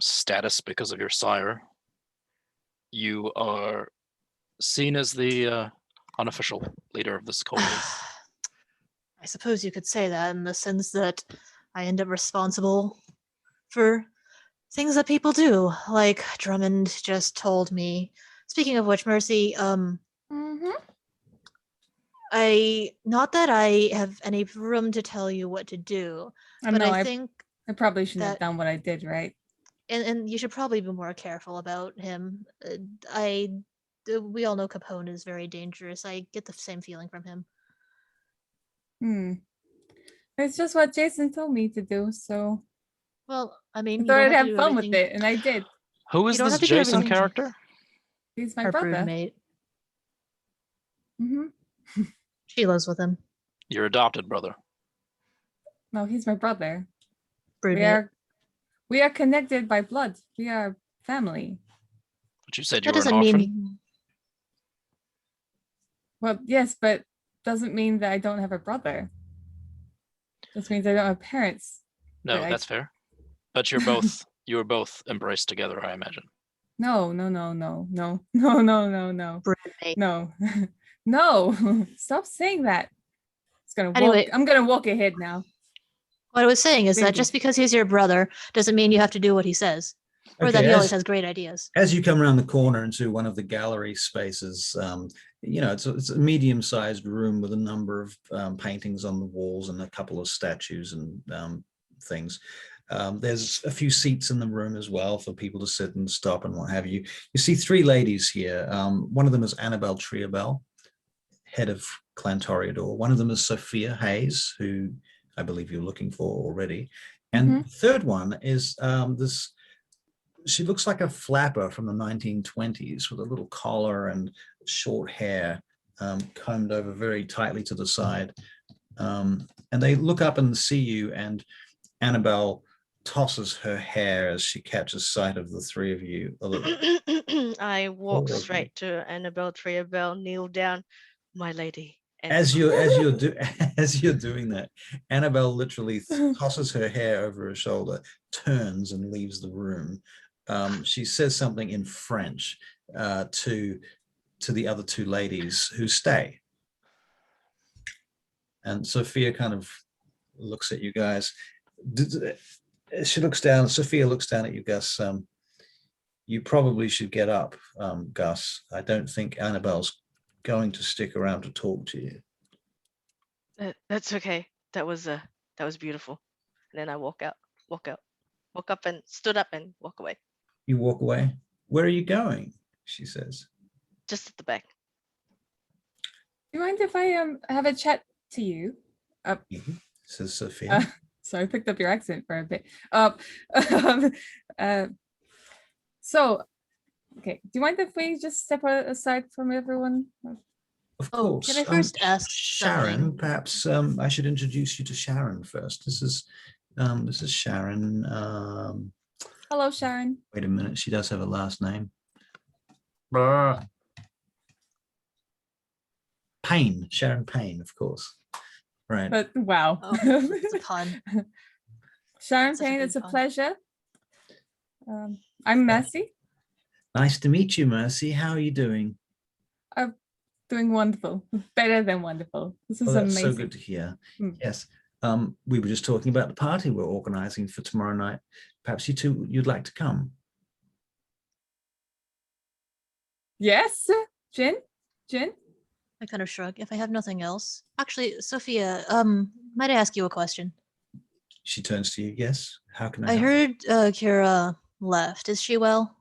status because of your sire, you are seen as the unofficial leader of this coterie. I suppose you could say that in the sense that I end up responsible for things that people do, like Drummond just told me. Speaking of which, Mercy, not that I have any room to tell you what to do, but know, I think I probably shouldn't have that- done what I did, right? and you should probably be more careful about him. We all know Capone is very dangerous. I get the same feeling from him. It's just what Jason told me to do, so Well, I I mean, you thought don't I'd have to have do fun with everything. it, and I did. Who is don't this have to do Jason everything. character? He's my Her brother. broodmate. hmm She lives with him. Your adopted brother. No, he's my brother. Broodmate. We are connected by blood. We are family. But you said you That were an doesn't orphan. mean Well, yes, but doesn't mean that I don't have a brother. Just means I don't have parents. No, but I- that's fair. But you were both embraced together, I imagine. No. broodmate. No. No. Stop saying that. Anyway. I'm gonna walk ahead now. What I was saying is that Maybe. just because he's your brother doesn't mean you have to do what he says, or that Okay, he always as- has great ideas. As you come around the corner into one of the gallery spaces, it's a medium-sized room with a number of paintings on the walls and a couple of statues and things. There's a few seats in the room as well for people to sit and stop and what have you. You see three ladies here. One of them is Annabelle Triabel, head of Clan Toreador. One of them is Sophia Hayes, who I believe you're looking for already. And the third one is this. She looks like a flapper from the 1920s with a little collar and short hair combed over very tightly to the side. And they look up and see you, and Annabelle tosses her hair as she catches sight of the three of you. I walk Four of straight to Annabelle Triabel, kneel down, my lady. And As you're doing that, Annabelle literally tosses her hair over her shoulder, turns and leaves the room. She says something in French to the other two ladies who stay. And Sophia kind of looks at you guys. Sophia looks down at you, Gus. You probably should get up, Gus. I don't think Annabelle's going to stick around to talk to you. that's okay. That was beautiful. And then I walk up and stood up and walk away. You walk away. Where are you going? She says. Just at the back. Do you mind if I have a chat to you? says Sophia. So I picked up your accent for a bit. Uh, so, okay. Do you mind if we just step aside from everyone? Of Oh, course. can I first ask Sharon? something? Perhaps I should introduce you to Sharon first. This is Sharon. Hello, Sharon. Wait a minute. She does have a last name. Payne. Sharon Payne, of course. Right. But wow. Oh, it's a pun. Sharon Such a Payne, big it's a pun. pleasure. I'm Mercy. Nice to meet you, Mercy. How are you doing? Doing wonderful. Better than wonderful. This is Oh, that's amazing. so good to hear. Mm. Yes. We were just talking about the party we're organizing for tomorrow night. Perhaps you'd like to come. Yes, Jin? I kind of shrug. If I have nothing else. Actually, Sophia, might I ask you a question? She turns to you. Yes. How can I I help? heard Kira left. Is she well?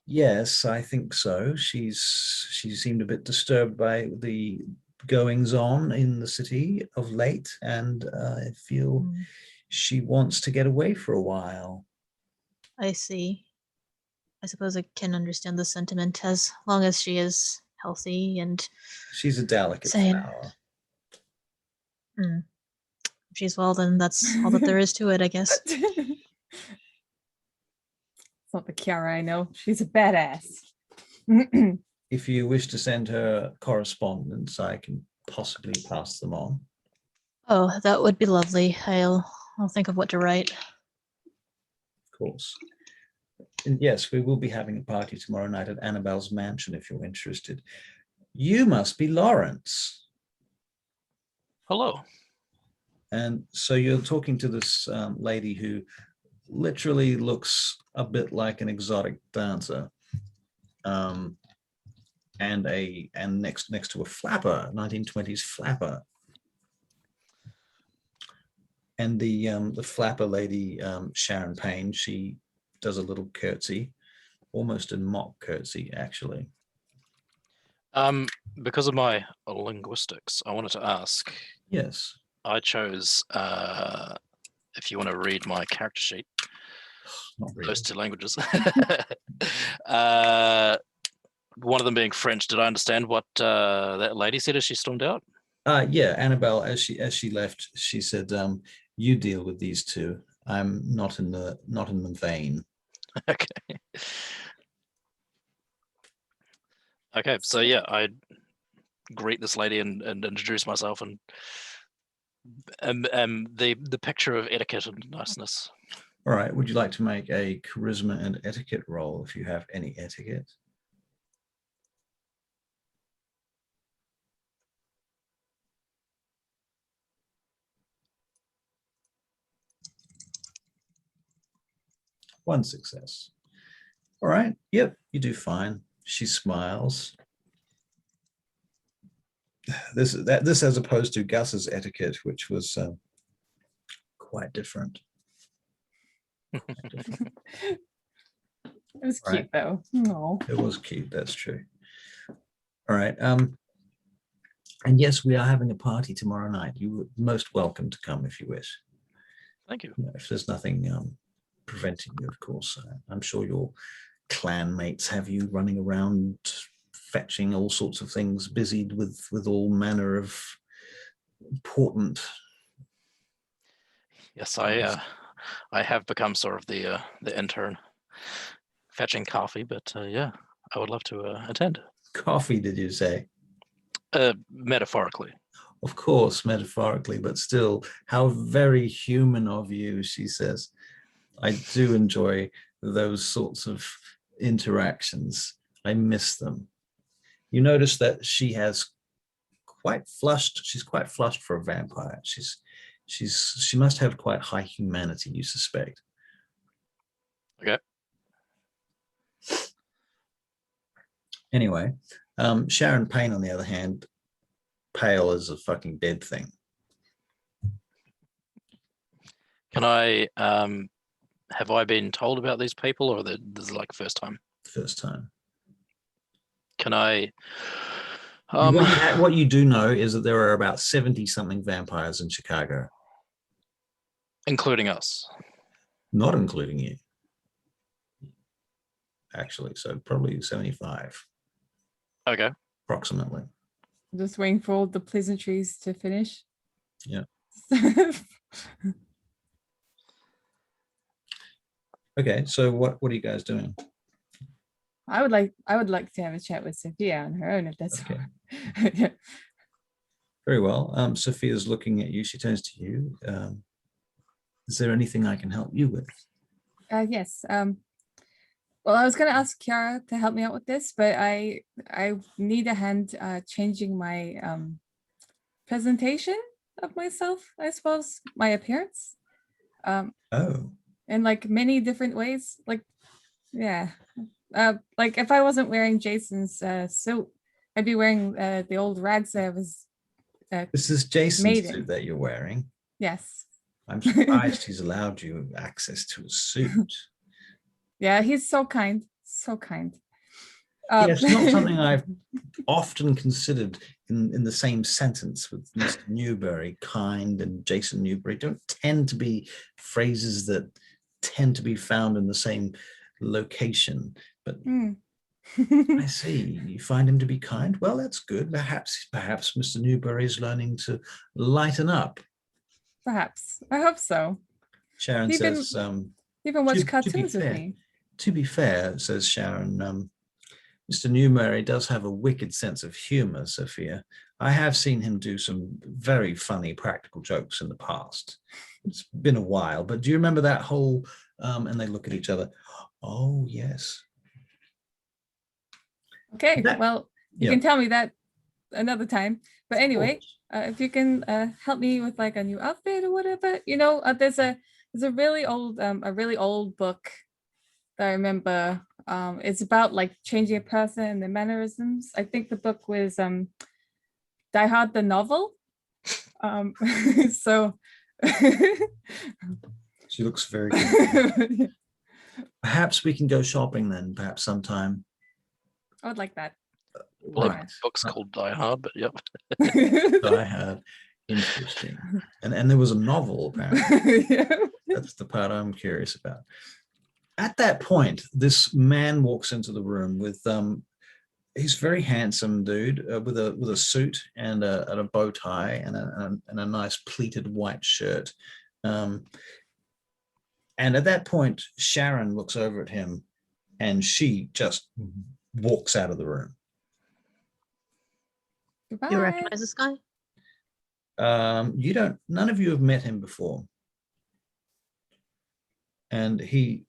Yes, I think so. She seemed a bit disturbed by the goings on in the city of late, and I feel Mm, she wants to get away for a while. I see. I suppose I can understand the sentiment as long as she is healthy and She's a delicate sane. flower. If she's well, then that's all that there is to it, I guess. It's not the Kiara I know. She's a badass. If you wish to send her correspondence, I can possibly pass them on. Oh, that would be lovely. I'll think of what to write. Of course. And yes, we will be having a party tomorrow night at Annabelle's mansion if you're interested. You must be Lawrence. Hello. And so you're talking to this lady who literally looks a bit like an exotic dancer. And next to a flapper, 1920s flapper. And the flapper lady, Sharon Payne, she does a little curtsy, almost a mock curtsy, actually. Because of my linguistics, I wanted to ask. Yes. I chose, if you want to read my character sheet, Not really. those two languages. One of them being French. Did I understand what that lady said as she stormed out? Yeah, Annabelle, as she left, she said, "You deal with these two. I'm not in the vein." Okay. Okay, so yeah, I greet this lady and introduce myself and the picture of etiquette and niceness. All right. Would you like to make a charisma and etiquette roll if you have any etiquette? One success. All right. Yep, you do fine. She smiles. This as opposed to Gus's etiquette, which was quite different. It was Right. cute though. No. It was cute. That's true. All right. And yes, we are having a party tomorrow night. You're most welcome to come if you wish. Thank you. You know, if there's nothing preventing you, of course. I'm sure your clan mates have you running around fetching all sorts of things, busied with all manner of important. Yes, I have become sort of the intern, fetching coffee. But yeah, I would love to attend. Coffee, did you say? Metaphorically. Of course, metaphorically, but still, how very human of you, she says. I do enjoy those sorts of interactions. I miss them. You notice that she has quite flushed. She's quite flushed for a vampire. She must have quite high humanity, you suspect. Okay. Anyway, Sharon Payne, on the other hand, pale as a fucking dead thing. Can I have I been told about these people, or this is like first time? First time. Can I What you do know is that there are about 70 something vampires in Chicago, including us. not including you. Actually, so probably 75 Okay. approximately. Just waiting for all the pleasantries to finish. Yeah. Okay, so what are you guys doing? I would like to have a chat with Sophia on her own if that's Okay. okay. Very well. Sophia's looking at you. She turns to you. Is there anything I can help you with? Yes. Well, I was gonna ask Kiara to help me out with this, but I need a hand changing my presentation of myself, I suppose, my appearance. Oh, In like many different ways. Like, yeah. Like if I wasn't wearing Jason's suit, I'd be wearing the old rags that I was this is Jason's Made it. suit that you're wearing. yes. I'm surprised he's allowed you access to a suit. Yeah, he's so kind. So kind. Yes, not something I've often considered in the same sentence with Mr. Newberry. Kind and Jason Newberry don't tend to be phrases that tend to be found in the same location. But Hmm. I see, you find him to be kind. Well, that's good. Perhaps Mr. Newberry is learning to lighten up. Perhaps. I hope so. Sharon He even- says, Even watch to be cartoons with fair, me. to be fair, says Sharon, Mr. Newberry does have a wicked sense of humor, Sophia. I have seen him do some very funny practical jokes in the past. It's been a while, but do you remember that whole, and they look at each other. Oh, yes. Okay, That- well, you yeah. can tell me that another time. But Of anyway, course. if you can help me with like a new outfit or whatever, you know, there's a really old book that I remember. It's about like changing a person and their mannerisms. I think the book was Die Hard the novel. So She looks very good. I Perhaps we can go shopping then, perhaps sometime. would like that. Well, Right. book's called Die Hard, but yep. I had interesting. And there was a novel, apparently. Yeah. That's the part I'm curious about. At that point, this man walks into the room with he's very handsome dude with a suit and a bow tie and a nice pleated white shirt. And at that point, Sharon looks over at him and she just walks out of the room. You Goodbye. recognize this guy? None of you have met him before. And he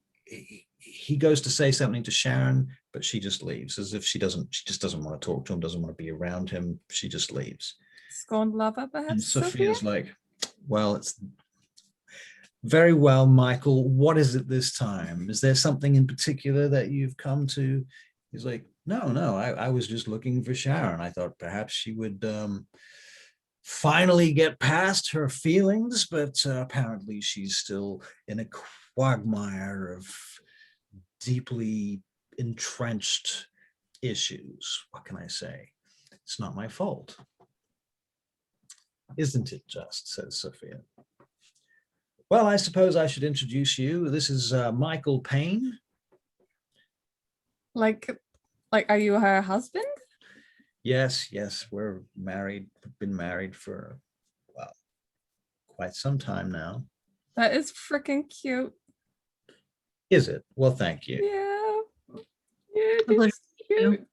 goes to say something to Sharon, but she just leaves as if she just doesn't want to talk to him, doesn't want to be around him. She just leaves. Scorned lover, And perhaps. Sophia? Sophia's like, well, it's very well, Michael. What is it this time? Is there something in particular that you've come to? He's like, no, I was just looking for Sharon. I thought perhaps she would finally get past her feelings, but apparently she's still in a quagmire of deeply entrenched issues. What can I say? It's not my fault. Isn't it just, says Sophia. Well, I suppose I should introduce you. This is Michael Payne. Like, are you her husband? Yes, we're married. We've been married for, well, quite some time now. That is freaking cute. Is it? Well, thank you. Yeah. Yeah, I'd like it's cute.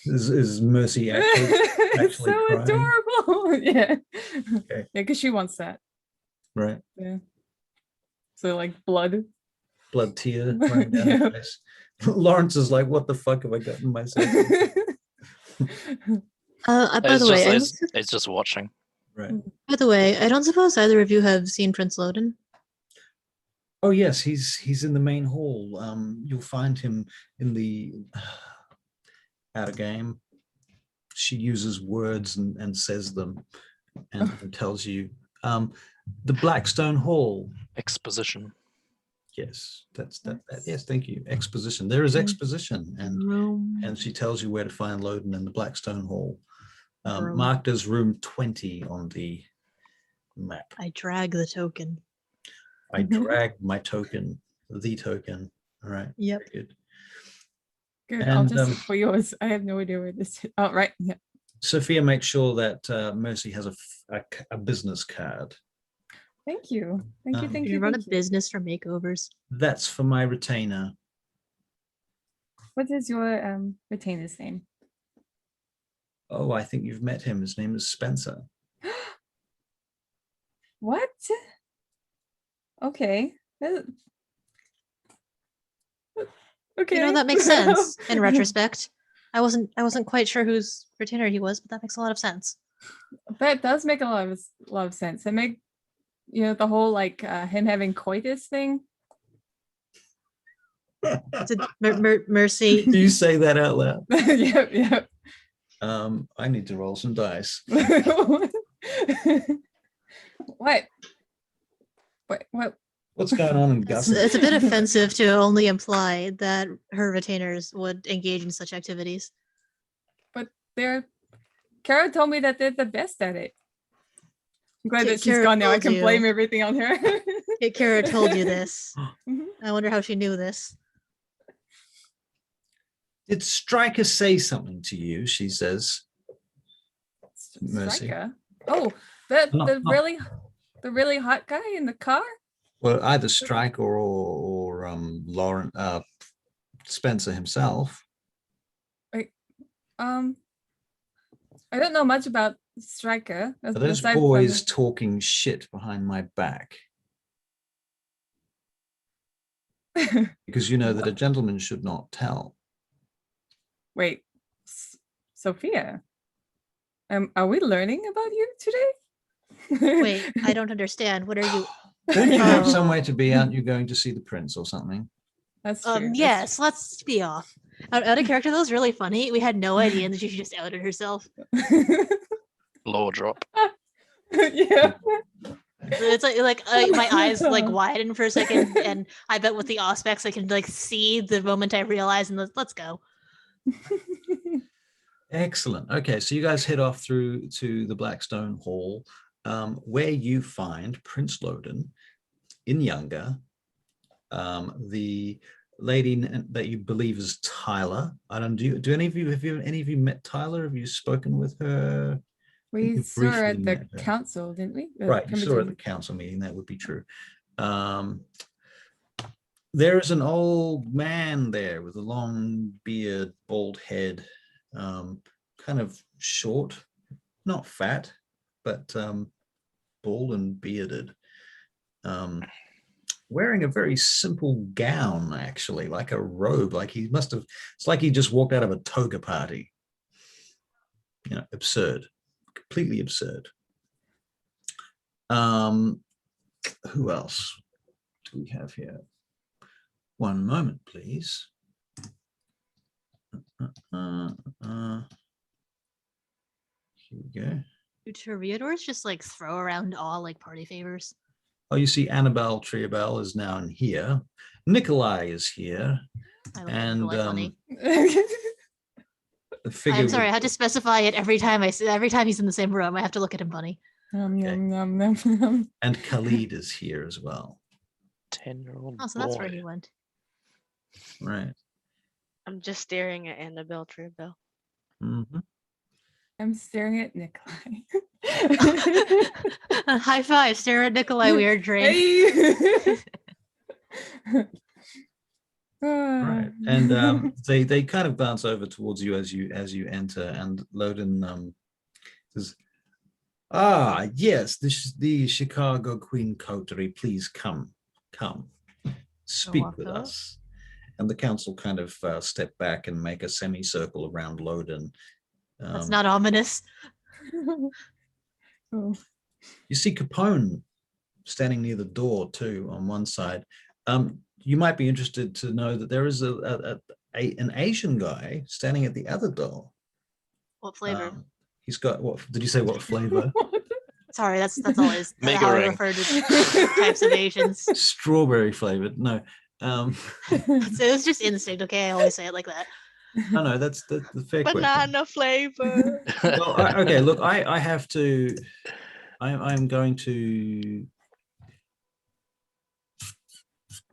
Is Mercy actually It's actually so crying? adorable. Yeah. Okay. Yeah, because she wants that. Right? Yeah. So like blood. Blood tear running down her Yeah. face. Lawrence is like, what the fuck have I gotten myself into? By the way, It's just watching. Right. by the way, I don't suppose either of you have seen Prince Loden. Oh yes, he's in the main hall. You'll find him in the outer game. She uses words and says them and tells you. The Blackstone Hall. Exposition. Yes, that's that. Nice. Yes, thank you. Exposition. There is Mm. exposition, and she tells you where to find Loden in the Blackstone Hall, Room. marked as room 20 on the map. I drag the token. I Mhm. drag my token, the token. All right. Yep. Very good. Good. I'll And, just for yours. I have no idea where this is. Oh, right. Yeah. Sophia, make sure that Mercy has a business card. Thank you. Thank you. Um, Thank You you. run a Thank you. business for makeovers. That's for my retainer. What is your retainer's name? Oh, I think you've met him. His name is Spencer. What? Okay. Okay. You know, that makes sense in retrospect. I wasn't quite sure whose retainer he was, but that makes a lot of sense. That does make a lot of sense. It make the whole like him having coitus thing. It's a Mercy. Do you say that out loud? Yep, yep. I need to roll some dice. What? What? What's going on in It's, Gus? it's a bit offensive to only imply that her retainers would engage in such activities. Kara told me that they're the best at it. I'm glad that she's Kara gone now. I told can you. blame everything on her. Kara told you this. Mhm. I wonder how she knew this. Did Stryker say something to you? She says. Mercy. Striker. Oh, the No, the no. really hot guy in the car. Well, either Stryker or Lauren Spencer himself. I don't know much about Striker. Are those aside from boys the- talking shit behind my back? Because you know that a gentleman should not tell. Wait, Sophia. Are we learning about you today? Wait, I don't understand. What are you? Don't you have Oh. somewhere to be? Aren't you going to see the prince or something? That's true. that's Yes, let's be off. Out of character, that was really funny. We had no idea that she just outed herself. true. Lower drop. Yeah. It's like my eyes like widen for a second, and I bet with the aspects I can like see the moment I realize, and let's go. Excellent. Okay, so you guys head off through to the Blackstone Hall, where you find Prince Loden in Younger, the lady that you believe is Tyler. I don't do any of you have any of you met Tyler? Have you spoken with her? We You saw her at briefly the met her. council, didn't we? Right, you saw her at the council meeting. That would be true. There is an old man there with a long beard, bald head, kind of short, not fat, but bald and bearded, wearing a very simple gown, actually, like a robe, like he must have, it's like he just walked out of a toga party. You know, absurd, completely absurd. Who else do we have here? One moment, please. Here we go. Do toreadors just like throw around all like party favors? Oh, you see Annabelle Triabel is now in here. Nikolai is here. I look And, Nikolai funny. The figure I'm sorry, I with- had to specify it every time every time he's in the same room. I have to look at him funny. Nom, Okay. nom, nom, nom, nom. and Khalid is here as well. 10-year-old Oh, so that's where boy. he went. Right. I'm just staring at Annabelle Truebell. Mhm. I'm staring at Nikolai. High five, stare at Nikolai, we are drained. Hey! Right. And they kind of bounce over towards you as you enter, and Loden says, "Ah, yes, this is the Chicago Queen Coterie. Please come, speak walk with up. us." And the council kind of step back and make a semicircle around Loden. That's not ominous. Oh. You see Capone standing near the door too on one side. You might be interested to know that there is an Asian guy standing at the other door. What flavor? He's got what? Did you say what flavor? Sorry, that's always how I Meagering. refer to types of Asians. Strawberry flavored. No. It was just instinct. Okay, I always say it like that. No, that's the fair question. Banana flavor. Well, okay, look, I have to, I'm going to,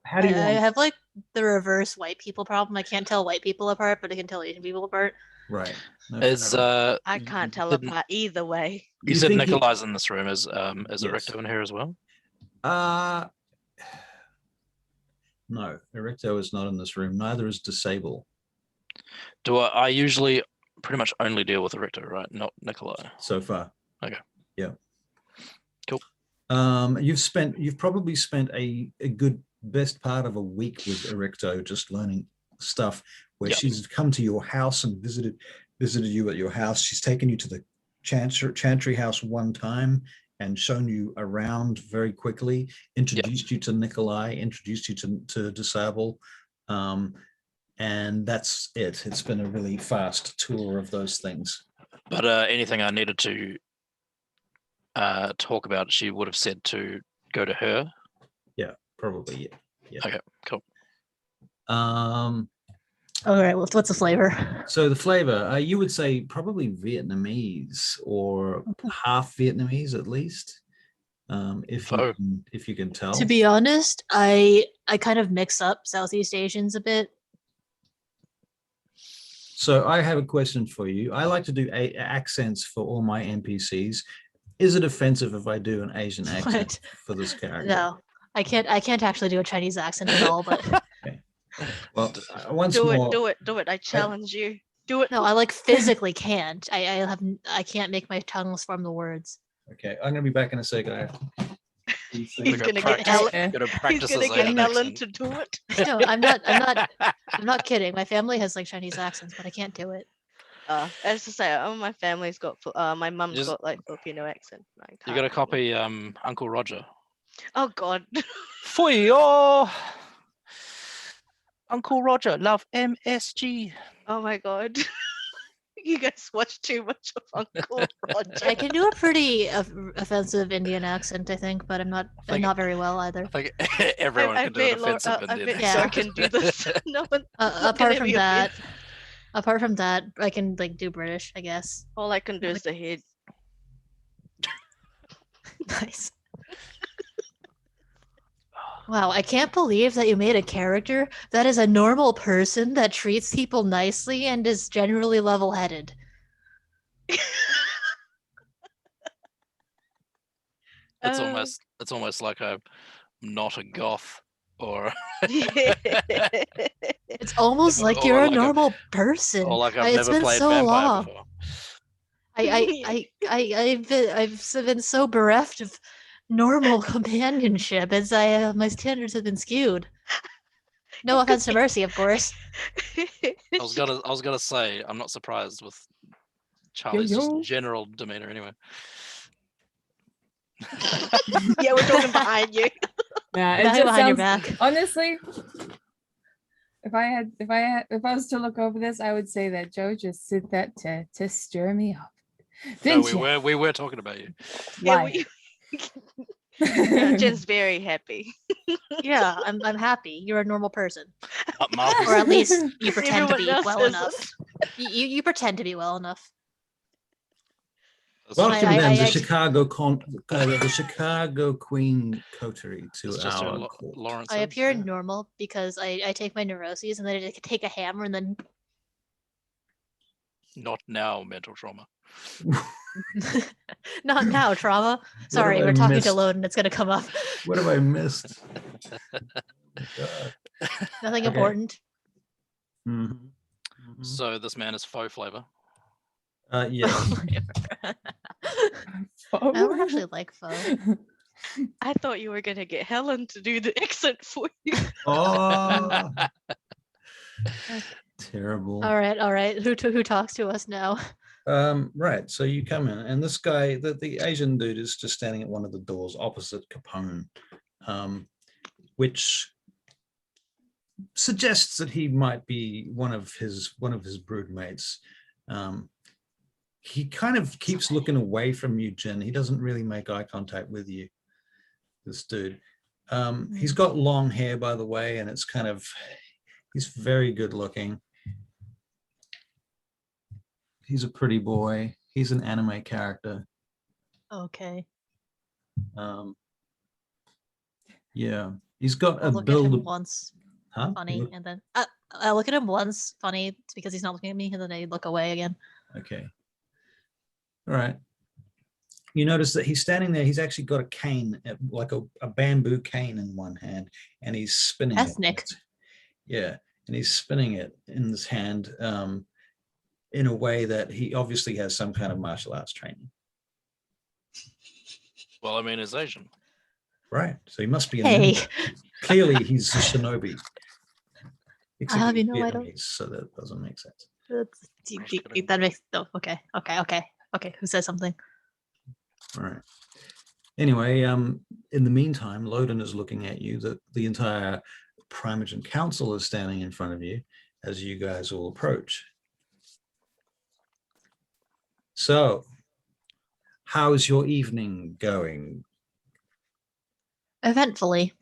how do you I want, have like the reverse white people problem. I can't tell white people apart, but I can tell Asian people apart. right. No, Is fair enough. I can't tell didn't- apart either way. You You said think he- Nikolai's in this room. Is Yes. Erecto in here as well? No, Erecto is not in this room. Neither is Disable. Do I usually pretty much only deal with Erecto, right? Not Nikolai. So far. Okay. Yeah. Cool. You've probably spent a good best part of a week with Erecto just learning stuff where Yep. she's come to your house and visited you at your house. She's taken you to the Chantry house one time and shown you around very quickly, introduced you to Nikolai, introduced you to Disable. And that's it. It's been a really fast tour of those things. But anything I needed to talk about, she would have said to go to her. Probably, yeah. Okay, cool. All right, what's the flavor? So the flavor, you would say probably Vietnamese or half Vietnamese at least, if Pho. you can tell. To be honest, I kind of mix up Southeast Asians a bit. So I have a question for you. I like to do accents for all my NPCs. Is it offensive if I do an Asian accent for this character? No, I can't actually do a Chinese accent at all. But Well, once Do more, it. I challenge you. Do it. no, I like physically can't. I can't make my tongues form the words. okay, I'm gonna be back in a second. I have to- He's Gotta gonna get practice- Helen. gotta He's practice gonna his get Asian Helen accent. to do it. No, I'm not kidding. My family has like Chinese accents, but I can't do it. As to say, my family's got. My mum's Just- got like Filipino accent. I You can't got to really. copy Uncle Roger. Oh God. Fui oh, Uncle Roger, love MSG. Oh my God. You guys watch too much of Uncle Roger. I can do a pretty offensive Indian accent, I think, but I'm think- not very well either. I think everyone can do an offensive I Indian bet so I accent. can do this. No one. Apart from that, I can like do British, I guess. All I can do is the head. Nice. Wow, I can't believe that you made a character that is a normal person that treats people nicely and is generally level-headed. It's almost like I'm not a goth or It's almost like Or you're a like a- normal person. or like I've It's never been played so vampire long. before. I've been so bereft of normal companionship as my standards have been skewed. No offense to Mercy, of course. I was gonna say I'm not surprised with Charlie's just yo. general demeanor anyway. Yeah, we're talking behind you. Yeah, it Behind just behind your sounds, back. honestly, if I was to look over this, I would say that Joe just did that to stir me up. No, Didn't you? we were talking about you. Yeah, Why? yeah, Jen's very happy. Yeah, I'm happy. You're a normal person, Marcus, or at least you pretend to Everyone be else well isn't. enough. You pretend to be well enough. that's welcome I- then I- the I- Chicago Queen coterie to it's just who our court. Lawrence. I is, appear yeah. normal because I take my neuroses and then I take a hammer and then Not now, mental trauma. not now trauma. Sorry, have I we're talking missed? to Loden. It's gonna come up. What have I missed? God. Nothing Okay. important. Mhm. Mm-hmm. Mhm. So this man is faux flavor. Yeah. I don't actually like pho. I thought you were gonna get Helen to do the accent for you. Oh, terrible. All right. Who talks to us now? Right. So you come in, and this guy, the Asian dude, is just standing at one of the doors opposite Capone, which suggests that he might be one of his broodmates. he kind of keeps looking away from you, Jen. He doesn't really make eye contact with you, this dude. He's got long hair, by the way, and it's kind of, he's very good looking. He's a pretty boy. He's an anime character. Okay. Yeah, he's got I'll a look at him build. once, Huh? funny, Look- and then I look at him once, funny, it's because he's not looking at me, and then I look away again. Okay. All right. You notice that he's standing there. He's actually got a cane, like a bamboo cane in one hand, and he's spinning Ethnic. it. Yeah, and he's spinning it in his hand in a way that he obviously has some kind of martial arts training. Well, I mean, it's Asian. Right. So he must be a Hey. ninja. Clearly, he's a shinobi. Except have he's you know I don't- Vietnamese, so that doesn't make sense. That makes okay. Who says something? All right. Anyway, in the meantime, Loden is looking at you. The entire Primogen Council is standing in front of you as you guys all approach. So, how's your evening going? Eventfully.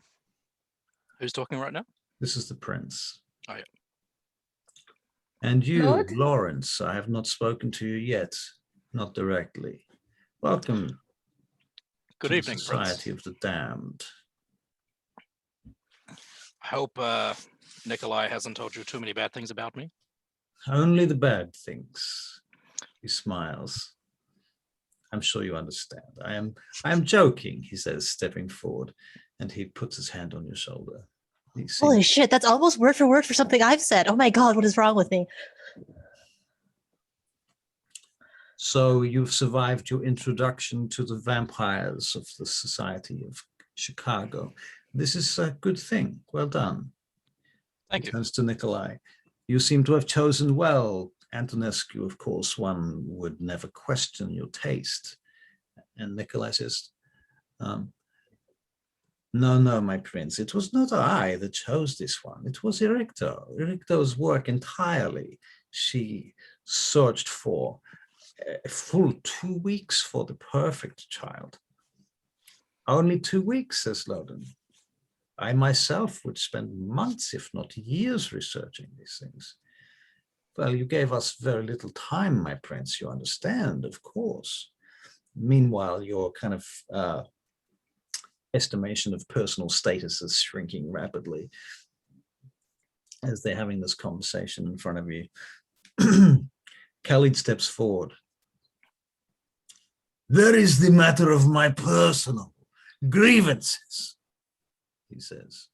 Who's talking right now? This is the prince. Oh, yeah. And you, Lord? Lawrence, I have not spoken to you yet, not directly. Welcome. Good to the evening, Prince. Society of the Damned. I hope Nikolai hasn't told you too many bad things about me. Only the bad things. He smiles. I'm sure you understand. I am joking, he says, stepping forward, and he puts his hand on your shoulder. He Holy seems- shit, that's almost word for word for something I've said. Oh my god, what is wrong with me? So you've survived your introduction to the vampires of the Society of Chicago. This is a good thing. Well done. Thank He you. turns to Nikolai. You seem to have chosen well. Antonescu, of course, one would never question your taste. And Nikolai says, no, my prince, it was not I that chose this one. It was Ericto. Ericto's work entirely. She searched for a full 2 weeks for the perfect child. Only 2 weeks, says Loden. I myself would spend months, if not years, researching these things. Well, you gave us very little time, my prince, you understand, of course. Meanwhile, your kind of estimation of personal status is shrinking rapidly as they're having this conversation in front of you. Khalid steps forward. There is the matter of my personal grievances, he says.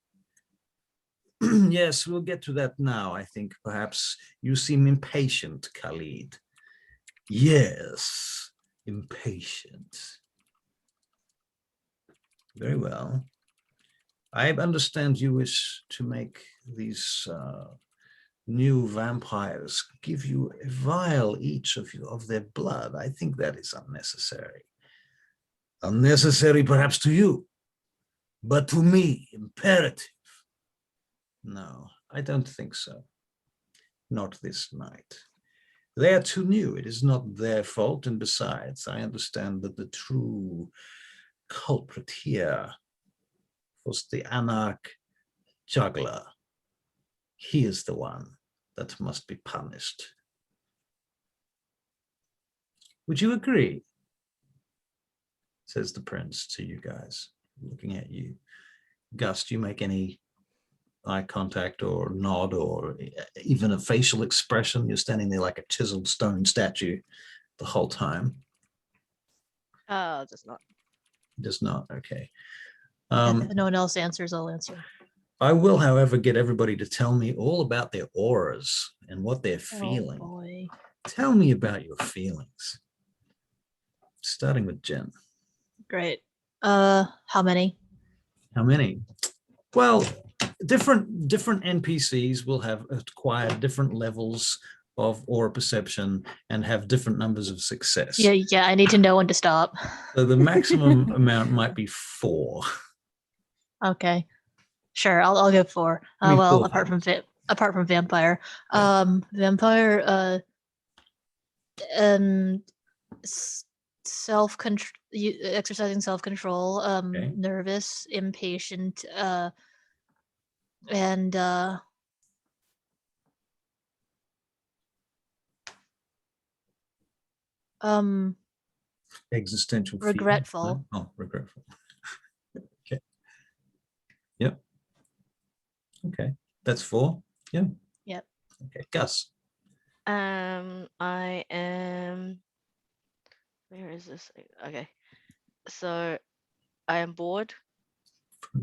Yes, we'll get to that now, I think. Perhaps you seem impatient, Khalid. Yes, impatient. Very well. I understand you wish to make these new vampires give you a vial each of their blood. I think that is unnecessary. Unnecessary perhaps to you, but to me, imperative. No, I don't think so. Not this night. They are too new. It is not their fault. And besides, I understand that the true culprit here was the Anarch juggler. He is the one that must be punished. Would you agree? Says the prince to you guys, looking at you. Gus, do you make any eye contact or nod or even a facial expression? You're standing there like a chiseled stone statue the whole time. Just not. Does not, okay. If no one else answers, I'll answer. I will, however, get everybody to tell me all about their auras and what they're Oh feeling. boy. Tell me about your feelings. Starting with Jen. Great. How many? How many? Well, different NPCs will have acquired different levels of aura perception and have different numbers of success. Yeah, I need to know when to stop. So the maximum amount might be 4. Okay. Sure, I'll go 4. I mean, Well, 4. apart from vampire. Yeah. Vampire self control, exercising self control, Okay. nervous, impatient, and Existential fear. regretful. No? Oh, regretful. Okay. Yep. Okay. That's 4. Yeah. Yep. Okay. Gus. I am. Where is this? Okay. So I am bored.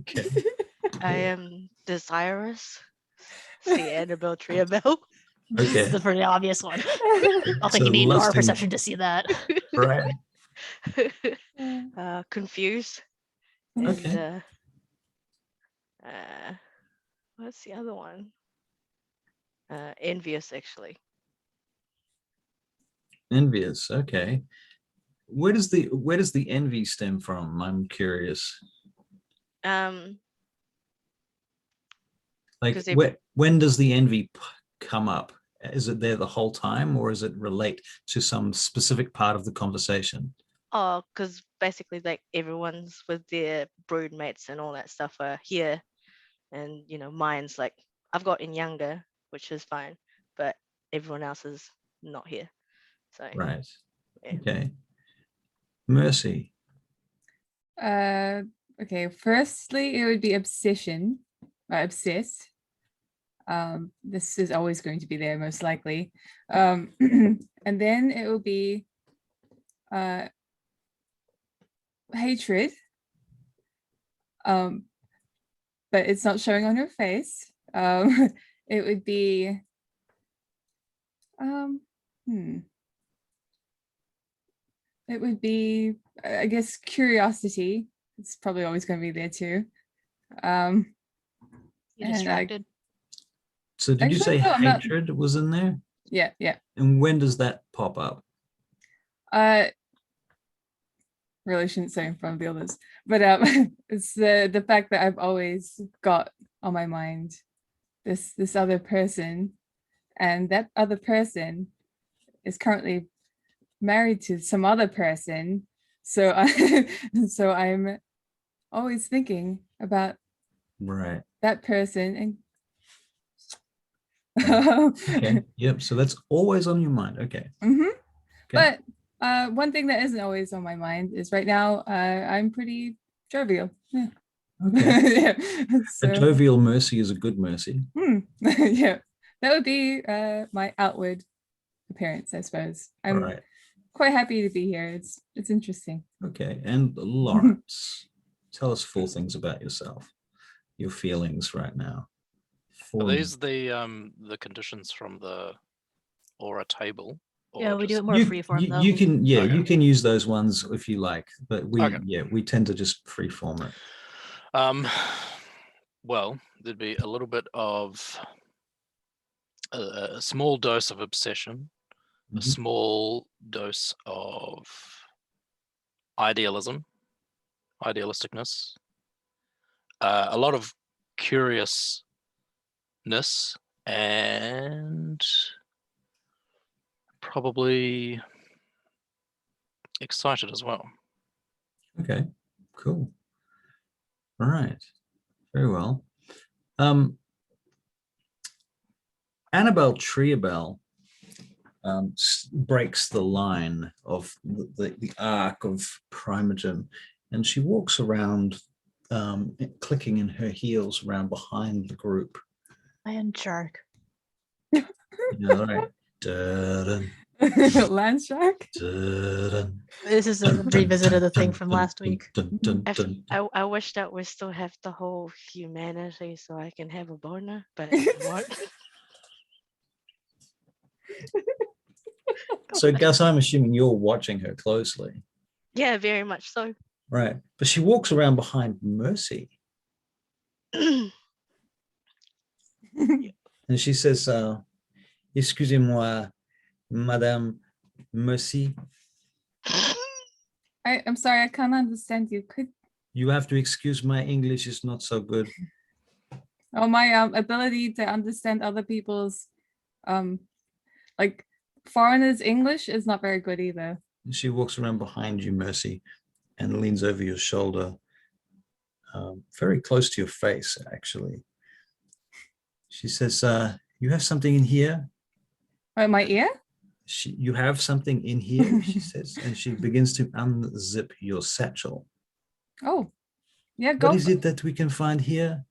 Okay. I am desirous. See Annabelle Triabelle. This Okay. is the pretty obvious one. I don't think So you need our lusting- perception to see that. Right. Confused. Okay. And what's the other one? Envious, actually. Envious. Okay. Where does the envy stem from? I'm curious. Like, 'Cause they- when does the envy come up? Is it there the whole time, or is it relate to some specific part of the conversation? Oh, because basically, like, everyone's with their brood mates and all that stuff are here, and mine's like, I've gotten younger, which is fine, but everyone else is not here. So Right. Yeah. Okay. Mercy. Okay, firstly, it would be obsession, obsessed. This is always going to be there, most likely. And then it will be hatred. But it's not showing on her face. It would be it would be, I guess, curiosity. It's probably always going to be there too. You And distracted. So did you Actually, say no, I'm not- hatred was in there? Yeah. And when does that pop up? Really shouldn't say in front of the others, but it's the fact that I've always got on my mind this other person, and that other person is currently married to some other person. So I'm always thinking about Right. that person and Okay. Yep. So that's always on your mind. Okay. Mhm. Okay. But one thing that isn't always on my mind is right now I'm pretty jovial. Yeah. Okay. Yeah. A So, jovial mercy is a good mercy. yeah, that would be my outward appearance, I suppose. All I'm right. quite happy to be here. It's interesting. Okay. And Lawrence, tell us 4 things about yourself, your feelings right now. Are 4 these the conditions from the aura table? Yeah, or we do just- it more freeform though. You can, yeah, Okay. you can use those ones if you like, but Okay. we tend to just freeform it. Well, there'd be a little bit of a small dose of obsession, a Mhm. small dose of idealisticness, a lot of curiousness, and probably excited as well. Okay, cool. All right, very well. Annabelle Triabelle breaks the line of the arc of Primogen, and she walks around, clicking in her heels around behind the group. Land shark. You know, right? Dun, Land shark. dun, This is a revisit of the thing from last week. dun, dun, If- dun. I wish that we still have the whole humanity so I can have a boner, but we won't. So, Gus, I'm assuming you're watching her closely, Yeah, very much so. right? But she walks around behind Mercy, and she says, "Excusez-moi, Madame Mercy. I'm sorry, I can't understand you. Could You have to excuse my English is not so good." my ability to understand other people's like foreigners' English is not very good either. She walks around behind you, Mercy, and leans over your shoulder, very close to your face, actually. She says, you have something in here? What, my ear? You have something in here, she says, and she begins to unzip your satchel. Oh, yeah, go. What is it that we can find here?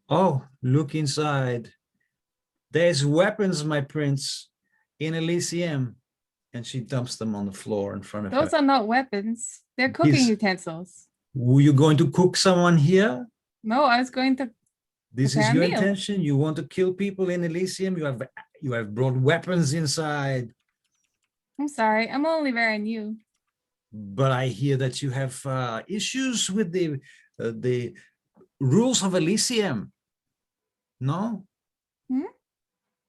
Oh, look inside. There's weapons, my prince, in Elysium. And she dumps them on the floor in front of Those her. are not weapons. They're cooking These- utensils. Were you going to cook someone here? No, I was going to. This Prepare is a your meal. intention? You want to kill people in Elysium? You have brought weapons inside. I'm sorry. I'm only very new. But I hear that you have issues with the rules of Elysium. No? Hmm?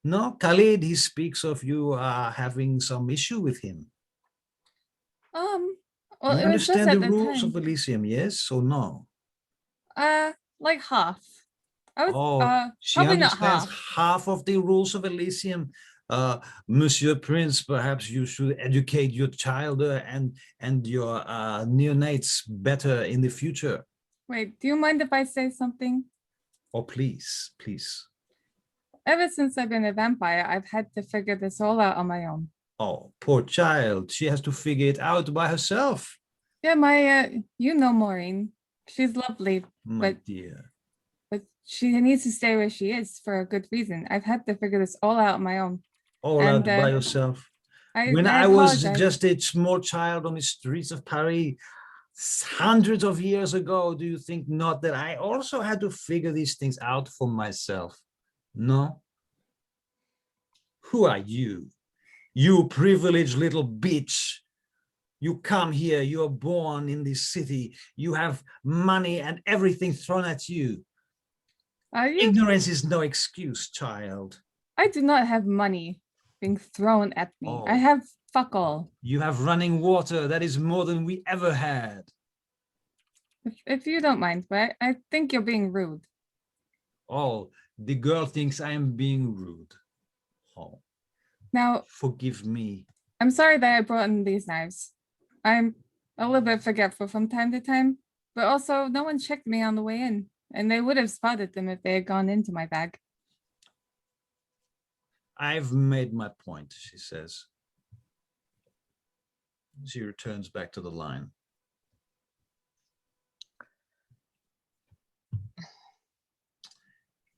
No, Khalid, he speaks of you having some issue with him. Well, You it was just understand at the the rules time. of Elysium, yes or no? Like half. I would, Oh, she probably not understands half. half of the rules of Elysium. Monsieur Prince, perhaps you should educate your child and your neonates better in the future. Wait, do you mind if I say something? Oh, please, please. Ever since I've been a vampire, I've had to figure this all out on my own. Oh, poor child. She has to figure it out by herself. Yeah, you know Maureen. She's lovely, My But- dear. but she needs to stay where she is for a good reason. I've had to figure this all out on my own. All out And, by yourself. I When I was apologize. just a small child on the streets of Paris, hundreds of years ago, do you think not that I also had to figure these things out for myself? No? Who are you? You privileged little bitch. You come here, you're born in this city, you have money and everything thrown at you. Are you? Ignorance is no excuse, child. I do not have money being thrown at me. I Oh. have fuck all. You have running water. That is more than we ever had. If you don't mind, but I think you're being rude. Oh, the girl thinks I am being rude. Oh, Now, forgive me. I'm sorry that I brought in these knives. I'm a little bit forgetful from time to time, but also no one checked me on the way in, and they would have spotted them if they had gone into my bag. I've made my point, she says. She returns back to the line.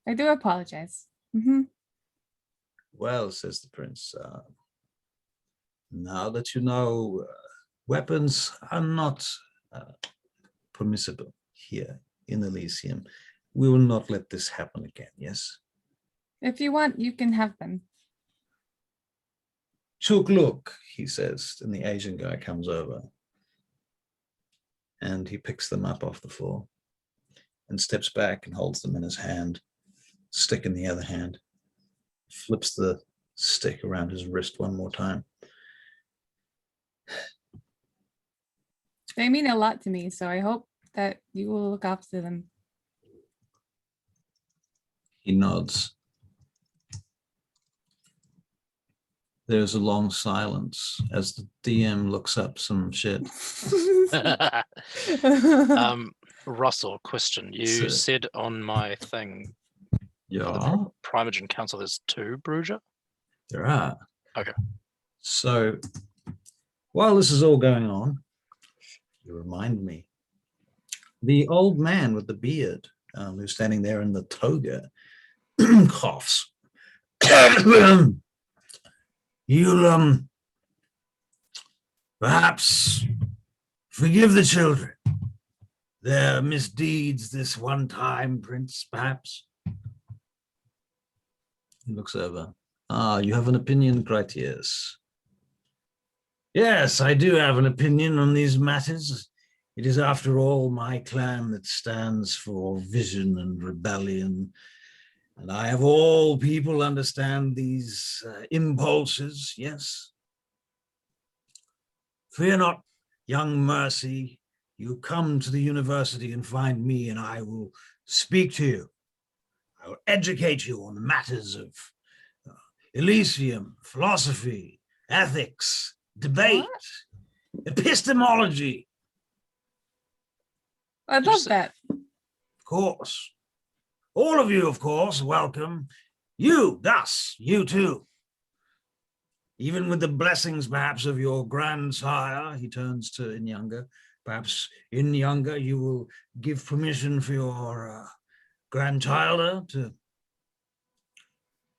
I do apologize. Mhm. Well, says the prince, now that you know, weapons are not permissible here in Elysium. We will not let this happen again, yes? If you want, you can have them. Chuk, look, he says, and the Asian guy comes over. And he picks them up off the floor and steps back and holds them in his hand, stick in the other hand, flips the stick around his wrist one more time. They mean a lot to me, so I hope that you will look after them. He nods. There's a long silence as the DM looks up some shit. Russell, question. You Sir. said on my thing for the Yeah, Primogen Council there's 2 Bruger? there are. Okay. So while this is all going on, you remind me, the old man with the beard who's standing there in the toga coughs. You'll perhaps forgive the children their misdeeds this one time, Prince, perhaps. He looks over. Ah, you have an opinion, Critias. Yes, I do have an opinion on these matters. It is, after all, my clan that stands for vision and rebellion. And I have all people understand these impulses, yes? Fear not, young Mercy. You come to the university and find me, and I will speak to you. I will educate you on matters of Elysium, philosophy, ethics, debate. Epistemology, I you love say- that. of course. All of you, of course, welcome. You, Gus, you too. Even with the blessings, perhaps, of your grandsire, he turns to Inyanga. Perhaps, Inyanga, you will give permission for your grandchild to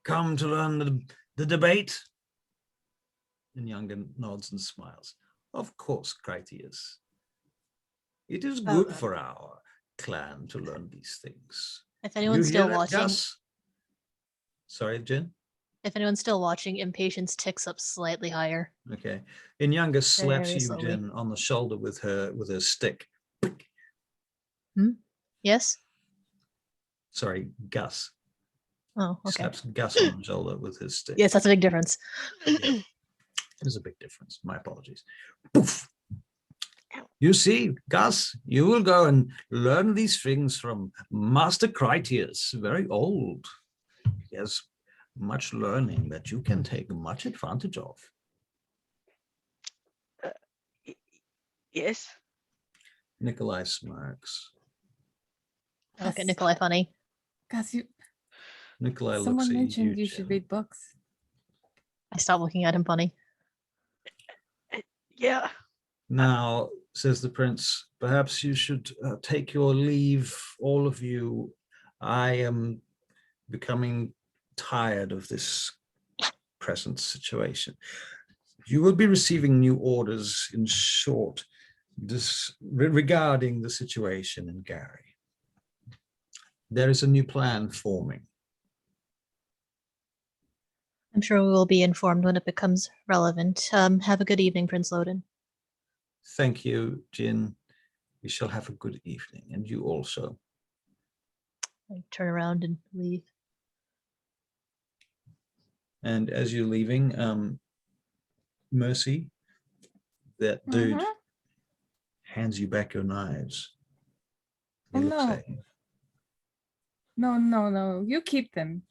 come to learn the debate? Inyanga nods and smiles. Of course, Critias. It is Well good done. for our clan to learn these things. If You anyone's hear still that, watching, Gus? Sorry, Jen? if anyone's still watching, impatience ticks up slightly higher. Okay. Inyanga slaps very you, slowly. Jen, on the shoulder with her stick. Yes? Sorry, Gus. Oh, He okay. slaps Gus on the shoulder with his stick. Yes, that's a big difference. Yeah. There's a big difference. My apologies. Poof. You see, Gus, you will go and learn these things from Master Critias, very old. He has much learning that you can take much advantage of. Yes. Nikolai smirks. I look at Yes. Nikolai funny. Gus, you. Nikolai looks Someone at mentioned you Jen. should read books. I stop looking at him funny. Yeah. Now, says the prince, perhaps you should take your leave, all of you. I am becoming tired of this present situation. You will be receiving new orders in short regarding the situation in Gary. There is a new plan forming. I'm sure we will be informed when it becomes relevant. Have a good evening, Prince Loden. Thank you, Jin. We shall have a good evening, and you also. I turn around and leave. And as you're leaving, Mercy, that dude Mhm. hands you back your knives. He Oh, looks no. at you. No, no, no. You keep them.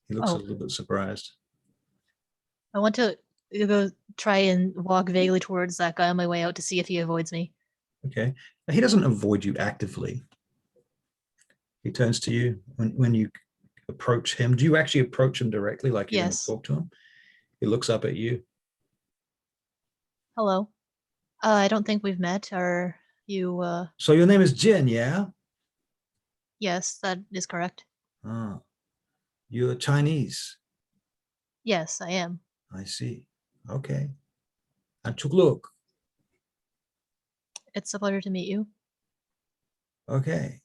He looks Oh. a little bit surprised. I want to go try and walk vaguely towards that guy on my way out to see if he avoids me. Okay. He doesn't avoid you actively. He turns to you when you approach him. Do you actually approach him directly, like you're Yes. going to talk to him? He looks up at you. Hello. I don't think we've met. Are you, So your name is Jin, yeah? yes, that is correct. Ah, you're Chinese. Yes, I am. I see. Okay. And look. It's a pleasure to meet you. Okay.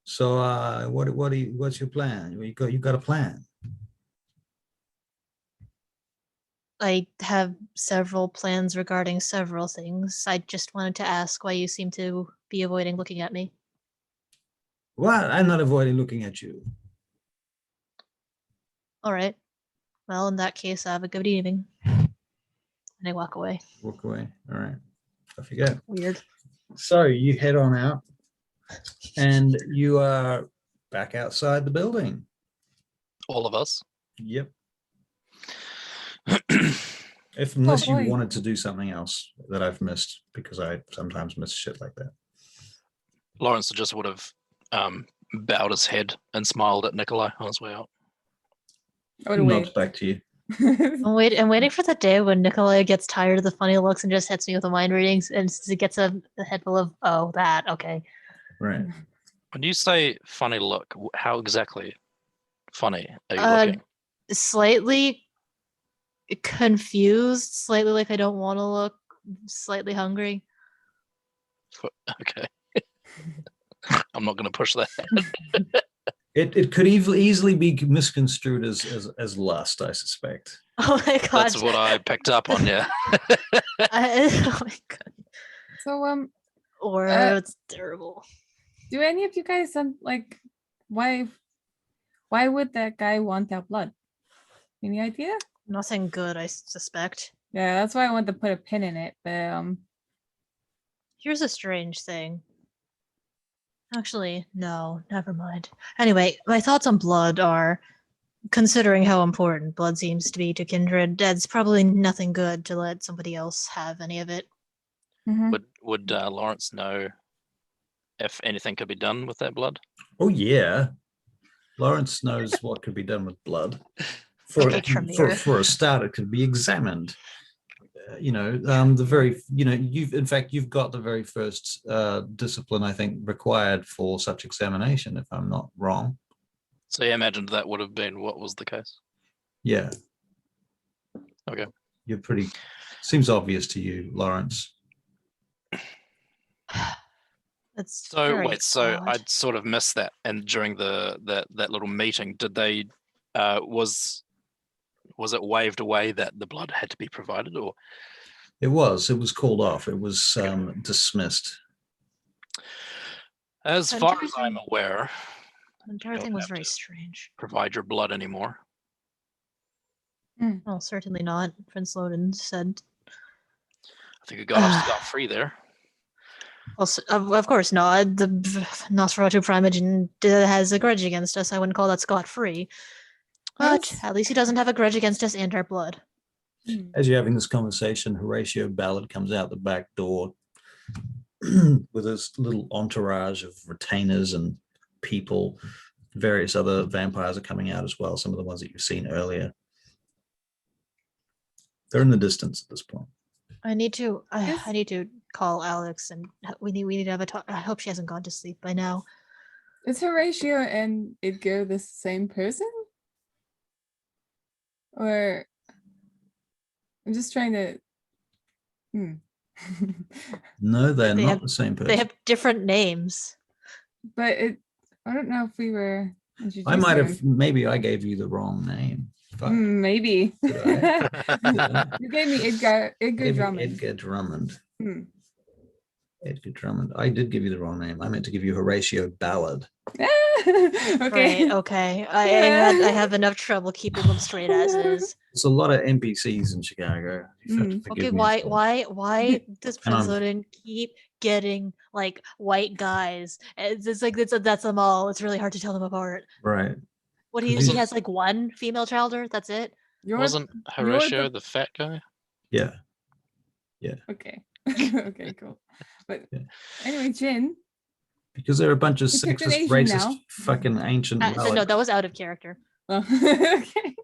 So what's your plan? You got a plan? I have several plans regarding several things. I just wanted to ask why you seem to be avoiding looking at me. Well, I'm not avoiding looking at you. All right. Well, in that case, have a good evening. And I walk away. Walk away. All right. Off you go. Weird. So you head on out and you are back outside the building. All of us. Yep. Unless you boy. wanted to do something else that I've missed, because I sometimes miss shit like that. Lawrence just would have bowed his head and smiled at Nikolai on his way out. I would Nods wait. back to you. I'm waiting for the day when Nikolai gets tired of the funny looks and just hits me with the mind readings and gets a head full of, oh, that, okay. Right. When you say funny look, how exactly funny are you Uh, looking? Slightly confused, slightly like I don't want to look, slightly hungry. Okay. I'm not going to push that. It could easily be misconstrued as lust, I suspect. Oh my god. That's what I picked up on, yeah. Oh my god. So, Or it's terrible. do any of you guys like why would that guy want that blood? Any idea? Nothing good, I suspect. Yeah, that's why I wanted to put a pin in it. But Here's a strange thing. Actually, no, never mind. Anyway, my thoughts on blood are considering how important blood seems to be to kindred, that's probably nothing good to let somebody else have any of it. Mhm. Would Lawrence know if anything could be done with that blood? Oh yeah, Lawrence knows what could be done with blood. For Okay, Tremere. for a start, it could be examined. The very you've got the very first discipline I think required for such examination, if I'm not wrong. So you imagined that would have been what was the case. Yeah. Okay. You're pretty. Seems obvious to you, Lawrence. That's So very wait, so odd. I'd sort of missed that, and during that little meeting, did they was it waved away that the blood had to be provided, or It was called off. It was dismissed. as The far entire as I'm thing- aware, The entire don't thing was have very to. strange. provide your blood anymore? Well, certainly not, Prince Loden said. I think you got off scot-free there. Well, of course not. The Nosferatu Primogen has a grudge against us. I wouldn't call that scot-free. But That's- at least he doesn't have a grudge against us and our blood. Hmm. As you're having this conversation, Horatio Ballard comes out the back door with his little entourage of retainers and people. Various other vampires are coming out as well. Some of the ones that you've seen earlier. They're in the distance at this point. I need to. I Yes. need to call Alex, and we need to have a talk. I hope she hasn't gone to sleep by now. Is Horatio and Edgar the same person? Or I'm just trying to. No, they're They not have- the same person. They have different names. But I don't know if we were introduced. I might to have, him. maybe I gave you the wrong name. Fuck. Maybe. Did I? You gave me Edgar Gave you Drummond. Edgar Drummond. Hmm. Edgar Drummond. I did give you the wrong name. I meant to give you Horatio Ballard. Okay. Right. Okay. I have enough trouble keeping them straight as is. There's a lot of NPCs in Chicago. You have to forgive Okay. me Why? as well. Why does Prince I'm- Loden keep getting like white guys? It's like that's them all. It's really hard to tell them apart. Right. What Because he he's- has like one female childer. That's it. You're Wasn't you're Horatio the- the fat guy? Yeah. okay. Okay, cool. But Yeah. anyway, Jin. Because they're a bunch of You picked an sexist, Asian racist, now. fucking ancient. So no, relics. that was out of character. Oh, okay.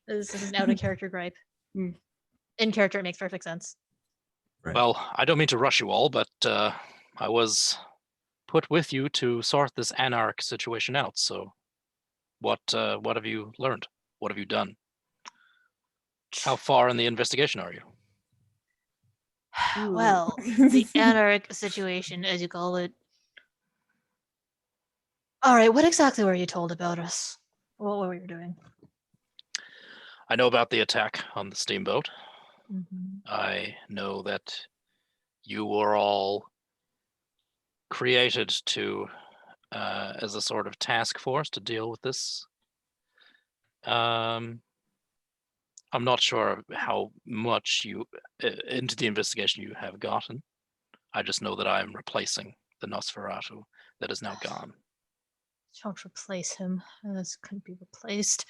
This is an out of character gripe. Hmm. In character, it makes perfect sense. Right. Well, I don't mean to rush you all, but I was put with you to sort this anarch situation out. So, what have you learned? What have you done? How far in the investigation are you? Ooh. Well, the anarch situation, as you call it. All right, what exactly were you told about us? What were you doing? I know about the attack on the steamboat. Mhm. I know that you were all created to as a sort of task force to deal with this. I'm not sure how much you into the investigation you have gotten. I just know that I am replacing the Nosferatu that is now gone. Don't replace him. This couldn't be replaced.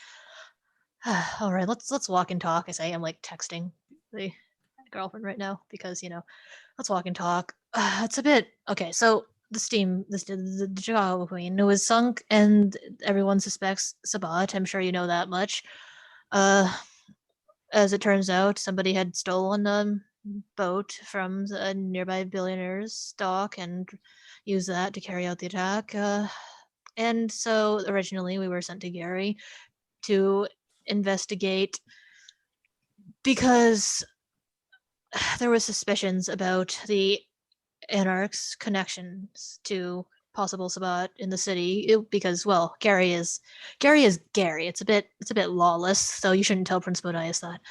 All right, let's walk and talk. As I am like texting the girlfriend right now because let's walk and talk. It's a bit okay. So the Chicago Queen was sunk, and everyone suspects Sabat. I'm sure you know that much. As it turns out, somebody had stolen a boat from a nearby billionaire's dock and used that to carry out the attack. And so originally we were sent to Gary to investigate because there were suspicions about the Anarch's connections to possible Sabat in the city because Gary is Gary. It's a bit lawless, so you shouldn't tell Prince Modius that.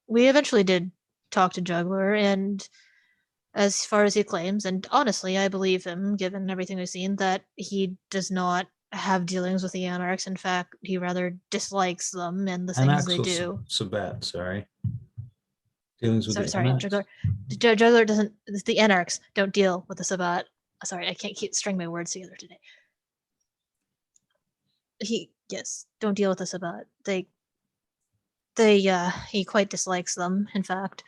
We eventually did talk to Juggler, and as far as he claims, and honestly I believe him given everything we've seen, that he does not have dealings with the Anarchs. In fact, he rather dislikes them and the things they Anarchs or do. Sabat, sorry. Dealings with the Sorry, Anarchs. Juggler doesn't. The Anarchs don't deal with the Sabat. Sorry, I can't keep string my words together today. Yes, don't deal with us about he quite dislikes them, in fact.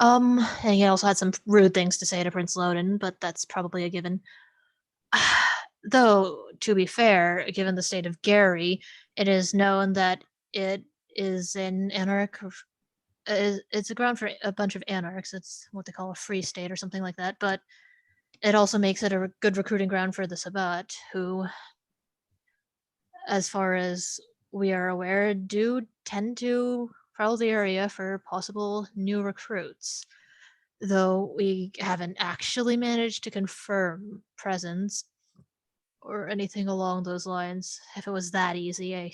And he also had some rude things to say to Prince Loden, but that's probably a given. Though, to be fair, given the state of Gary, it is known that it is an anarch. It's a ground for a bunch of anarchs. It's what they call a free state or something like that. But it also makes it a good recruiting ground for the Sabbat, who, as far as we are aware, do tend to prowl the area for possible new recruits. Though we haven't actually managed to confirm presence or anything along those lines. If it was that easy,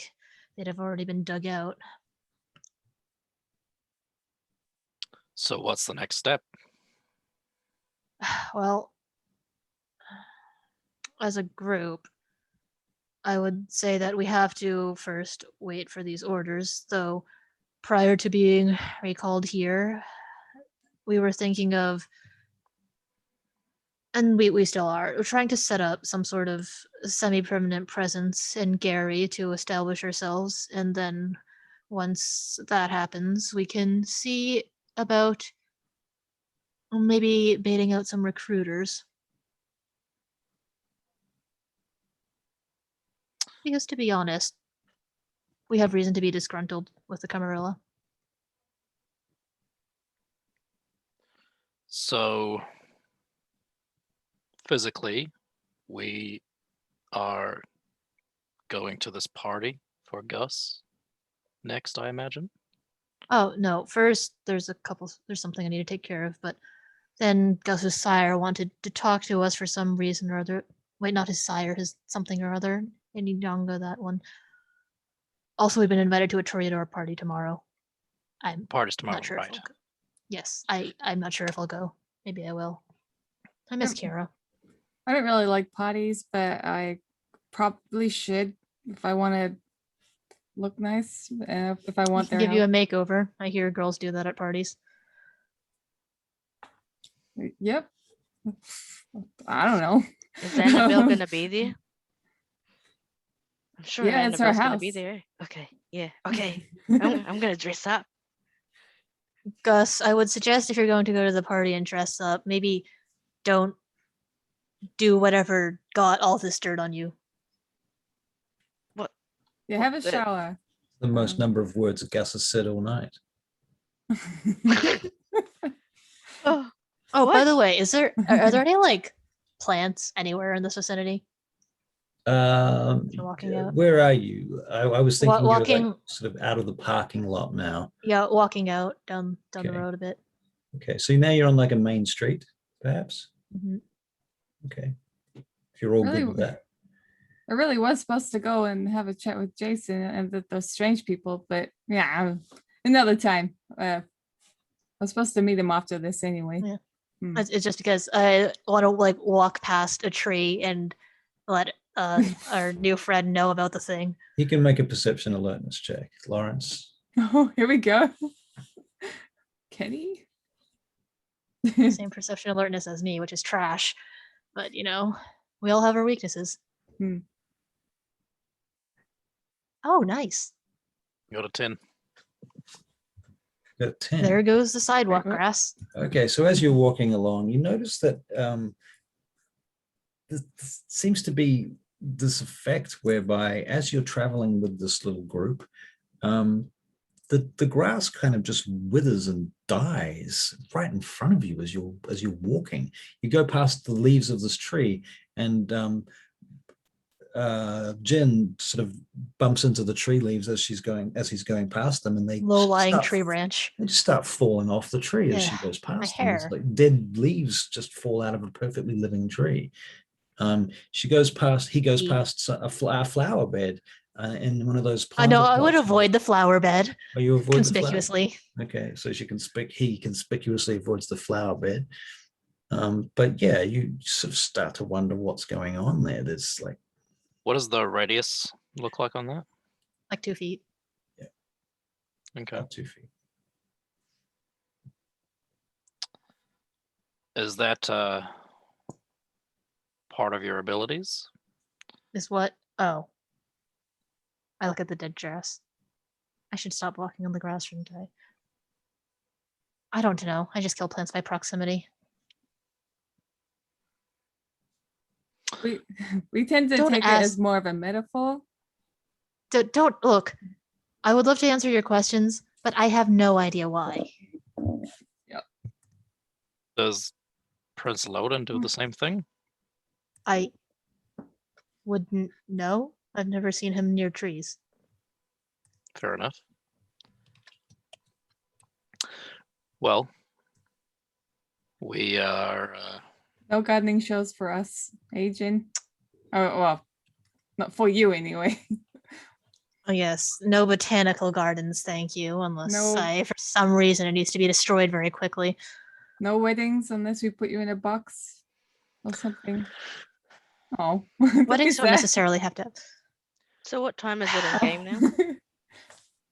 they'd have already been dug out. So what's the next step? Well, as a group, I would say that we have to first wait for these orders, though prior to being recalled here, we were thinking of, and we still are, we're trying to set up some sort of semi-permanent presence in Gary to establish ourselves, and then once that happens, we can see about maybe baiting out some recruiters. Because to be honest, we have reason to be disgruntled with the Camarilla. So physically, we are going to this party for Gus next, I imagine. Oh no! First, there's something I need to take care of, but then Gus's sire wanted to talk to us for some reason or other. Wait, not his sire, his something or other. Inidonga, that one. Also, we've been invited to a Toreador party tomorrow. I'm Party's tomorrow, not sure right? if I'll go. Yes, I'm not sure if I'll go. Maybe I will. I miss Kara. I don't really like parties, but I probably should if I want to look nice. If I I want can their give you a help. makeover. I hear girls do that at parties. Yep. I don't know. Is Annabelle gonna be there? I'm sure Yeah, it's her Annabelle's gonna be house. there. Okay, yeah, okay. I'm gonna dress up. Gus, I would suggest if you're going to go to the party and dress up, maybe don't do whatever got all this dirt on you. What? Yeah, What have a the- shower. The most Um, number of words Gus has said all night. Oh, Oh, by What? the way, are there any like plants anywhere in this vicinity? You're walking out. Where are you? I was thinking you're like Walking, sort of out of the parking lot now. yeah, walking out down the Okay. road a bit. Okay, so now you're on like a main street, perhaps. Mhm. Okay, if you're all Really good with that. I really was supposed to go and have a chat with Jason and those strange people, but yeah, another time. I was supposed to meet him after this anyway. Yeah. Hmm. It's just because I want to like walk past a tree and let our new friend know about the thing. You can make a perception alertness check, Lawrence. Oh, here we go. Kenny? Same perception alertness as me, which is trash. But you know, we all have our weaknesses. Hmm. Oh, nice. Go to 10. Got 10. There goes the sidewalk Right. grass. Okay, so as you're walking along, you notice that there seems to be this effect whereby as you're traveling with this little group, the grass kind of just withers and dies right in front of you as you're walking. You go past the leaves of this tree, and Jen sort of bumps into the tree leaves as he's going past them, and they Low-lying start- tree branch. They just start falling off the tree as she Yeah, goes past them. It's hair. like dead leaves just fall out of a perfectly living tree. He goes past Eek. a flower bed in one of those. I know. I plaza would plots. avoid the flower bed Oh, you avoid the flower? conspicuously. Okay, so he conspicuously avoids the flower bed. But yeah, you sort of start to wonder what's going on there. There's like, What does the radius look like on that? Like 2 feet. Okay. about 2 feet. Is that part of your abilities? Is what? Oh, I look at the dead grass. I should stop walking on the grass, shouldn't I? I don't know. I just kill plants by proximity. We tend to Don't take it ask- as more of a metaphor. Don't look. I would love to answer your questions, but I have no idea why. Does Prince Loden do the same thing? I wouldn't know. I've never seen him near trees. Fair enough. Well, we are. No gardening shows for us, Agent. Oh well, not for you anyway. Oh, yes, no botanical gardens, thank you. Unless No. for some reason, it needs to be destroyed very quickly. No weddings unless we put you in a box or something. Oh, Weddings don't necessarily have to. So what time is it in game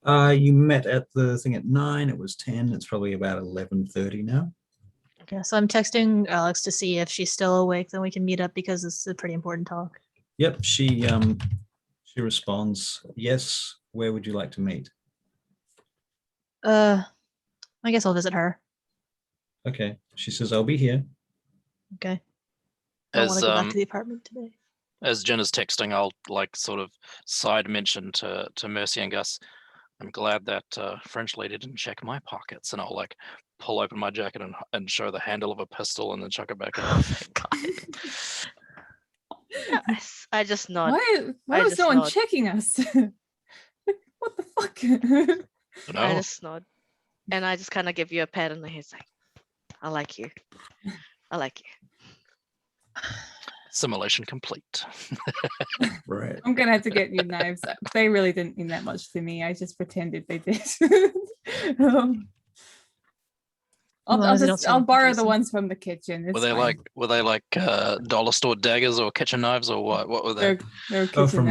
now? You met at the thing at 9. It was 10. It's probably about 11:30 now. Yeah, so I'm texting Alex to see if she's still awake. Then we can meet up because it's a pretty important talk. Yep, she responds, yes, where would you like to meet? I guess I'll visit her. Okay, she says, I'll be here. Okay. I don't want As to go back to the apartment today. as Jen is texting, I'll like sort of side mention to Mercy and Gus. I'm glad that French lady didn't check my pockets, and I'll like pull open my jacket and show the handle of a pistol and then chuck it back in. I just nod. Why I was just no one nod. checking us? What the fuck? I No, just nod. And I just kind of give you a pat on the head, like, I like you. I like you. simulation complete. Right. I'm gonna have to get new knives. They really didn't mean that much to me. I just pretended they did. Well, as I don't I'll sound borrow the confusing. ones from the kitchen. It's Were they fine. like dollar store daggers or kitchen knives or what? What were they? They're Oh, kitchen from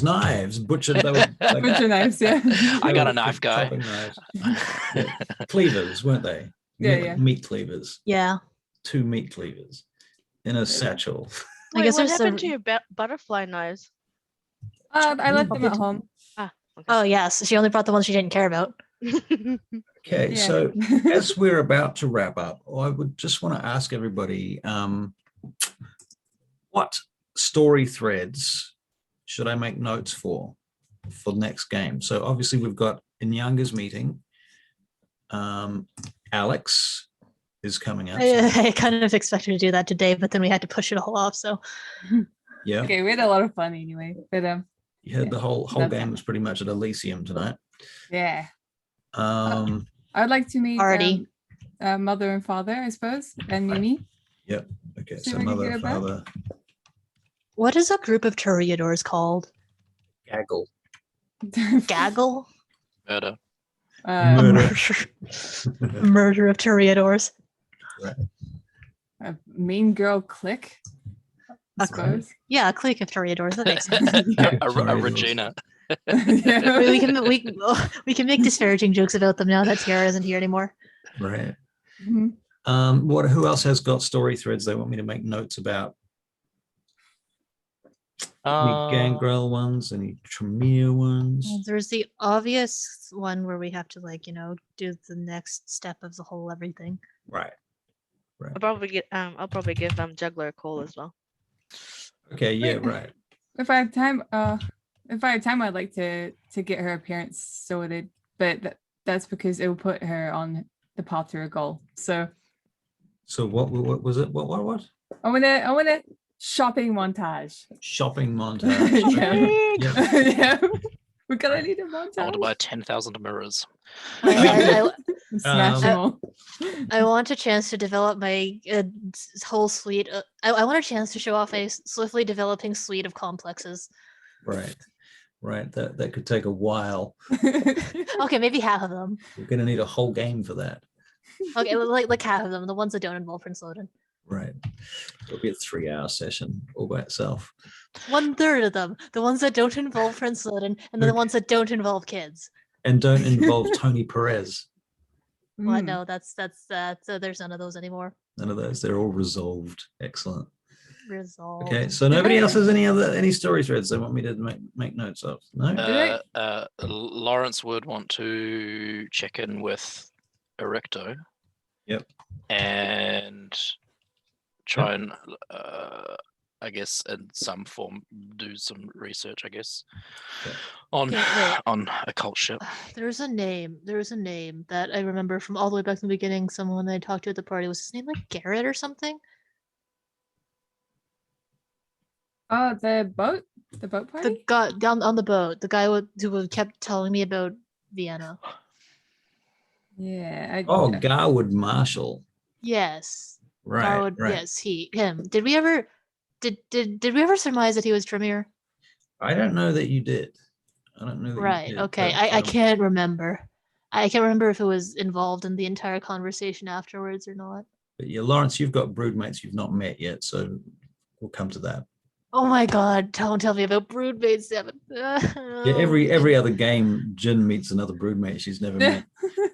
knives. Butchered. They were like, Butcher knives, yeah. I they got were a knife guy. chopping knives. Yeah. Cleavers, weren't they? Yeah, Meat- yeah. Meat cleavers. Yeah. 2 meat cleavers in a satchel. I Wait, guess what there's happened a- to your butterfly knives? I left them at Probably- home. Oh, yes. She only brought the ones she didn't care about. Okay, Yeah. so as we're about to wrap up, I would just want to ask everybody, what story threads should I make notes for next game? So obviously we've got Inyanga's meeting. Alex is coming up. I kind of expected to do that today, but then we had to push it all off. So Yeah, Okay, we had a lot of fun anyway. But you had the whole Love game that. was pretty much at Elysium tonight. yeah. Um, I'd like to meet Already. mother and father, I suppose, and Mimi. okay, See so what we can mother, get about? father, what is a group of Toreadors called? gaggle. Gaggle? Murder. A Murder. murder. Murder of Toreadors. A mean girl clique. I A clique. suppose. Yeah, a clique of Toreadors. That makes sense. Yeah. A Sorry, Regina. Yeah. we can make disparaging jokes about them now that Tiara isn't here anymore. Right. Mhm. Who else has got story threads they want me to make notes about? Any Gangrel ones, any Tremere ones? Well, there's the obvious one where we have to do the next step of the whole everything. Right. I'll probably give Juggler a call as well. Okay, yeah, Wait. right. If I have time, I'd like to get her appearance sorted, but that's because it will put her on the path to her goal. So So what was it? What? I want a shopping montage. Shopping montage. Yeah. Okay, yeah. Yeah, we're gonna need a I want montage. to buy 10,000 mirrors. I Smash them all. want a chance to develop my whole suite. I want a chance to show off a swiftly developing suite of complexes. Right. That could take a while. Okay, maybe half of them. We're gonna need a whole game for that. Okay, like half of them, the ones that don't involve Prince Loden. Right. It'll be a 3-hour session all by itself. 1/3 of them, the ones that don't involve Prince Loden, and then the Okay. ones that don't involve kids. And don't involve Tony Perez. Well, Mm. no, that's there's none of those anymore. None of those. They're all resolved. Excellent. resolved. Okay, so nobody else has any story threads they want me to make notes of? No. Lawrence would want to check in with Erecto. Yep. And try and I guess in some form do some research, I guess, Okay. on Okay, wait. on occult shit. There's a name that I remember from all the way back in the beginning. Someone I talked to at the party, was his name like Garrett or something? The boat The party. guy down on the boat, the guy who kept telling me about Vienna. Yeah. Oh, Garwood Marshall. Yes. Right. Garwood, Right. yes, him. Did we ever surmise that he was Tremere? I don't know that you did. I don't know that Right. you did. Okay. but, I can't remember. I can't remember if it was involved in the entire conversation afterwards or not. But yeah, Lawrence, you've got broodmates you've not met yet, so we'll come to that. Oh my god, don't tell me about Broodmate 7. Yeah, every other game, Jin meets another broodmate she's never met.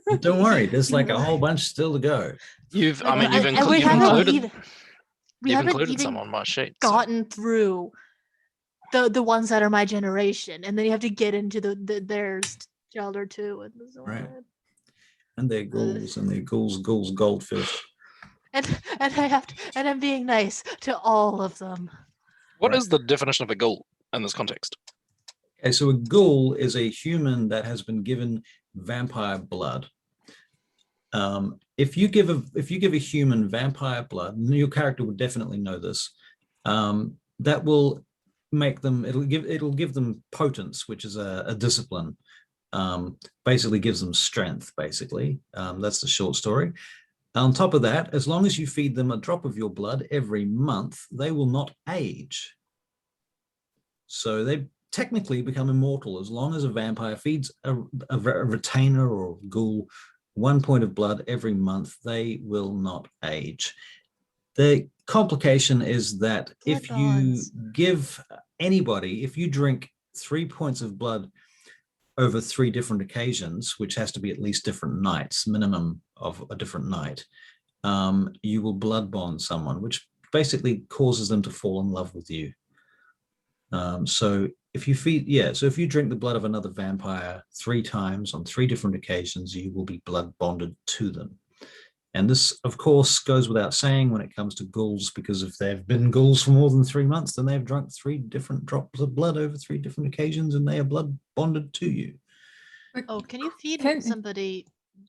But don't worry, there's like a whole bunch still to go. You've we haven't included even, we you've haven't included even some on my sheet. so- gotten through the ones that are my generation, and then you have to get into theirs child or two, and so Right. on. And they're ghouls, and they're ghouls, goldfish. And I have to, and I'm being nice to all of them. What Right. is the definition of a ghoul in this context? Okay, so a ghoul is a human that has been given vampire blood. If you give a human vampire blood, and your character would definitely know this, that will make them. It'll give them potence, which is a discipline. Basically, gives them strength. Basically, that's the short story. On top of that, as long as you feed them a drop of your blood every month, they will not age. So they technically become immortal as long as a vampire feeds a retainer or ghoul 1 point of blood every month. They will not age. The complication is that if you Blood-bonds. give anybody, if you drink 3 points of blood over 3 different occasions, which has to be at least different nights, minimum of a different night, you will blood bond someone, which basically causes them to fall in love with you. So if you drink the blood of another vampire 3 times on 3 different occasions, you will be blood bonded to them. And this, of course, goes without saying when it comes to ghouls, because if they've been ghouls for more than 3 months, then they've drunk 3 different drops of blood over 3 different occasions, and they are blood bonded to you. Oh, can you feed Can- somebody?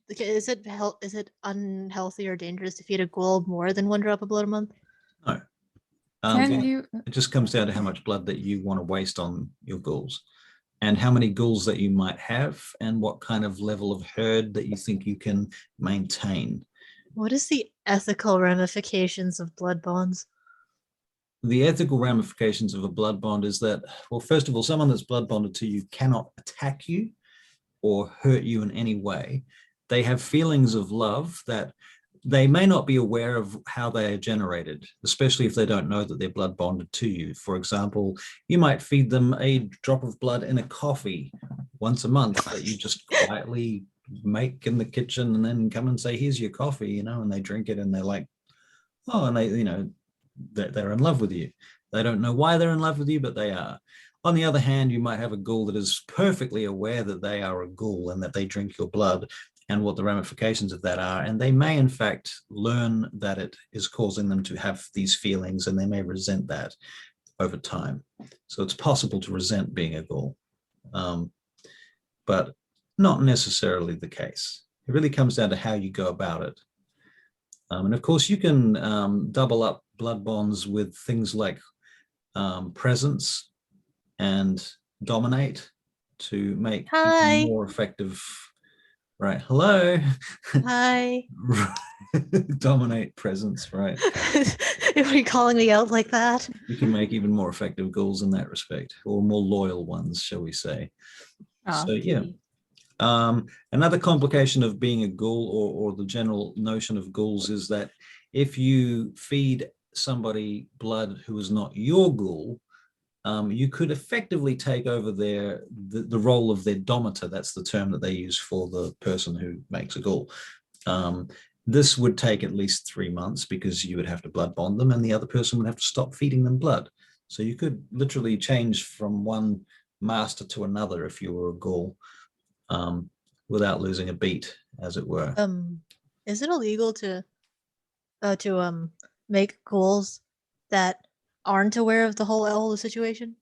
Is it unhealthy or dangerous to feed a ghoul more than 1 drop of blood a month? No. Can you? It just comes down to how much blood that you want to waste on your ghouls, and how many ghouls that you might have, and what kind of level of herd that you think you can maintain. What is the ethical ramifications of blood bonds? The ethical ramifications of a blood bond is that, well, first of all, someone that's blood bonded to you cannot attack you or hurt you in any way. They have feelings of love that they may not be aware of how they are generated, especially if they don't know that they're blood bonded to you. For example, you might feed them a drop of blood in a coffee once a month that you just quietly make in the kitchen, and then come and say, here's your coffee, and they drink it, and they're like, oh, and they're in love with you. They don't know why they're in love with you, but they are. On the other hand, you might have a ghoul that is perfectly aware that they are a ghoul and that they drink your blood, and what the ramifications of that are. And they may, in fact, learn that it is causing them to have these feelings, and they may resent that over time. So it's possible to resent being a ghoul, but not necessarily the case. It really comes down to how you go about it. And of course, you can double up blood bonds with things like presence and dominate to make Hi. even more effective. Right. Hello. Hi. Dominate presence. Right. Are you calling me out like that? You can make even more effective ghouls in that respect, or more loyal ones, shall we say. Oh, So yeah. gee. Another complication of being a ghoul, or the general notion of ghouls, is that if you feed somebody blood who is not your ghoul, you could effectively take over the role of their domitor. That's the term that they use for the person who makes a ghoul. This would take at least 3 months because you would have to blood bond them and the other person would have to stop feeding them blood. So you could literally change from one master to another if you were a ghoul, without losing a beat, as it were. Is it illegal to make ghouls that aren't aware of the whole situation?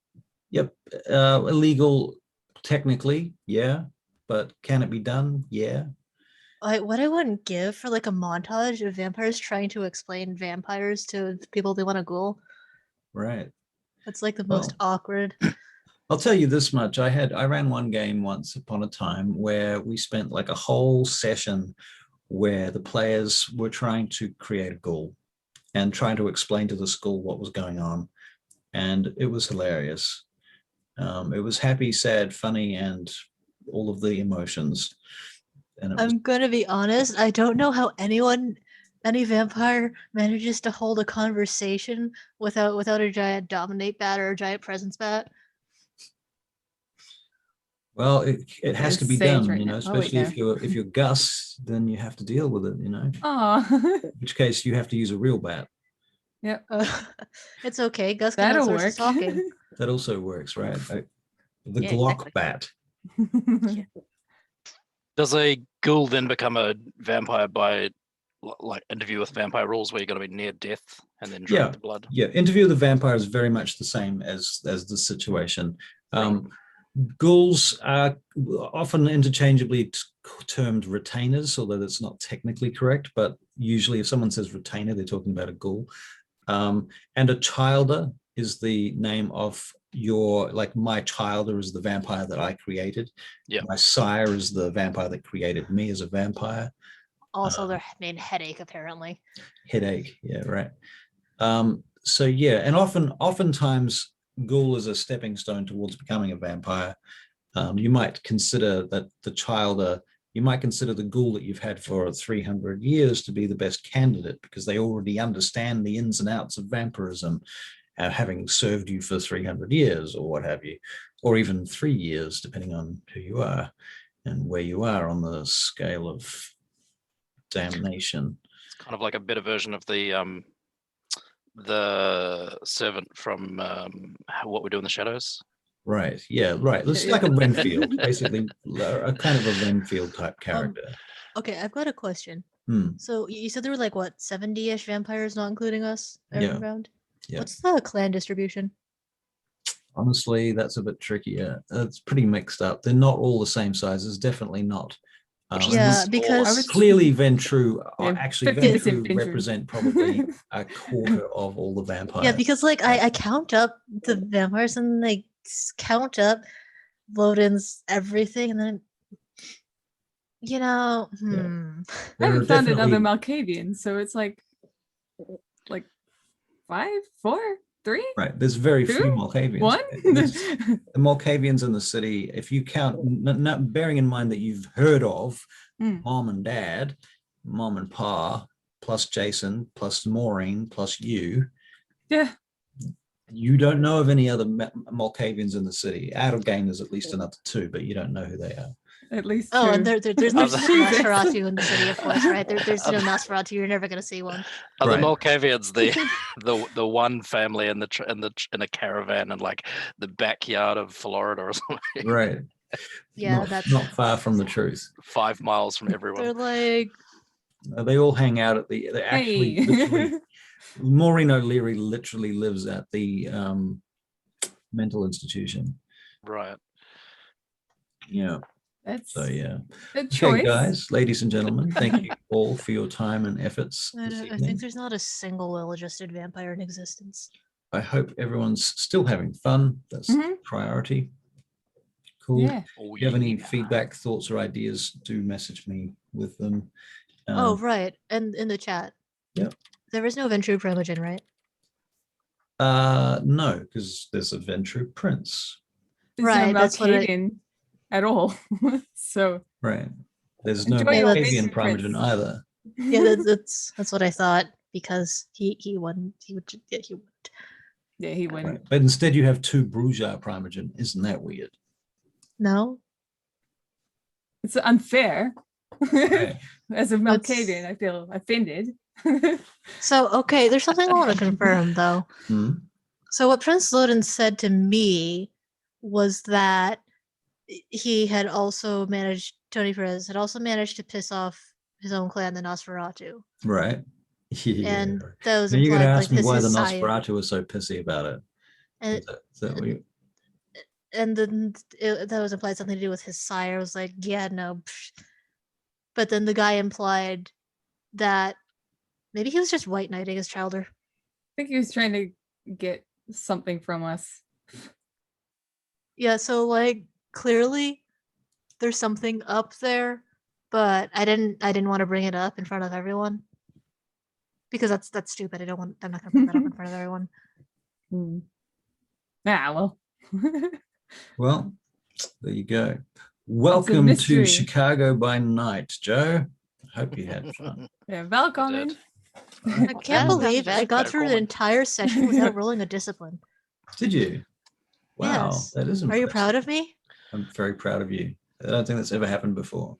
Yep, illegal technically, yeah, but can it be done? Yeah. What I wouldn't give for like a montage of vampires trying to explain vampires to the people they want to ghoul. Right. That's like the most Well, awkward. I'll tell you this much. I ran one game once upon a time where we spent like a whole session where the players were trying to create a ghoul and trying to explain to the school what was going on. And it was hilarious. It was happy, sad, funny, and all of the emotions. And it was, I'm gonna be honest, I don't know how any vampire manages to hold a conversation without a giant dominate bat or a giant presence bat. well, it has to be Sage done, right you know, now. Oh, especially wait, if you're Gus, then you have to deal with it, you know, Oh, in which case you have to use a real bat. yep. It's okay. Gus can That'll outsource his work. talking. That also works, right? The Yeah, Glock exactly. bat. Does a ghoul then become a vampire by like Interview with Vampire rules, where you're going to be near death and then drink Yeah. the blood? Yeah, Interview of the Vampire is very much the same as the situation. Ghouls are often interchangeably termed retainers, although that's not technically correct, but usually if someone says retainer, they're talking about a ghoul. And a childer is the name of like my childer is the vampire that I created. Yeah. My sire is the vampire that created me as a vampire. Also, their main headache apparently. Headache, yeah, right. So yeah, and oftentimes ghoul is a stepping stone towards becoming a vampire. You might consider that you might consider the ghoul that you've had for 300 years to be the best candidate because they already understand the ins and outs of vampirism, having served you for 300 years or what have you, or even 3 years, depending on who you are and where you are on the scale of damnation. It's kind of like a better version of the servant from What We Do in the Shadows. Right. Yeah. Right. It's like a Renfield, basically, a kind of a Renfield type character. Okay, I've got a question. Hmm. So you said there were like what 70-ish vampires, not including us, Yeah. around. Yeah. What's the clan distribution? Honestly, that's a bit trickier. It's pretty mixed up. They're not all the same sizes. Definitely not. Which is Yeah, the because- smallest. Clearly, Ventru Yeah, actually 50% Ventru Ventru. represent probably a quarter of all the vampires. Yeah, because like I count up the vampires and like count up Loden's everything, and then I There are haven't found another definitely- Malkavian, so it's like 5, 4, 3, Right. There's very few 2, Malkavians. 1. There's- the Malkavians in the city, if you count, bearing in mind that you've heard of Mm. mom and dad, mom and pa, plus Jason, plus Maureen, plus you, Yeah. you don't know of any other Malkavians in the city. Out of game, there's at least another 2, but you don't know who they are. At least Oh, and 2. there's no Other- Nosferatu in the city, of course, right? There's no Nosferatu. You're never gonna see one. Are the Right. Malkavians the one family in a caravan in like the backyard of Florida or something, Right. Yeah, not, that's not far from the truth. 5 miles from they're everyone? like They all hang out at they actually Hey. literally, Maureen O'Leary literally lives at the mental institution. Right. Yeah. That's So yeah. a Okay, choice. guys, ladies and gentlemen, thank you all for your time and efforts I, this don't- I evening. think there's not a single well-adjusted vampire in existence. I hope everyone's still having fun. That's the Mhm. priority. Cool. Yeah. Oh, If you have any yeah. feedback, thoughts, or ideas, do message me with them. Oh, Um, right, and in the chat. Yep. There is no Ventru Primogen, right? no, because there's a Ventru Prince. There's Right, no that's what I- Malkavian at all. So Right. There's no Enjoy your Malkavian Ventru Primogen Prince. either. Yeah, that's what I thought because he won. He would. Yeah, he would. yeah, he went. Right. But instead you have 2 Bruja Primogen. Isn't that weird? No. It's unfair. Okay. As a That's- Malkavian, I feel offended. So, okay, there's something I want to confirm though. Hmm? So what Prince Loden said to me was that he had also managed, Tony Perez had also managed to piss off his own clan, the Nosferatu. Right. Yeah. And that was Now you're going to implied, ask like, me why the his sire. Nosferatu was so pissy about it. And, Is that what you- and then that was implied something to do with his sire. I was like, yeah, no. Psh. But then the guy implied that maybe he was just white knighting his childer. I think he was trying to get something from us. Yeah, so like clearly there's something up there, but I didn't want to bring it up in front of everyone. Because that's stupid. I'm not gonna bring that up in front of everyone. Hmm. Ah, well. Well, there you go. Welcome to mystery. Chicago by Night, Joe. I hope you had fun. Yeah, welcome. I can't That sounds believe I bad. got Better through call the him. entire session without rolling a discipline. Did you? Wow, Yes. that is Are you impressive. proud of me? I'm very proud of you. I don't think that's ever happened before.